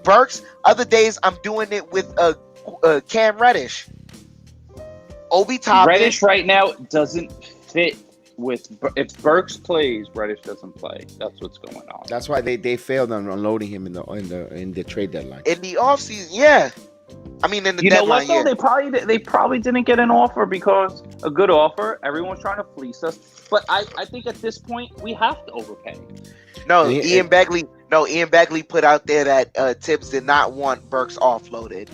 Burks. Other days I'm doing it with Cam Reddish. Obi Toppin. Reddish right now doesn't fit with. If Burks plays, Reddish doesn't play. That's what's going on. That's why they failed on unloading him in the trade deadline. In the offseason, yeah. I mean, in the You know deadline, what though? yeah. They probably didn't get an offer because a good offer. Everyone's trying to fleece us. But I think at this point we have to overpay. No, Ian Begley put out there that Tibbs did not want Burks offloaded.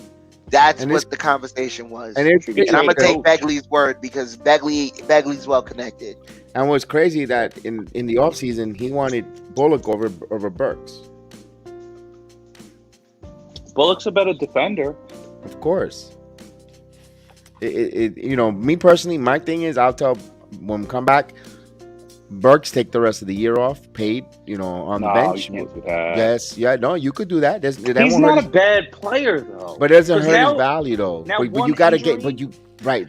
That's what the conversation was. And I'm gonna take Begley's word because Begley's well connected. And what's crazy that in the offseason he wanted Bullock over Burks. Bullock's a better defender. Of course. Me personally, my thing is I'll tell when we come back, Burks take the rest of the year off, paid, on the bench. You can't do that. Yes, yeah, no, you could do that. He's not a bad player though. But it doesn't hurt his value though. But you gotta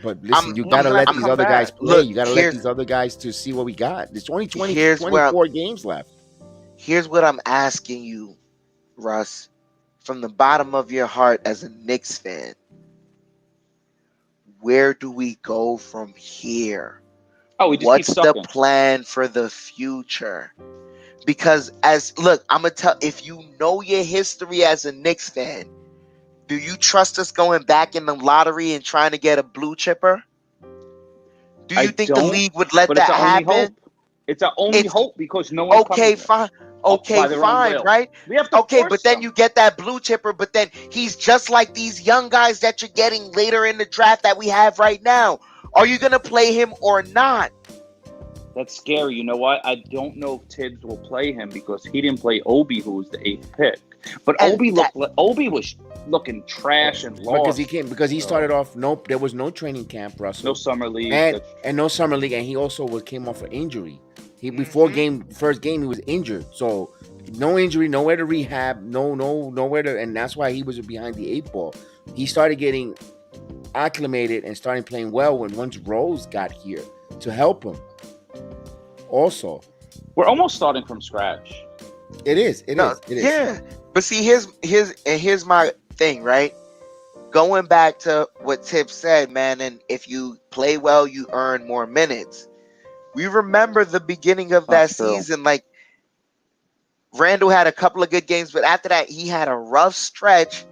but listen, you gotta let these other guys play. You gotta let these other guys to see what we got. There's only 24 games left. Here's what I'm asking you, Russ, from the bottom of your heart as a Knicks fan. Where do we go from here? What's the plan for the future? Because I'm gonna tell, if you know your history as a Knicks fan, do you trust us going back in the lottery and trying to get a blue chipper? Do you think the league would let that happen? It's our only hope because no one's okay, fine. Okay, fine, right? We have to but then you get that blue chipper, but then he's just like these young guys that you're getting later in the draft that we have right now. Are you gonna play him or not? That's scary. You know what? I don't know if Tibbs will play him because he didn't play Obi, who was the 8th pick. But Obi was looking trash and lost because he started off. Nope, there was no training camp, Russell. No summer league, and no summer league, and he also came off an injury. First game he was injured, so no injury, nowhere to rehab, nowhere to, and that's why he was behind the 8 ball. He started getting acclimated and starting playing well once Rose got here to help him. Also, we're almost starting from scratch. It is. Yeah, but see, here's my thing, right? Going back to what Tip said, man, and if you play well, you earn more minutes. We remember the beginning of that season, like Randle had a couple of good games, but after that, he had a rough stretch.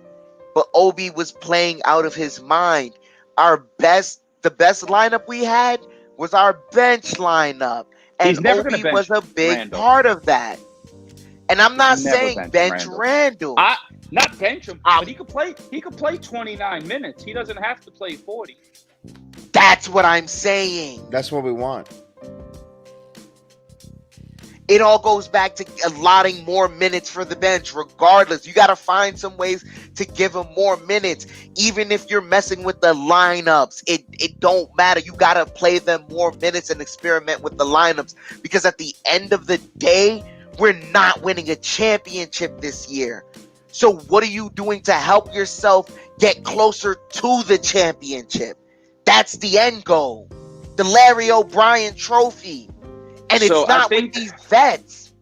But Obi was playing out of his mind. The best lineup we had was our bench lineup. And Obi was a big part of that. And I'm not saying bench Randle. Not bench him, but he could play 29 minutes. He doesn't have to play 40. That's what I'm saying. That's what we want. It all goes back to allotting more minutes for the bench. Regardless, you got to find some ways to give him more minutes. Even if you're messing with the lineups, it don't matter. You got to play them more minutes and experiment with the lineups. Because at the end of the day, we're not winning a championship this year. So what are you doing to help yourself get closer to the championship? That's the end goal. The Larry O'Brien trophy. And it's not with these vets.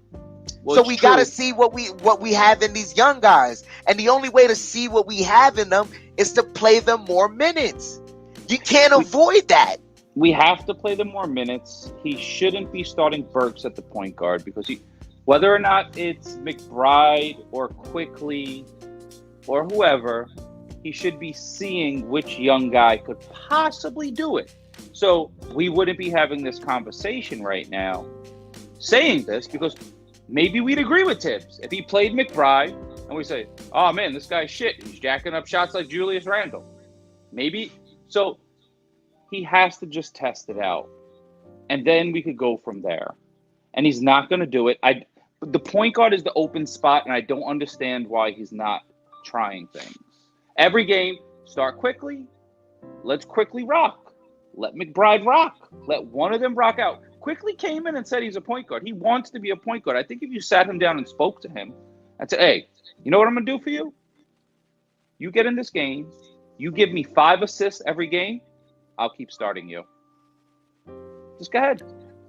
So we got to see what we have in these young guys. And the only way to see what we have in them is to play them more minutes. You can't avoid that. We have to play them more minutes. He shouldn't be starting Burks at the point guard because whether or not it's McBride or Quickly or whoever, he should be seeing which young guy could possibly do it. So we wouldn't be having this conversation right now saying this because maybe we'd agree with Tibbs. If he played McBride and we say, oh man, this guy's shit. He's jacking up shots like Julius Randle. Maybe. So he has to just test it out. And then we could go from there. And he's not going to do it. the point guard is the open spot, and I don't understand why he's not trying things. Every game, start quickly. Let's quickly rock. Let McBride rock. Let one of them rock out. Quickly came in and said he's a point guard. He wants to be a point guard. I think if you sat him down and spoke to him, I'd say, hey, you know what I'm going to do for you? You get in this game. You give me 5 assists every game. I'll keep starting you. Just go ahead.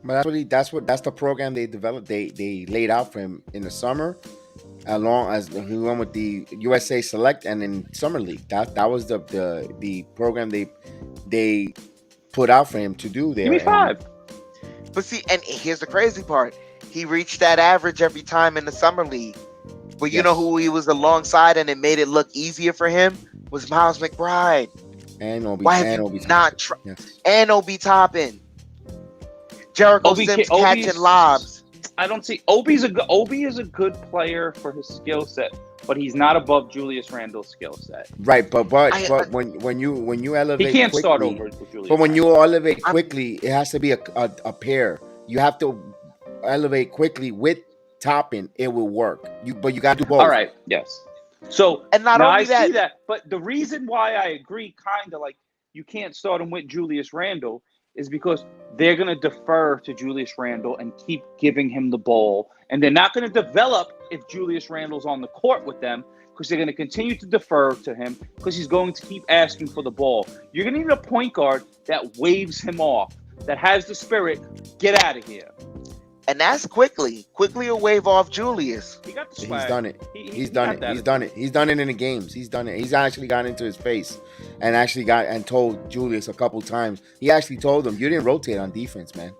But that's the program they developed. They laid out for him in the summer, along as he went with the USA Select and in Summer League. That was the program they put out for him to do there. Give me 5. But see, and here's the crazy part: he reached that average every time in the Summer League. But you know who he was alongside, and it made it look easier for him, was Miles McBride. And Obi. Why have you not and Obi Toppin? Jericho Sims catching lobs. I don't see Obi is a good player for his skill set, but he's not above Julius Randle's skill set. Right, but when you elevate, he can't quickly, start over with Julius. But when you elevate quickly, it has to be a pair. You have to elevate quickly with Toppin. It will work. But you got to do both. All right. Yes. So and not only I see that, but the reason why I agree, kind of like you can't start him with Julius Randle, is because they're going to defer to Julius Randle and keep giving him the ball. And they're not going to develop if Julius Randle's on the court with them, because they're going to continue to defer to him because he's going to keep asking for the ball. You're going to need a point guard that waves him off, that has the spirit, get out of here. And that's quickly a wave off Julius. He got the swag. He's done it. He's done it. He's done it in the games. He's done it. He's actually got into his face and told Julius a couple times. He actually told him, "You didn't rotate on defense, man."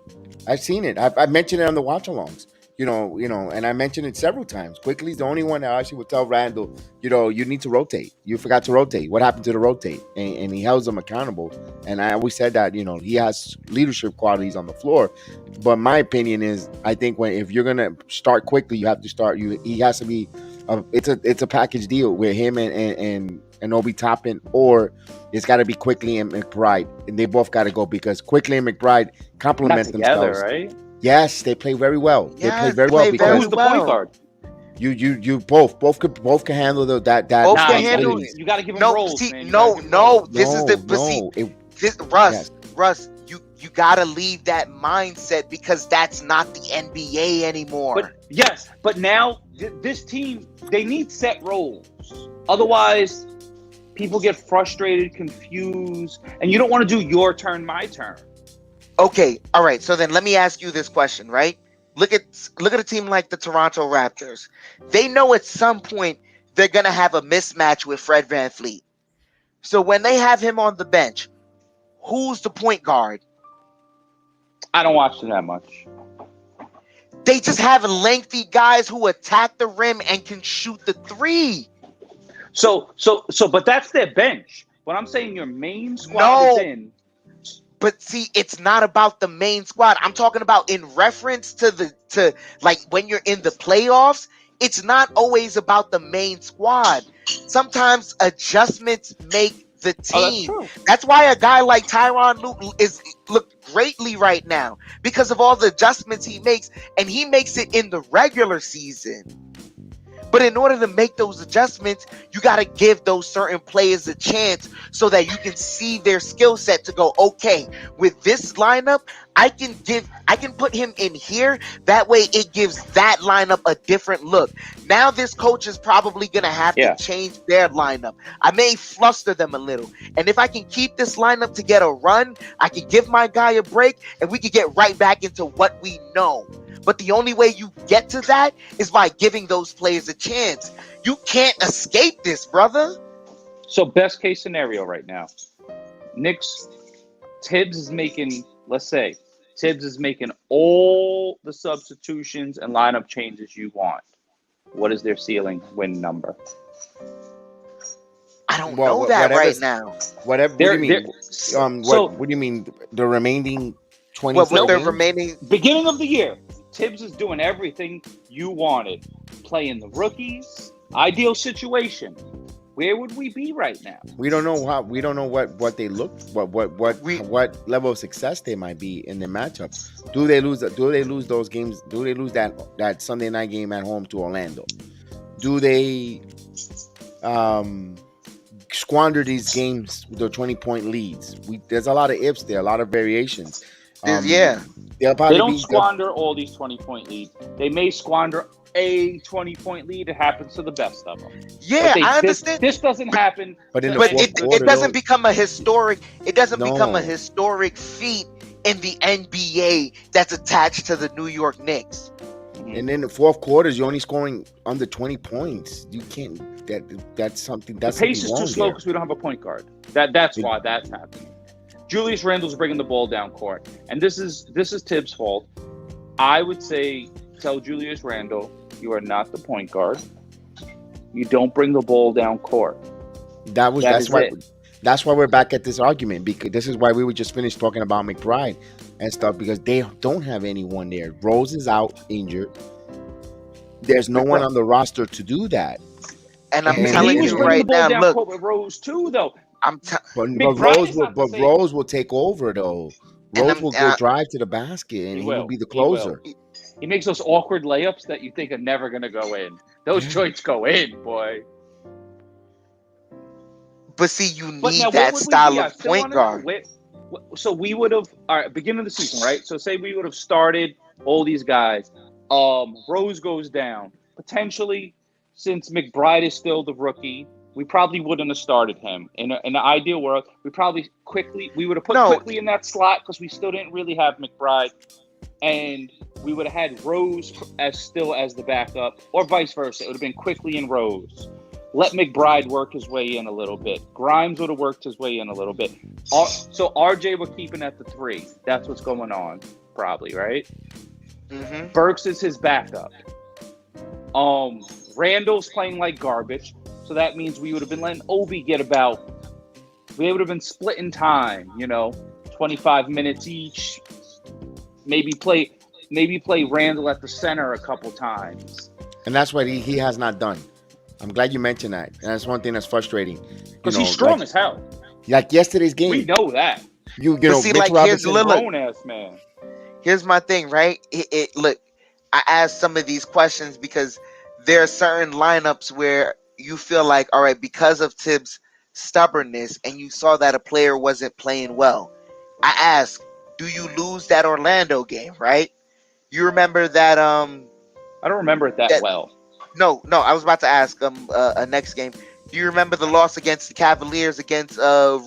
I've seen it. I've mentioned it on the watch-alongs. You know, and I mentioned it several times. Quickly's the only one that actually would tell Randle, you need to rotate. You forgot to rotate. What happened to the rotate? And he held them accountable. And I always said that, he has leadership qualities on the floor. But my opinion is, I think if you're gonna start quickly, you have to start. He has to be. It's a package deal with him and Obi Toppin, or it's got to be Quickly and McBride, and they both got to go because Quickly and McBride complement themselves. Right? Yes, they play very well. They play very well because who's the point guard? You both can handle that. Both can handle it. You got to give them roles. Russ, you got to leave that mindset because that's not the NBA anymore. But now this team, they need set roles. Otherwise, people get frustrated, confused, and you don't want to do your turn, my turn. Okay, all right. So then let me ask you this question, right? Look at a team like the Toronto Raptors. They know at some point they're gonna have a mismatch with Fred VanVleet. So when they have him on the bench, who's the point guard? I don't watch them that much. They just have lengthy guys who attack the rim and can shoot the three. But that's their bench. What I'm saying, your main squad is in. But see, it's not about the main squad. I'm talking about in reference to like when you're in the playoffs, it's not always about the main squad. Sometimes adjustments make the team. That's why a guy like Tyronn Lue look greatly right now because of all the adjustments he makes, and he makes it in the regular season. But in order to make those adjustments, you got to give those certain players a chance so that you can see their skill set to go, okay, with this lineup, I can put him in here. That way it gives that lineup a different look. Now this coach is probably going to have to change their lineup. I may fluster them a little. And if I can keep this lineup to get a run, I can give my guy a break and we can get right back into what we know. But the only way you get to that is by giving those players a chance. You can't escape this, brother. So best case scenario right now, Knicks, Tibbs is making, let's say, Tibbs is making all the substitutions and lineup changes you want. What is their ceiling win number? I don't know that right now. Whatever. What do you mean? What do you mean? The remaining 20? What the remaining? Beginning of the year, Tibbs is doing everything you wanted. Playing the rookies. Ideal situation. where would we be right now? We don't know what they look, what level of success they might be in their matchup. Do they lose those games? Do they lose that Sunday night game at home to Orlando? Do they squander these games with their 20-point leads? There's a lot of ifs there, a lot of variations. Yeah. They don't squander all these 20-point leads. They may squander a 20-point lead. It happens to the best of them. Yeah, I understand. This doesn't happen. But it doesn't become a historic. It doesn't become a historic feat in the NBA that's attached to the New York Knicks. And in the fourth quarters, you're only scoring under 20 points. You can't. That's something. That's the pace is too slow because we don't have a point guard. That's why that's happening. Julius Randle's bringing the ball down court, and this is Tibbs' fault. I would say, tell Julius Randle, you are not the point guard. You don't bring the ball down court. That's why we're back at this argument, because this is why we were just finished talking about McBride and stuff, because they don't have anyone there. Rose is out injured. There's no one on the roster to do that. And I'm telling you right now, look, with Rose too, though. But Rose will take over though. Rose will go drive to the basket and he will be the closer. He makes those awkward layups that you think are never going to go in. Those joints go in, boy. But see, you need that style of point guard. So we would have, all right, beginning of the season, right? So say we would have started all these guys. Rose goes down. Potentially, since McBride is still the rookie, we probably wouldn't have started him. In the ideal world, we would have put Quickly in that slot because we still didn't really have McBride. And we would have had Rose as the backup, or vice versa. It would have been Quickly and Rose. Let McBride work his way in a little bit. Grimes would have worked his way in a little bit. So RJ we're keeping at the 3. That's what's going on, probably, right? Mm-hmm. Burks is his backup. Randall's playing like garbage. So that means we would have been letting Obi get we would have been splitting time, 25 minutes each. Maybe play Randall at the center a couple times. And that's what he has not done. I'm glad you mentioned that. And that's one thing that's frustrating. Because he's strong as hell. Like yesterday's game. We know that. See, like, here's grown-ass man. Here's my thing, right? Look, I asked some of these questions because there are certain lineups where you feel like, all right, because of Tibbs' stubbornness, and you saw that a player wasn't playing well. I asked, do you lose that Orlando game, right? You remember that? I don't remember it that well. No, I was about to ask a next game. Do you remember the loss against the Cavaliers against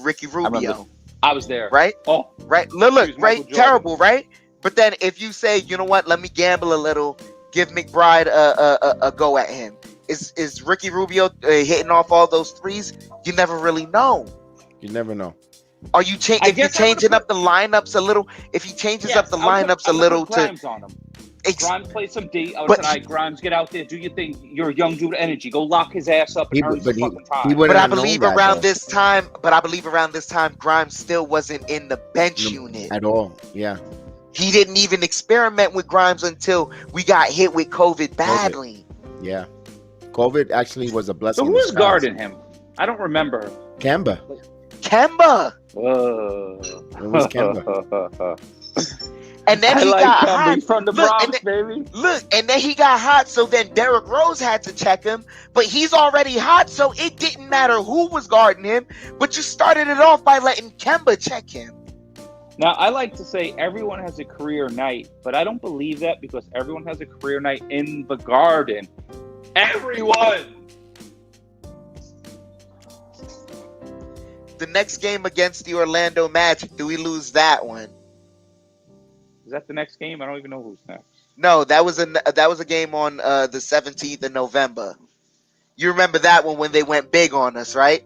Ricky Rubio? I was there. Right? Oh, right. Look, right? Terrible, right? But then if you say, you know what, let me gamble a little, give McBride a go at him. Is Ricky Rubio hitting off all those threes? You never really know. You never know. Are you if you're changing up the lineups a little? If he changes up the lineups a little Grimes on him. Grimes play some D. Tonight, Grimes, get out there, do your thing. You're a young dude energy. Go lock his ass up and earn some fucking time. But I believe around this time, Grimes still wasn't in the bench unit at all. Yeah. He didn't even experiment with Grimes until we got hit with COVID badly. Yeah. COVID actually was a blessing. So who's guarding him? I don't remember. Kemba. It was Kemba. And then he got hot. From the Bronx, baby. Look, and then he got hot, so then Derrick Rose had to check him. But he's already hot, so it didn't matter who was guarding him. But you started it off by letting Kemba check him. Now, I like to say everyone has a career night, but I don't believe that because everyone has a career night in the Garden. Everyone! The next game against the Orlando Magic, do we lose that one? Is that the next game? I don't even know who's next. No, that was a game on the 17th of November. You remember that one when they went big on us, right?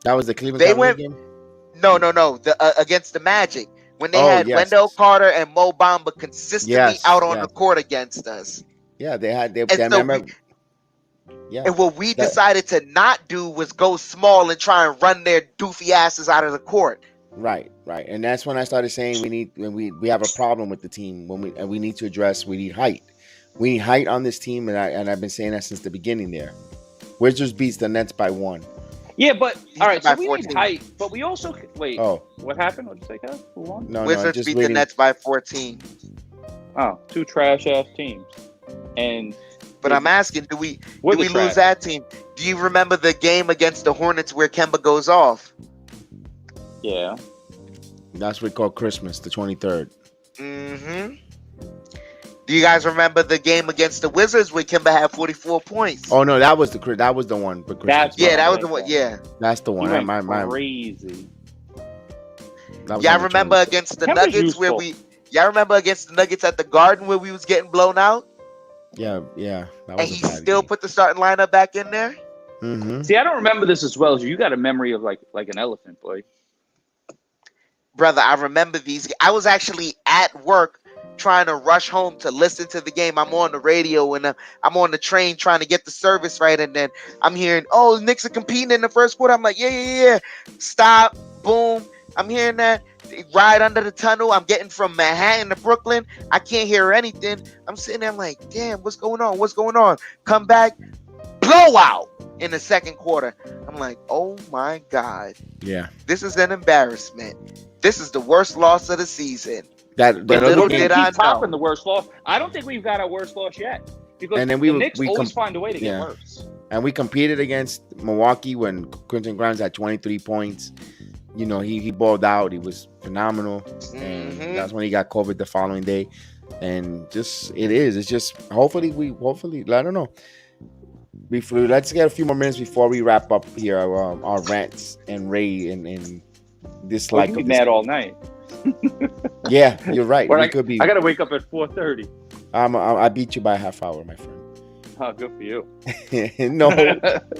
That was the Cleveland Cavaliers game? No. Against the Magic. When they had Wendell Carter and Mo Bamba consistently out on the court against us. Yeah, they had. And what we decided to not do was go small and try and run their doofy asses out of the court. Right. And that's when I started saying we have a problem with the team we need to address. We need height. We need height on this team, and I've been saying that since the beginning there. Wizards beats the Nets by 1. Yeah, but all right. So by we 14. need height, but we also wait. Oh, What happened? What did you say, Kev? Who won? no, Wizards just beat reading. the Nets by 14. Oh, 2 trash ass teams. And But I'm asking, do we We're the lose trash. that team? Do you remember the game against the Hornets where Kemba goes off? yeah, That's what we call Christmas, the 23rd. Mm-hmm. Do you guys remember the game against the Wizards where Kemba had 44 points? Oh no, that was the one. But Christmas. Yeah, that was the one. Yeah. That's the he one. went crazy. That was Y'all on the remember 23rd. against the Kemba's Nuggets where useful. y'all remember against the Nuggets at the Garden where we was getting blown out? Yeah. That And was he still put the starting lineup back in there? Mm-hmm. See, I don't remember this as well as you. You got a memory of like an elephant, boy. Brother, I remember these. I was actually at work trying to rush home to listen to the game. I'm on the radio and I'm on the train trying to get the service right. And then I'm hearing, oh, the Knicks are competing in the first quarter. I'm like, yeah. Stop. Boom. I'm hearing that. Right under the tunnel. I'm getting from Manhattan to Brooklyn. I can't hear anything. I'm sitting there. I'm like, damn, what's going on? Come back. Blowout in the second quarter. I'm like, oh my God. Yeah. This is an embarrassment. This is the worst loss of the season. That little other We're game, did gonna I keep topping know. the worst loss. I don't think we've got our worst loss yet because And then the Knicks always find a way to get yeah. worse. and we competed against Milwaukee when Quentin Grimes had 23 points. You know, he balled out. He was phenomenal, and Mhm. that's when he got COVID the following day. And it's just hopefully I don't know. Let's get a few more minutes before we wrap up here our rants and Ray and dislike. We'll be of this. mad all night. Yeah, you're right. Or We could be. I gotta wake up at 4:30. I beat you by a half hour, my friend. Oh, good for you.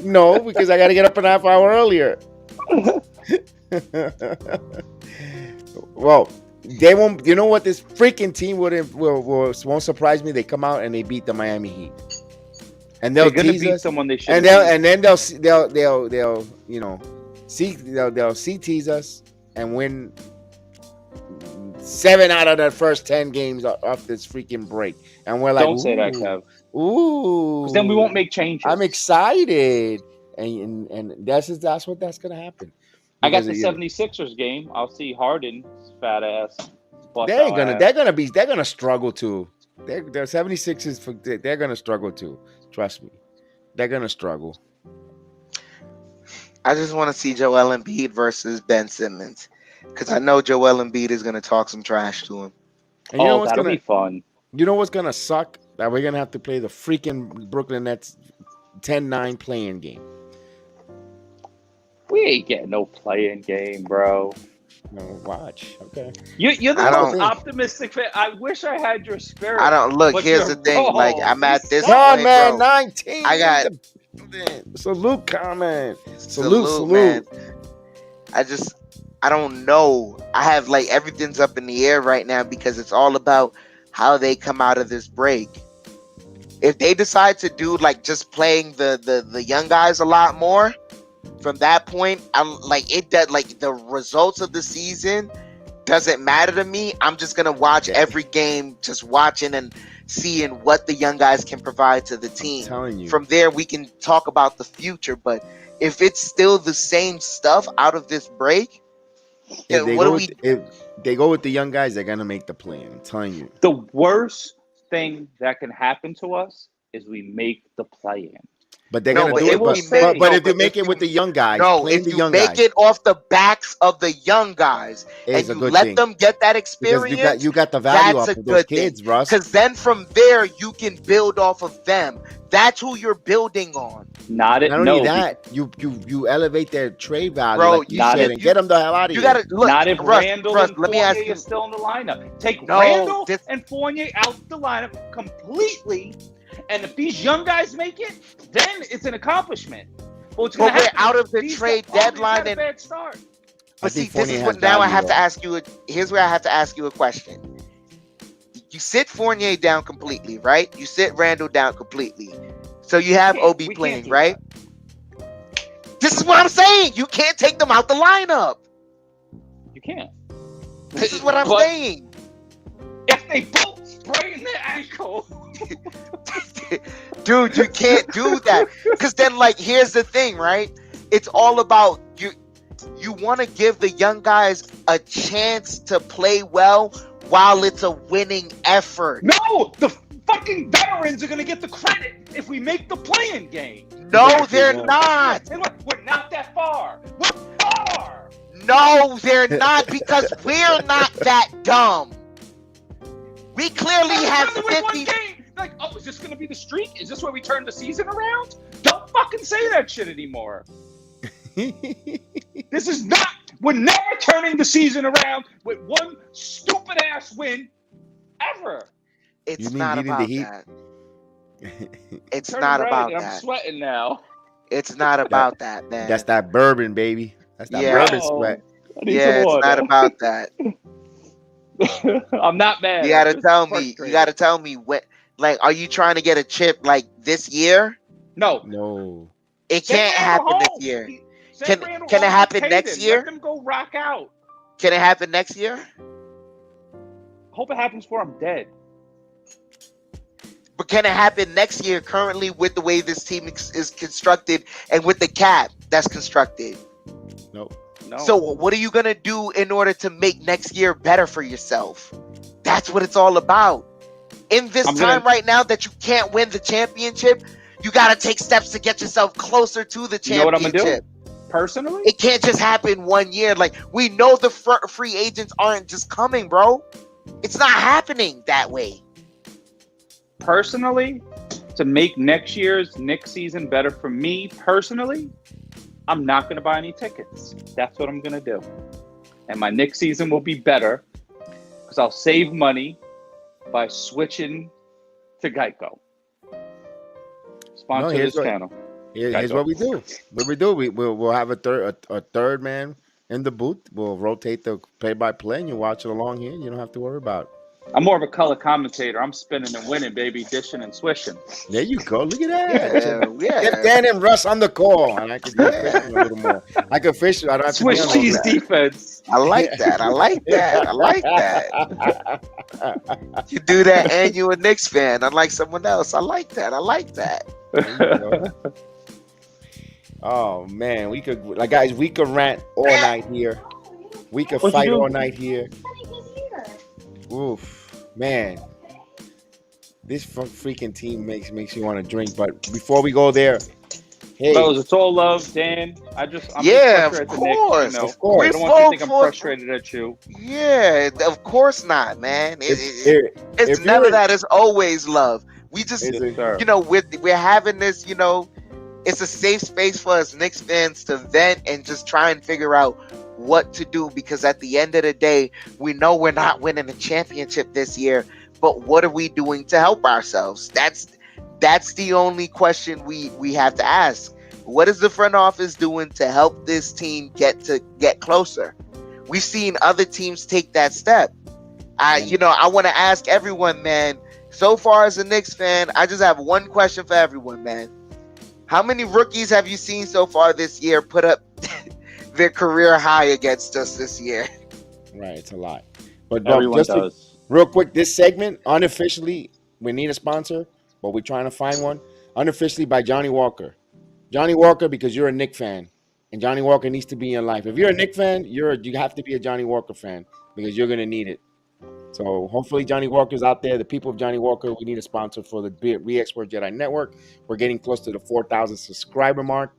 No, because I got to get up an half hour earlier. Well, they won't. You know what? This freaking team won't surprise me. They come out and they beat the Miami Heat, and they'll They're gonna tease beat us. someone they should. And then they'll tease us and win 7 out of the first 10 games off this freaking break, and we're like, don't say that, Kev. Ooh, Because then we won't make changes. I'm excited, and that's what gonna happen. I got the Because, 76ers game. I'll see Harden's fat ass. They're gonna struggle too. They're 76ers. They're gonna struggle too. Trust me, they're gonna struggle. I just want to see Joel Embiid versus Ben Simmons because I know Joel Embiid is going to talk some trash to him. And you know what's that'll gonna be fun. You know what's gonna suck? That we're gonna have to play the freaking Brooklyn Nets 10-9 playing game. We ain't getting no playing game, bro. No, watch. Okay. You're the I most don't- optimistic fan. I wish I had your spirit. I don't look. But Here's you're the thing. Like wrong. I'm at this Come on, point, man. bro. 19. I got- salute comment. Salute. Salute. Man. I don't know. I have like everything's up in the air right now because it's all about how they come out of this break. If they decide to do like just playing the young guys a lot more, from that point, I'm like the results of the season doesn't matter to me. I'm just gonna watch every game, just watching and seeing what the young guys can provide to the team. I'm telling you. From there, we can talk about the future. But if it's still the same stuff out of this break, If they, what go do with, if they go with the young guys, they're gonna make the play. I'm telling you. The worst thing that can happen to us is we make the play-in. But they're No, gonna but do if it. we But make- if you make it with the young guys, no, playing if the you young make guys it off the backs of the young guys is and a you good let thing. them get that Because experience, you got the value that's off a of those good thing. kids, Russ. because then from there you can build off of them. That's who you're building on. Not only that, you elevate their trade value, Bro, like you not said, if and get them the hell out of You here. gotta look. Not if Russ, Randle Russ, and let me Fournier ask you. is still in the lineup. Take No, Randle this- and Fournier out the lineup completely, and if these young guys make it, then it's an accomplishment. Well, it's gonna But we're happen. out of the These trade guys- deadline had a and- bad start. But see, think this Fournier is has what now I value, have to though. ask you. Here's where I have to ask you a question. You sit Fournier down completely, right? You sit Randall down completely. So you have We OB can't playing, do right? This is what I'm saying. You can't take them out the lineup. You can't. This is what I'm But saying. If they both sprain their ankle, Dude, you can't do that. Because then, like, here's the thing, right? It's all about you. You want to give the young guys a chance to play well while it's a winning effort. No, the fucking veterans are going to get the credit if we make the playing game. No, they're not. Hey, look, we're not that far. We're far. No, they're not, because we're not that dumb. We clearly have 50. Like, oh, is this going to be the streak? Is this where we turn the season around? Don't fucking say that shit anymore. This is not. We're never turning the season around with one stupid ass win ever. It's not about that. It's not about that. I'm sweating now. It's not about that, man. That's that bourbon, baby. That's that bourbon sweat. Yeah, it's not about that. I'm not mad. You gotta tell me. You gotta tell me what. Like, are you trying to get a chip like this year? No. It can't happen this year. Can it happen next year? Let them go rock out. Can it happen next year? Hope it happens before I'm dead. But can it happen next year currently with the way this team is constructed and with the cap that's constructed? Nope. No. So what are you going to do in order to make next year better for yourself? That's what it's all about. In this right now that you can't win the championship, you got to take steps to get yourself closer to the championship. You know what I'm going to do? Personally? It can't just happen 1 year. Like, we know the free agents aren't just coming, bro. It's not happening that way. Personally, to make next year's Knicks season better for me personally, I'm not going to buy any tickets. That's what I'm going to do. And my Knicks season will be better because I'll save money by switching to Geico. Sponsor this channel. Here's what we do. We'll have a third man in the booth. We'll rotate the play-by-play, and you watch it along here. You don't have to worry about it. I'm more of a color commentator. I'm spinning and winning, baby, dishing and swishing. There you go. Look at that. Get Dan and Russ on the call, and I could do fishing a little more. I could fish. I don't have to Swish cheese defense. I like that. I like that. I like that. You do that, and you a Knicks fan, unlike someone else. I like that. I like that. Oh man, we could rant all night here. We could fight all night here. Oof, man, this freaking team makes you want to drink. But before we go there, hey, fellas, it's all love, Dan. I'm of course. Of course. I don't want you to think I'm frustrated at you. Yeah, of course not, man. It's never that. It's always love. We just, we're having this, it's a safe space for us Knicks fans to vent and just try and figure out what to do, because at the end of the day, we know we're not winning the championship this year, but what are we doing to help ourselves? That's the only question we have to ask. What is the front office doing to help this team get closer? We've seen other teams take that step. I want to ask everyone, man. So far as a Knicks fan, I just have one question for everyone, man. How many rookies have you seen so far this year put up their career high against us this year? Right, it's a lot. But everyone does. Real quick, this segment, unofficially, we need a sponsor, but we're trying to find one. Unofficially by Johnny Walker. Johnny Walker, because you're a Knicks fan, and Johnny Walker needs to be in your life. If you're a Knicks fan, you have to be a Johnny Walker fan, because you're going to need it. So hopefully Johnny Walker's out there. The people of Johnny Walker, we need a sponsor for the Re-Export Jedi Network. We're getting close to the 4,000 subscriber mark.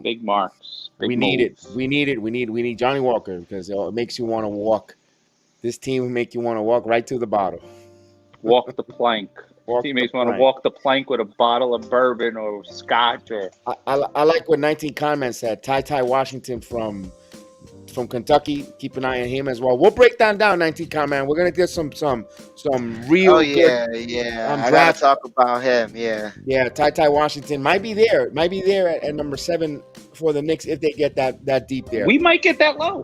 Big marks. We need it. We need Johnny Walker, because it makes you want to walk. This team will make you want to walk right to the bottom. Walk the plank. Teammates want to walk the plank with a bottle of bourbon or scotch. Or I like what 19 Conman said. Ty Washington from Kentucky. Keep an eye on him as well. We'll break down 19 Conman. We're gonna get some real. Oh yeah, yeah. I gotta talk about him. Yeah. Ty Washington might be there. At number 7 for the Knicks if they get that deep there. We might get that low.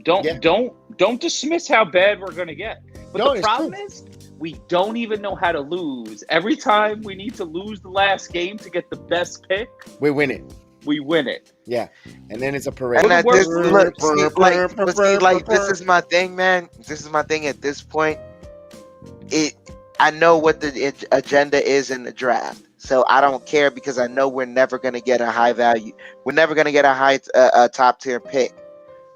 Don't dismiss how bad we're gonna get. But the problem is, we don't even know how to lose. Every time we need to lose the last game to get the best pick, we win it. Yeah, and then it's a parade. And this is my thing, man. This is my thing at this point. I know what the agenda is in the draft, so I don't care because I know we're never going to get a high value. We're never going to get a high top tier pick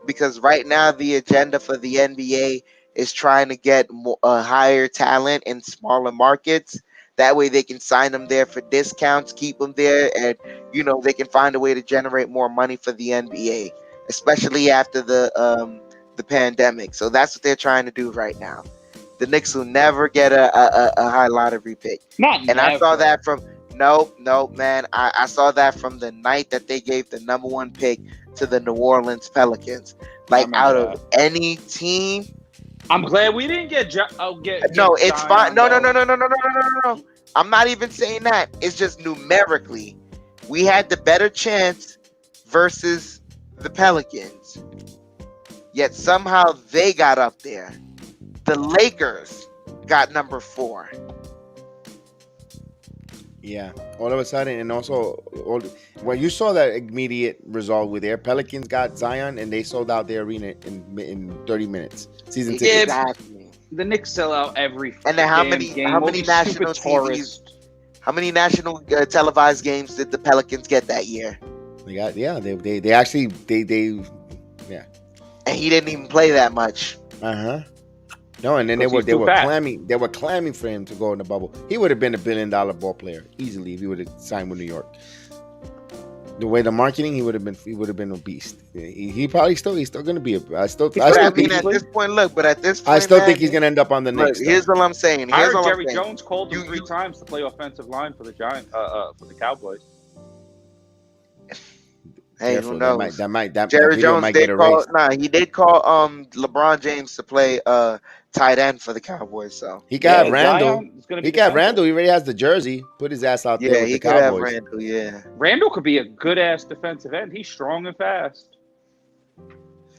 because right now the agenda for the NBA is trying to get higher talent in smaller markets. That way they can sign them there for discounts, keep them there, and they can find a way to generate more money for the NBA, especially after the pandemic. So that's what they're trying to do right now. The Knicks will never get a high lottery pick. I saw that from no man. I saw that from the night that they gave the number 1 pick to the New Orleans Pelicans. Like out of any team. I'm glad we didn't get. No, it's fine. No. I'm not even saying that. It's just numerically, we had the better chance versus the Pelicans. Yet somehow they got up there. The Lakers got number 4. Yeah, all of a sudden, and also, you saw that immediate result with their Pelicans got Zion, and they sold out their arena in 30 minutes. Season tickets. Exactly. The Knicks sell out every. And then how many national TVs? How many national televised games did the Pelicans get that year? They got They actually yeah. And he didn't even play that much. No, and then they were clamming for him to go in the bubble. He would have been $1 billion ball player easily if he would have signed with New York. The way the marketing, he would have been a beast. He probably he's still going to be at this point, I still think he's going to end up on the Knicks. Here's what I'm saying. I heard Jerry Jones called him 3 times to play offensive line for the for the Cowboys. Hey, who knows? Jerry Jones did call. He did call LeBron James to play tight end for the Cowboys. So he got Randle. He got Randle. He already has the jersey. Put his ass out there with the Cowboys. Could have Randle. Yeah, Randle could be a good ass defensive end. He's strong and fast.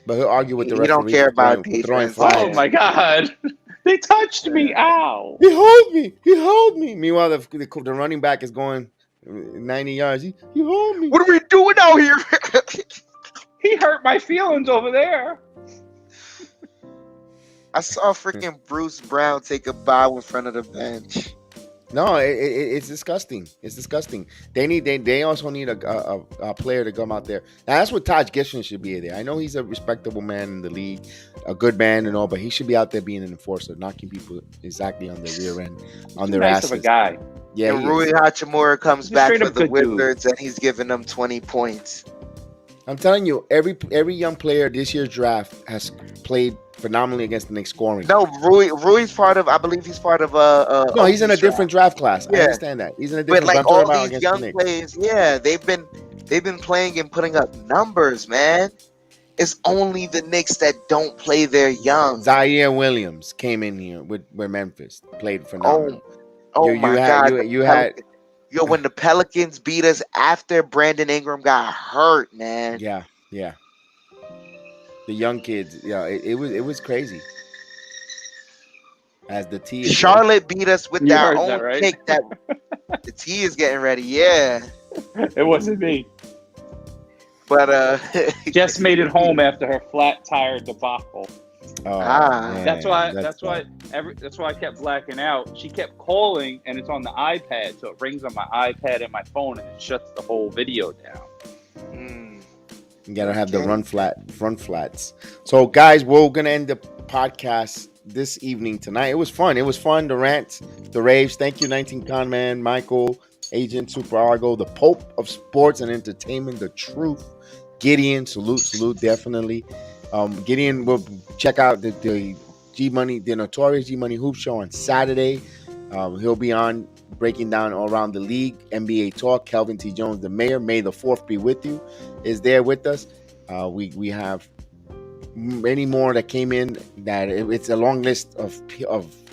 But he'll argue with the referee. He don't care about throwing flags. Oh my God! They touched me. Ow! He hold me. Meanwhile, the running back is going 90 yards. He hold me. What are we doing out here? He hurt my feelings over there. I saw freaking Bruce Brown take a bow in front of the bench. No, it's disgusting. It's disgusting. They also need a player to come out there. Now, that's what Taj Gibson should be there. I know he's a respectable man in the league, a good man and all, but he should be out there being an enforcer, knocking people exactly on their rear end, on their asses. Nice of a guy. Yeah, and Rui Hachimura comes back for the Wizards, and he's giving them 20 points. I'm telling you, every young player this year's draft has played phenomenally against the Knicks scoring. No, Rui's part of. I believe he's part of. No, he's in a different draft class. Yeah. I understand that he's in a different. But like all these young players, they've been playing and putting up numbers, man. It's only the Knicks that don't play their young. Zaire Williams came in here with Memphis, played phenomenal. Oh my God! When the Pelicans beat us after Brandon Ingram got hurt, man. Yeah. The young kids, it was crazy. As the T, Charlotte beat us with their own pick. That the T is getting ready. Yeah, it wasn't me. But Jess made it home after her flat tire debacle. That's why I kept blacking out. She kept calling, and it's on the iPad, so it rings on my iPad and my phone, and it shuts the whole video down. You gotta have the front flats. So, guys, we're gonna end the podcast this evening tonight. It was fun. The rants, the raves. Thank you, 19 Con Man, Michael, Agent Super Argo, the Pope of Sports and Entertainment, the Truth, Gideon. Salute, definitely. Gideon will check out the G Money, the Notorious G Money Hoop Show on Saturday. He'll be on breaking down all around the league, NBA talk. Kelvin T. Jones, the mayor, May the 4th be with you, is there with us. We have many more that came in. That it's a long list of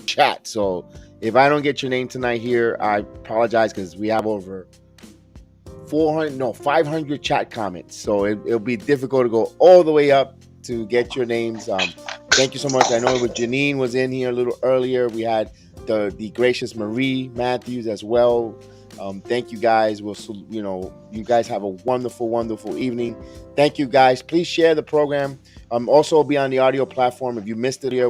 chat. So if I don't get your name tonight here, I apologize because we have over 500 chat comments. So it'll be difficult to go all the way up to get your names. Thank you so much. I know Janine was in here a little earlier. We had the gracious Marie Matthews as well. Thank you guys. You guys have a wonderful, wonderful evening. Thank you guys. Please share the program. Also be on the audio platform. If you missed it here,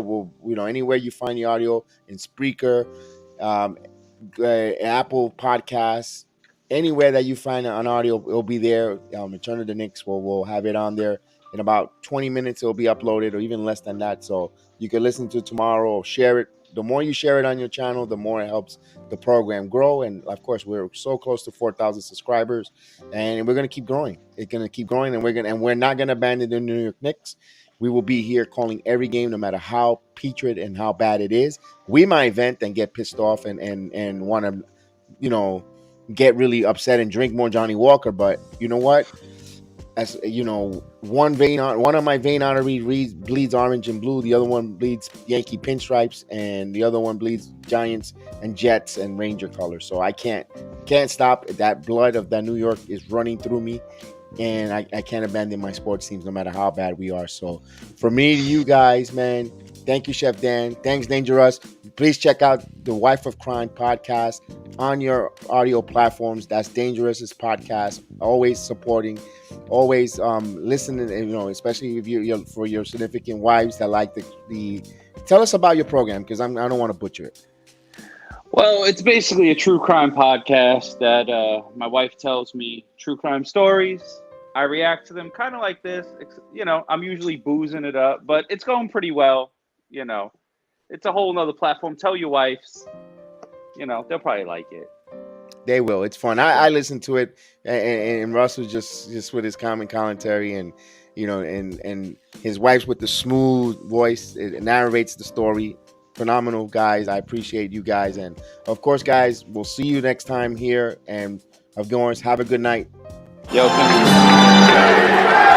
anywhere you find the audio in Spreaker, Apple Podcasts, anywhere that you find an audio, it'll be there. Return of the Knicks, we'll have it on there. In about 20 minutes, it'll be uploaded, or even less than that. So you can listen to it tomorrow or share it. The more you share it on your channel, the more it helps the program grow. And of course, we're so close to 4,000 subscribers, and we're gonna keep growing. It's gonna keep growing, and we're not gonna abandon the New York Knicks. We will be here calling every game, no matter how putrid and how bad it is. We might vent and get pissed off and want to, get really upset and drink more Johnny Walker. But you know what? As you know, one of my vein arteries bleeds orange and blue. The other one bleeds Yankee pinstripes, and the other one bleeds Giants and Jets and Ranger colors. So I can't stop. That blood of that New York is running through me, and I can't abandon my sports teams no matter how bad we are. So for me to you guys, man, thank you, Chef Dan. Thanks, Dangerous. Please check out the Wife of Crime podcast on your audio platforms. That's Dangerous's podcast. Always supporting, always listening, especially if you're for your significant wives that like the tell us about your program, because I don't want to butcher it. Well, it's basically a true crime podcast that my wife tells me true crime stories. I react to them kind of like this. I'm usually boozing it up, but it's going pretty well. It's a whole nother platform. Tell your wives, they'll probably like it. They will. It's fun. I listen to it, and Russell just with his commentary, and and his wife's with the smooth voice. It narrates the story. Phenomenal guys. I appreciate you guys, and of course, guys, we'll see you next time here. And of course, have a good night. Yo, thank you.